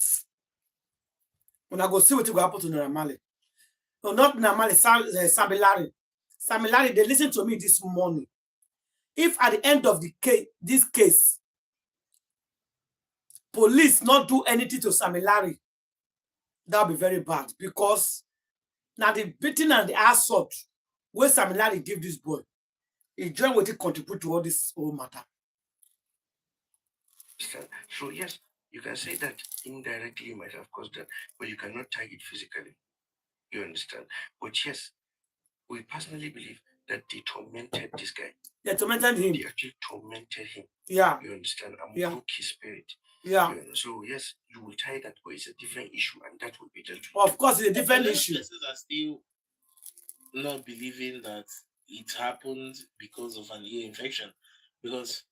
I go see what will happen to Naira Marley. No, not Naira Marley, 𝗵𝘃𝗍𝗵, they listened to me this morning. If at the end of the case, this case, police not do anything to 𝗵𝘃𝗍𝗵, that'll be very bad, because now the beating and the assault where 𝗵𝘃𝗍𝗵 give this boy, he joined with it contribute to all this whole matter. So yes, you can say that indirectly might have caused that, but you cannot tie it physically. You understand? But yes, we personally believe that they tormented this guy. They tormented him. They actually tormented him. Yeah. You understand? And broke his spirit. Yeah. So yes, you will tie that, but it's a different issue, and that will be dealt with. Of course, it's a different issue. Persons are still not believing that it happened because of an ear infection, because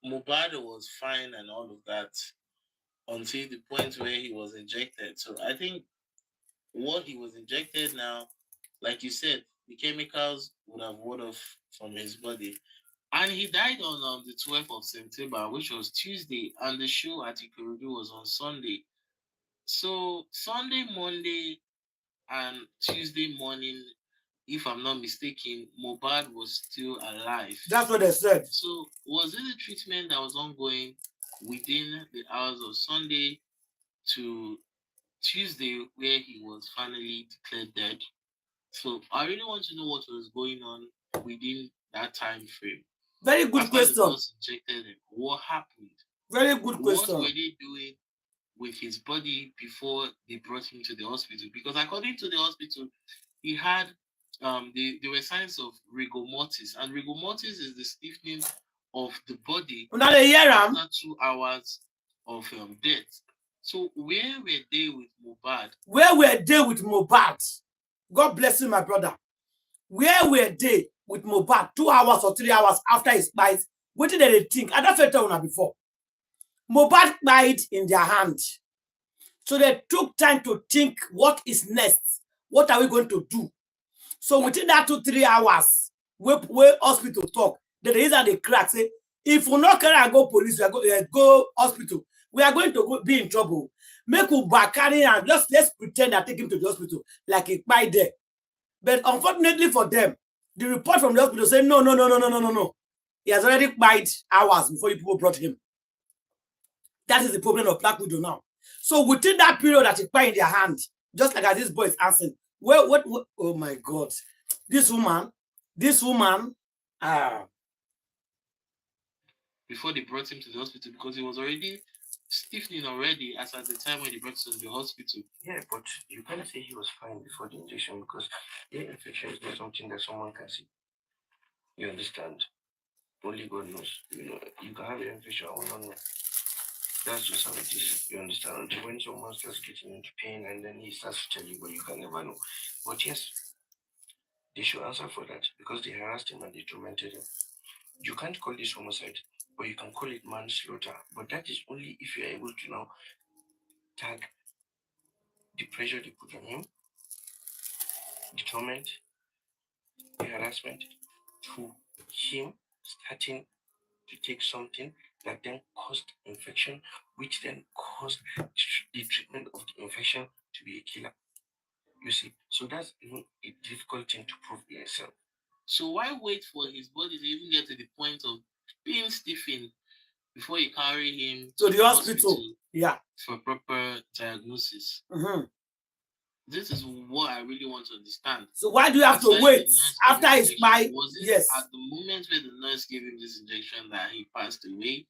Mohbad was fine and all of that until the point where he was injected. So I think what he was injected now, like you said, the chemicals would have worn off from his body. And he died on the 12th of September, which was Tuesday, and the show at Ikorodu was on Sunday. So Sunday, Monday, and Tuesday morning, if I'm not mistaken, Mohbad was still alive. That's what they said. So was it the treatment that was ongoing within the hours of Sunday to Tuesday, where he was finally declared dead? So I really want to know what was going on within that time frame. Very good question. Injected him, what happened? Very good question. What were they doing with his body before they brought him to the hospital? Because according to the hospital, he had there were signs of rigor mortis, and rigor mortis is the stiffening of the body after 2 hours of death. So where were they with Mohbad? Where were they with Mohbad? God bless you, my brother. Where were they with Mohbad 2 hours or 3 hours after his bites? What did they think? I don't tell you before. Mohbad died in their hand. So they took time to think, what is next? What are we going to do? So within that 2-3 hours, where hospital talk, the reason they crack say, if we not carry go police, we are go hospital, we are going to be in trouble. Make Uba carry and let's pretend that take him to the hospital like a 𝘵𝘃𝗍𝗵. But unfortunately for them, the report from the hospital said no. He has already 𝘵𝗍𝗍 hours before you people brought him. That is the problem of Black Widow now. So within that period that he 𝘵𝗍𝗍 in their hand, just like as this boy is asking, what oh my God, this woman, before they brought him to the hospital, because he was already stiffening already as at the time when they brought him to the hospital. Yeah, but you can't say he was fine before the injection, because ear infection is not something that someone can see. You understand? Only God knows. You can have an infection, I will not know. That's just how it is. You understand? Until when someone starts getting into pain and then he starts to tell you, but you can never know. But yes, they should answer for that, because they harassed him and they tormented him. You can't call this homicide, but you can call it manslaughter. But that is only if you're able to now tag the pressure they put on him, the torment, the harassment, to him starting to take something that then caused infection, which then caused the treatment of the infection to be a killer. You see, so that's a difficult thing to prove in itself. So why wait for his body to even get to the point of being stiffened before you carry him to the hospital. Yeah. For proper diagnosis. This is what I really want to understand. So why do you have to wait after his my yes at the moment where the nurse gave him this injection that he passed away,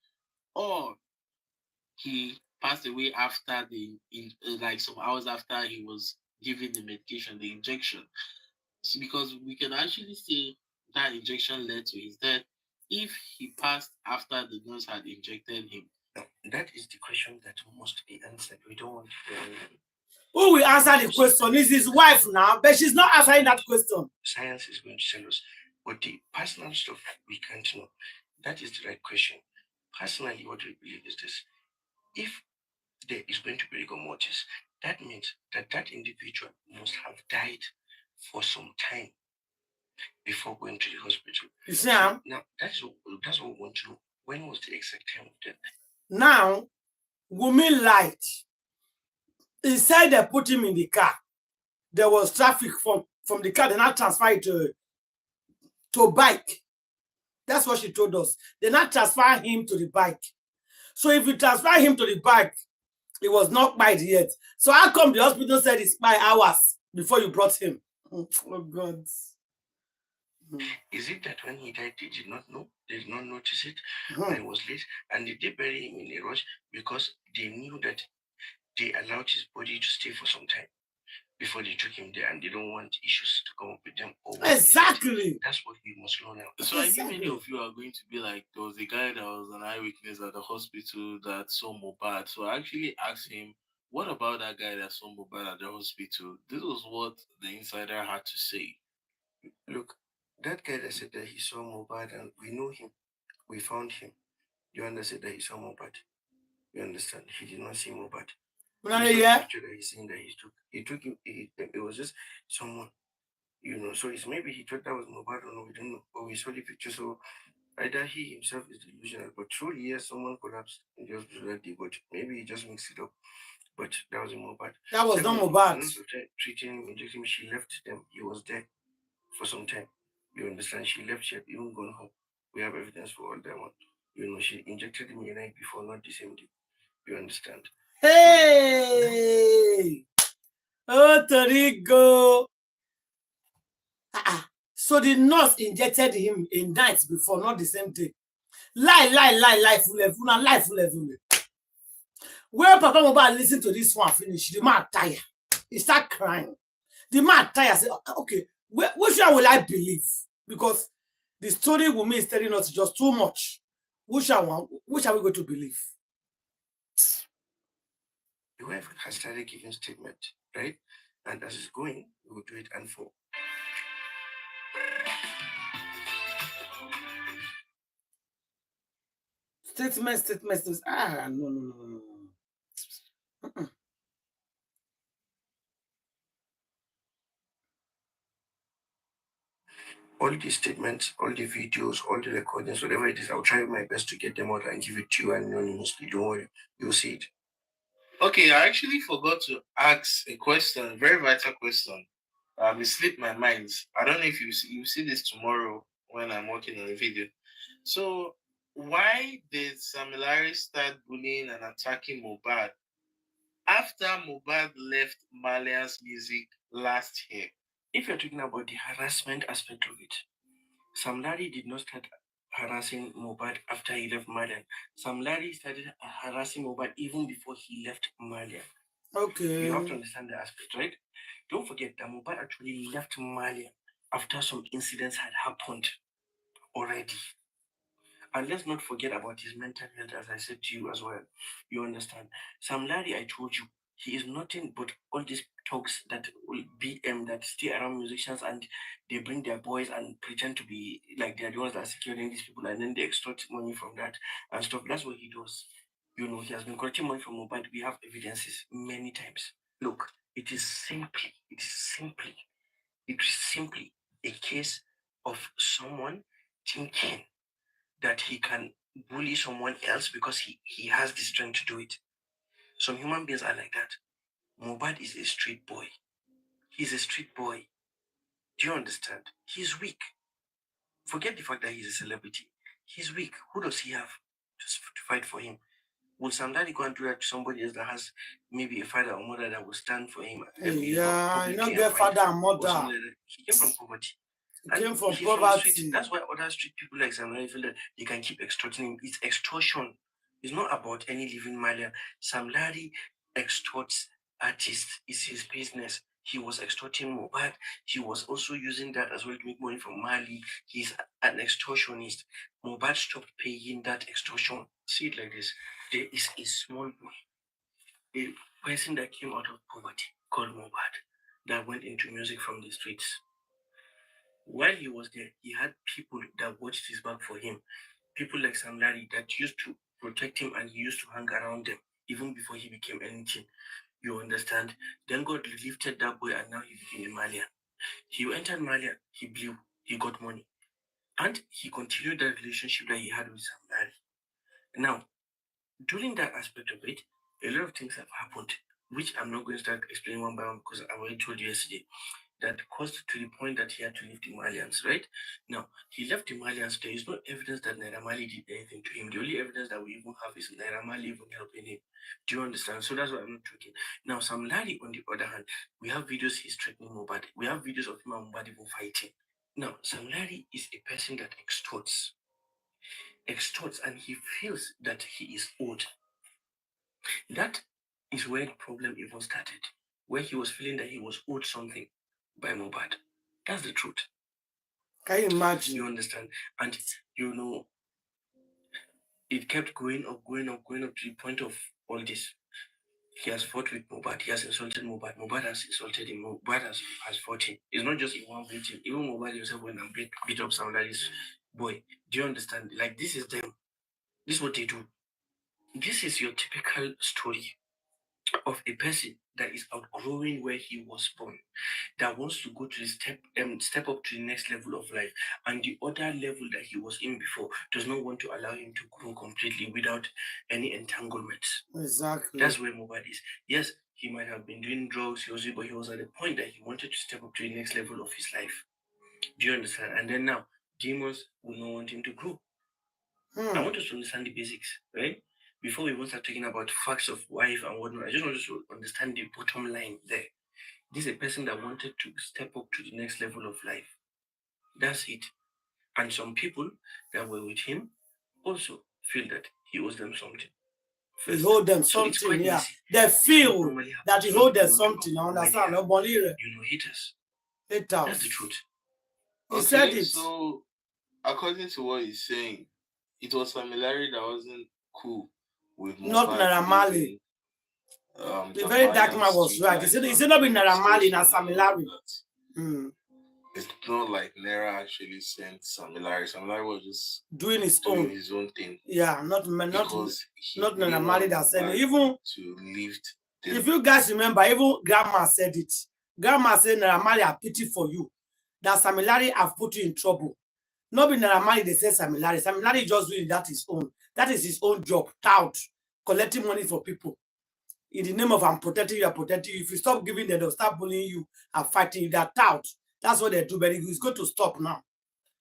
or he passed away after like some hours after he was given the medication, the injection? Because we can actually say that injection led to his death if he passed after the nurse had injected him. No, that is the question that must be answered. We don't want to. Who will answer the question is his wife now, but she's not answering that question. Science is going to tell us, but the personal stuff we can't know. That is the right question. Personally, what we believe is this: if there is going to be rigor mortis, that means that that individual must have died for some time before going to the hospital. You see, now that's what we want to know. When was the exact time of death? Now, Wunmi lied. He said they put him in the car. There was traffic from the car. They now transfer it to bike. That's what she told us. They now transfer him to the bike. So if you transfer him to the bike, it was not quite yet. So how come the hospital said it's 5 hours before you brought him? Oh God. Is it that when he died, they did not know? They did not notice it? And it was late? And did they bury him in a rush because they knew that they allowed his body to stay for some time before they took him there, and they don't want issues to come up with them? Exactly. That's what we must know now. So I think many of you are going to be like, there was a guy that was an eyewitness at the hospital that saw Mohbad. So I actually asked him, what about that guy that saw Mohbad at the hospital? This was what the insider had to say. Look, that guy that said that he saw Mohbad and we know him, we found him. You understand that he saw Mohbad? You understand? He did not see Mohbad. Yeah. He's saying that he took him. It was just someone, you know. So it's maybe he thought that was Mohbad or no, we don't know. But we saw the picture, so either he himself is delusional, but truly, yes, someone collapsed in the hospital that day. But maybe he just mixed it up. But that was a Mohbad. That was not Mohbad. Treating him, injecting him, she left them. He was there for some time. You understand? She left. She had even gone home. We have evidence for all that one. You know, she injected him the night before, not the same day. You understand? Hey! Oh, Torigo! So the nurse injected him a night before, not the same day. Lie, full level. When Papa Mohbad listened to this one finish, the man tired. He started crying. The man tired. Said, okay, which one will I believe? Because the story Wunmi is telling us just too much. Which are we going to believe? The wife has started giving statement, right? And as it's going, we will do it and for. Statement. No. All the statements, all the videos, all the recordings, whatever it is, I'll try my best to get them out and give it to you anonymously. Don't worry, you'll see it. Okay, I actually forgot to ask a question, a very vital question. It slipped my mind. I don't know if you see this tomorrow when I'm working on a video. So, why did 𝘼𝙗 start bullying and attacking Mohbad after Mohbad left Marley's music last year? If you're talking about the harassment aspect of it, 𝘼𝙗 did not start harassing Mohbad after he left Marley. 𝘼𝙗 started harassing Mohbad even before he left Marley. Okay. You have to understand the aspect, right? Don't forget that Mohbad actually left Marley after some incidents had happened already. And let's not forget about his mental health, as I said to you as well. You understand? 𝘼𝙗, I told you, he is nothing but all these talks that will that stay around musicians and they bring their boys and pretend to be like they're the ones that are securing these people, and then they extort money from that and stuff. That's what he does. You know, he has been collecting money from Mohbad. We have evidences many times. Look, it is simply a case of someone thinking that he can bully someone else because he has the strength to do it. Some human beings are like that. Mohbad is a street boy. He's a street boy. Do you understand? He's weak. Forget the fact that he's a celebrity. He's weak. Who does he have to fight for him? Will Sam Larry go and do that to somebody else that has maybe a father or mother that will stand for him? Yeah, you know, get father and mother. He came from poverty. He came from poverty. Street. That's why other street people like Sam Larry feel that they can keep extorting him. It's extortion. It's not about any living Malian. Sam Larry extorts artists. It's his business. He was extorting Mohbad. He was also using that as well to make money from Marley. He's an extortionist. Mohbad stopped paying that extortion. See it like this. There is a small boy, a person that came out of poverty called Mohbad, that went into music from the streets. While he was there, he had people that watched his back for him. People like Sam Larry that used to protect him, and he used to hang around them even before he became anything. You understand? Then God lifted that boy, and now he became a Malian. He entered Malian, he blew, he got money. And he continued that relationship that he had with Sam Larry. Now, during that aspect of it, a lot of things have happened, which I'm not going to start explaining one by one because I already told you yesterday, that caused to the point that he had to leave the Malians, right? Now, he left the Malians. There is no evidence that Naira Marley did anything to him. The only evidence that we even have is Naira Marley even helping him. Do you understand? So that's why I'm not joking. Now, Sam Larry, on the other hand, we have videos he's threatening Mohbad. We have videos of him and Mohbad even fighting. Now, Sam Larry is a person that extorts, and he feels that he is owed. That is where the problem even started, where he was feeling that he was owed something by Mohbad. That's the truth. Can you imagine? You understand? And you know, it kept going up to the point of all this. He has fought with Mohbad. He has insulted Mohbad. Mohbad has insulted him. Mohbad has fought him. It's not just in one victim. Even Mohbad himself went and beat up somebody's boy. Do you understand? Like, this is them. This is what they do. This is your typical story of a person that is outgrowing where he was born, that wants to go to the step up to the next level of life, and the other level that he was in before does not want to allow him to grow completely without any entanglements. Exactly. That's where Mohbad is. Yes, he might have been doing drugs, but he was at the point that he wanted to step up to the next level of his life. Do you understand? And then now, demons will not want him to grow. I want us to understand the basics, right? Before we even start talking about facts of wife and whatnot, I just want us to understand the bottom line there. This is a person that wanted to step up to the next level of life. That's it. And some people that were with him also feel that he owes them something. He owed them something, yeah. They feel that he owed them something. I understand. Haters. Haters. That's the truth. He said it. So, according to what he's saying, it was Sam Larry that wasn't cool with Mohbad. Not Naira Marley. The very dark man was right. He said not be Naira Marley, not Sam Larry. It's not like Naira actually sent Sam Larry. Sam Larry was just doing his own thing. Yeah, not Naira Marley that said it. Even to lift. If you guys remember, even Grandma said it. Grandma said Naira Marley have pity for you. That Sam Larry have put you in trouble. Not be Naira Marley, they say Sam Larry. Sam Larry just doing that his own. That is his own job. Tout. Collecting money for people. In the name of I'm protecting you, I'm protecting you. If you stop giving them, they'll start bullying you and fighting you. They're tout. That's what they do, but it's going to stop now.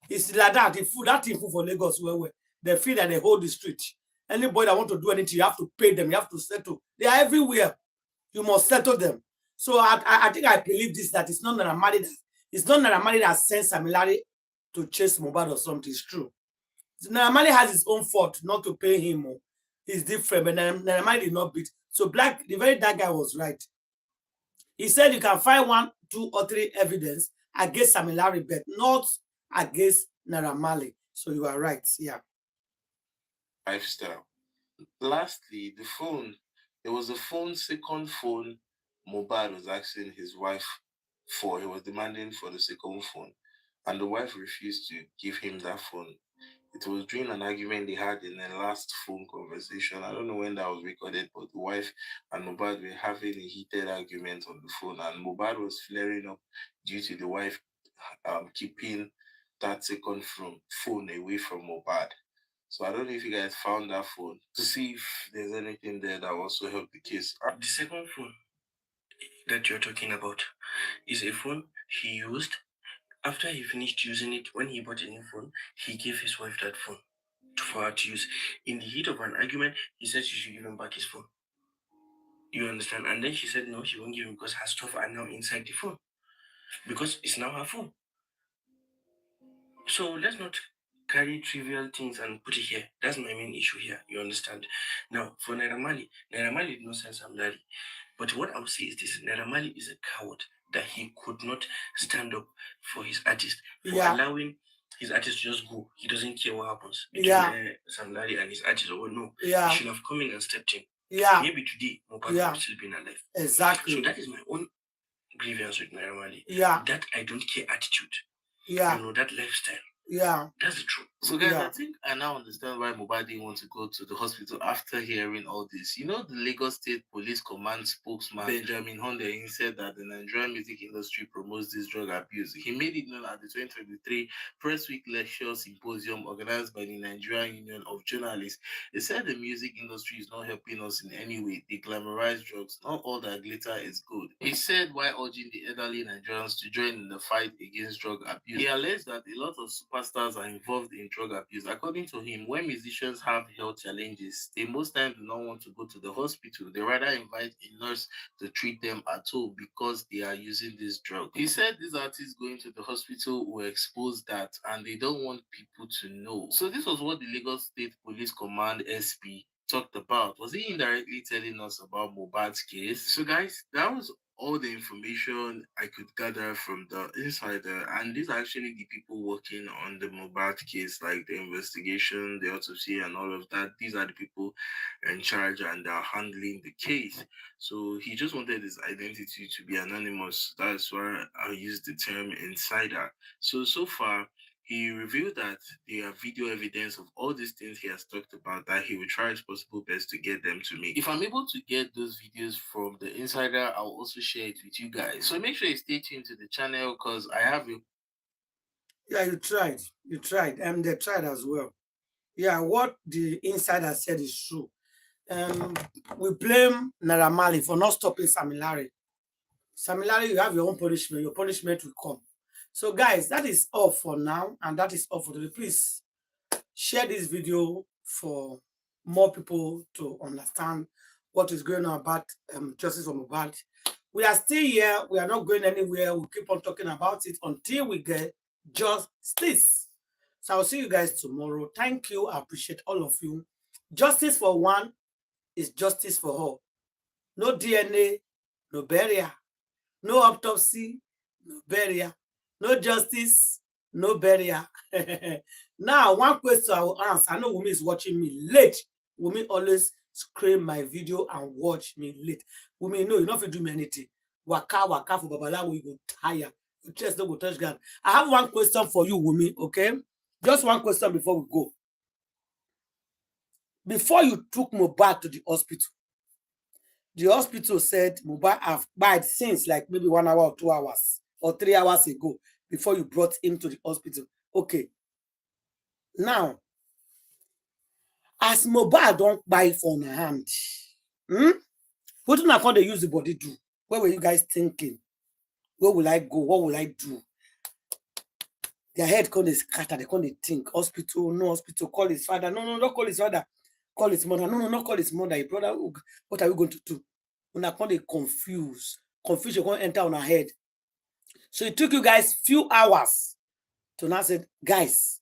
It's like that. That thing for Lagos, where they feel that they hold the street. Anybody that want to do anything, you have to pay them. You have to settle. They are everywhere. You must settle them. So I think I believe this, that it's not Naira Marley that it's not Naira Marley that sends Sam Larry to chase Mohbad or something. It's true. Naira Marley has his own fault not to pay him. It's different, but Naira Marley did not beat. So the very dark guy was right. He said you can find 1, 2, or 3 evidence against Sam Larry, but not against Naira Marley. So you are right. Yeah. Lifestyle. Lastly, the phone. There was a second phone Mohbad was asking his wife for. He was demanding for the second phone, and the wife refused to give him that phone. It was during an argument they had in the last phone conversation. I don't know when that was recorded, but the wife and Mohbad were having a heated argument on the phone, and Mohbad was flaring up due to the wife keeping that second phone away from Mohbad. So I don't know if you guys found that phone to see if there's anything there that also helped the case. The second phone that you're talking about is a phone he used. After he finished using it, when he bought a new phone, he gave his wife that phone. for her to use. In the heat of an argument, he said she should give him back his phone. You understand? And then she said no, she won't give him because her stuff are now inside the phone. Because it's now her phone. So let's not carry trivial things and put it here. That's my main issue here. You understand? Now, for Naira Marley did not send Sam Larry. But what I would say is this: Naira Marley is a coward that he could not stand up for his artist, for allowing his artist to just go. He doesn't care what happens between Sam Larry and his artist. Or no, he should have come in and stepped in. Maybe today Mohbad would have still been alive. Exactly. So that is my own grievance with Naira Marley. That I don't care attitude. You know, that lifestyle. That's the truth. So guys, I think I now understand why Mohbad didn't want to go to the hospital after hearing all this. You know, the Lagos State Police Command spokesman Benjamin Hundeyin said that the Nigerian music industry promotes this drug abuse. He made it known at the 2023 Press Week Lecture Symposium organized by the Nigerian Union of Journalists. He said the music industry is not helping us in any way. They glamorize drugs. Not all that glitter is good. He said while urging the elderly Nigerians to join in the fight against drug abuse. He alleged that a lot of superstars are involved in drug abuse. According to him, when musicians have health challenges, they most times do not want to go to the hospital. They rather invite a nurse to treat them at home because they are using this drug. He said these artists going to the hospital will expose that and they don't want people to know. So this was what the Lagos State Police Command SP talked about. Was he indirectly telling us about Mohbad's case? So guys, that was all the information I could gather from the insider, and these are actually the people working on the Mohbad case, like the investigation, the autopsy, and all of that. These are the people in charge and are handling the case. So he just wanted his identity to be anonymous. That's why I used the term insider. So far, he revealed that there are video evidence of all these things he has talked about that he will try his possible best to get them to me. If I'm able to get those videos from the insider, I'll also share it with you guys. So make sure you stay tuned to the channel because I have you. Yeah, you tried. And they tried as well. Yeah, what the insider said is true. We blame Naira Marley for not stopping Sam Larry. Sam Larry, you have your own punishment. Your punishment will come. So guys, that is all for now, and that is all for today. Please share this video for more people to understand what is going on about justice for Mohbad. We are still here. We are not going anywhere. We'll keep on talking about it until we get justice. So I'll see you guys tomorrow. Thank you. I appreciate all of you. Justice for one is justice for all. No DNA, no burial. No autopsy, no burial. No justice, no burial. Now, one question I will answer. I know Wumi is watching me late. Wumi always scream my video and watch me late. Wumi, no, you don't do me anything. Waka for Babalawo, you go tire. You just don't go touch ground. I have one question for you, Wumi, okay? Just one question before we go. Before you took Mohbad to the hospital said Mohbad have died since like maybe 1 hour or 2 hours or 3 hours ago before you brought him to the hospital. Okay. Now, as Mohbad don't buy for her hand, what do not they use the body do? What were you guys thinking? Where will I go? What will I do? Their head can't scatter. They can't think. Hospital, no hospital. Call his father. No, don't call his father. Call his mother. No, not call his mother. His brother. What are we going to do? When I can't confuse. Confusion can't enter on her head. So it took you guys few hours to now say, guys,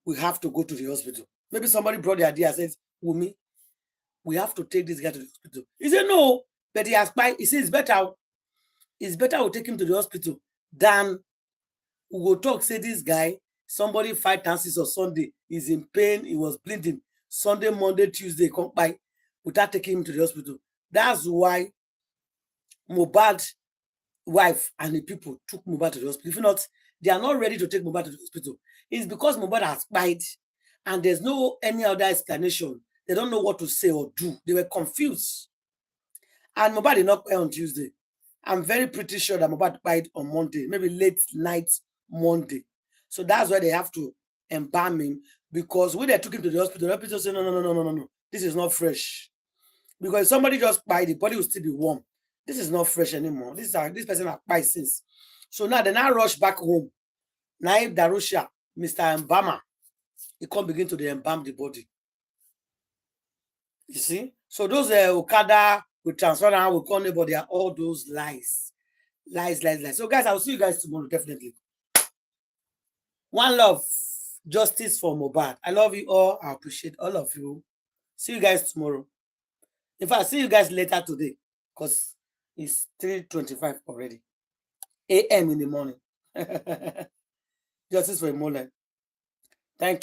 we have to go to the hospital. Maybe somebody brought the idea and says, Wumi, we have to take this guy to the hospital. He said, no, but he has he says it's better we take him to the hospital than we will talk, say this guy, somebody 5 times or Sunday, he's in pain, he was bleeding. Sunday, Monday, Tuesday, come by without taking him to the hospital. That's why Mohbad's wife and the people took Mohbad to the hospital. If not, they are not ready to take Mohbad to the hospital. It's because Mohbad has died and there's no any other explanation. They don't know what to say or do. They were confused. And Mohbad did not die on Tuesday. I'm very pretty sure that Mohbad died on Monday, maybe late night Monday. So that's why they have to embalm him, because when they took him to the hospital said, no. This is not fresh. Because if somebody just died, the body will still be warm. This is not fresh anymore. This person has died since. So now they now rush back home. Naib Darusha, Mr. Mbama, He can't begin to embalm the body. You see? So those Okada with transfer and we call nobody are all those lies. Lies. So guys, I'll see you guys tomorrow, definitely. One love. Justice for Mohbad. I love you all. I appreciate all of you. See you guys tomorrow. In fact, see you guys later today because it's 3:25 already. AM in the morning. Justice for Mohbad. Thank you.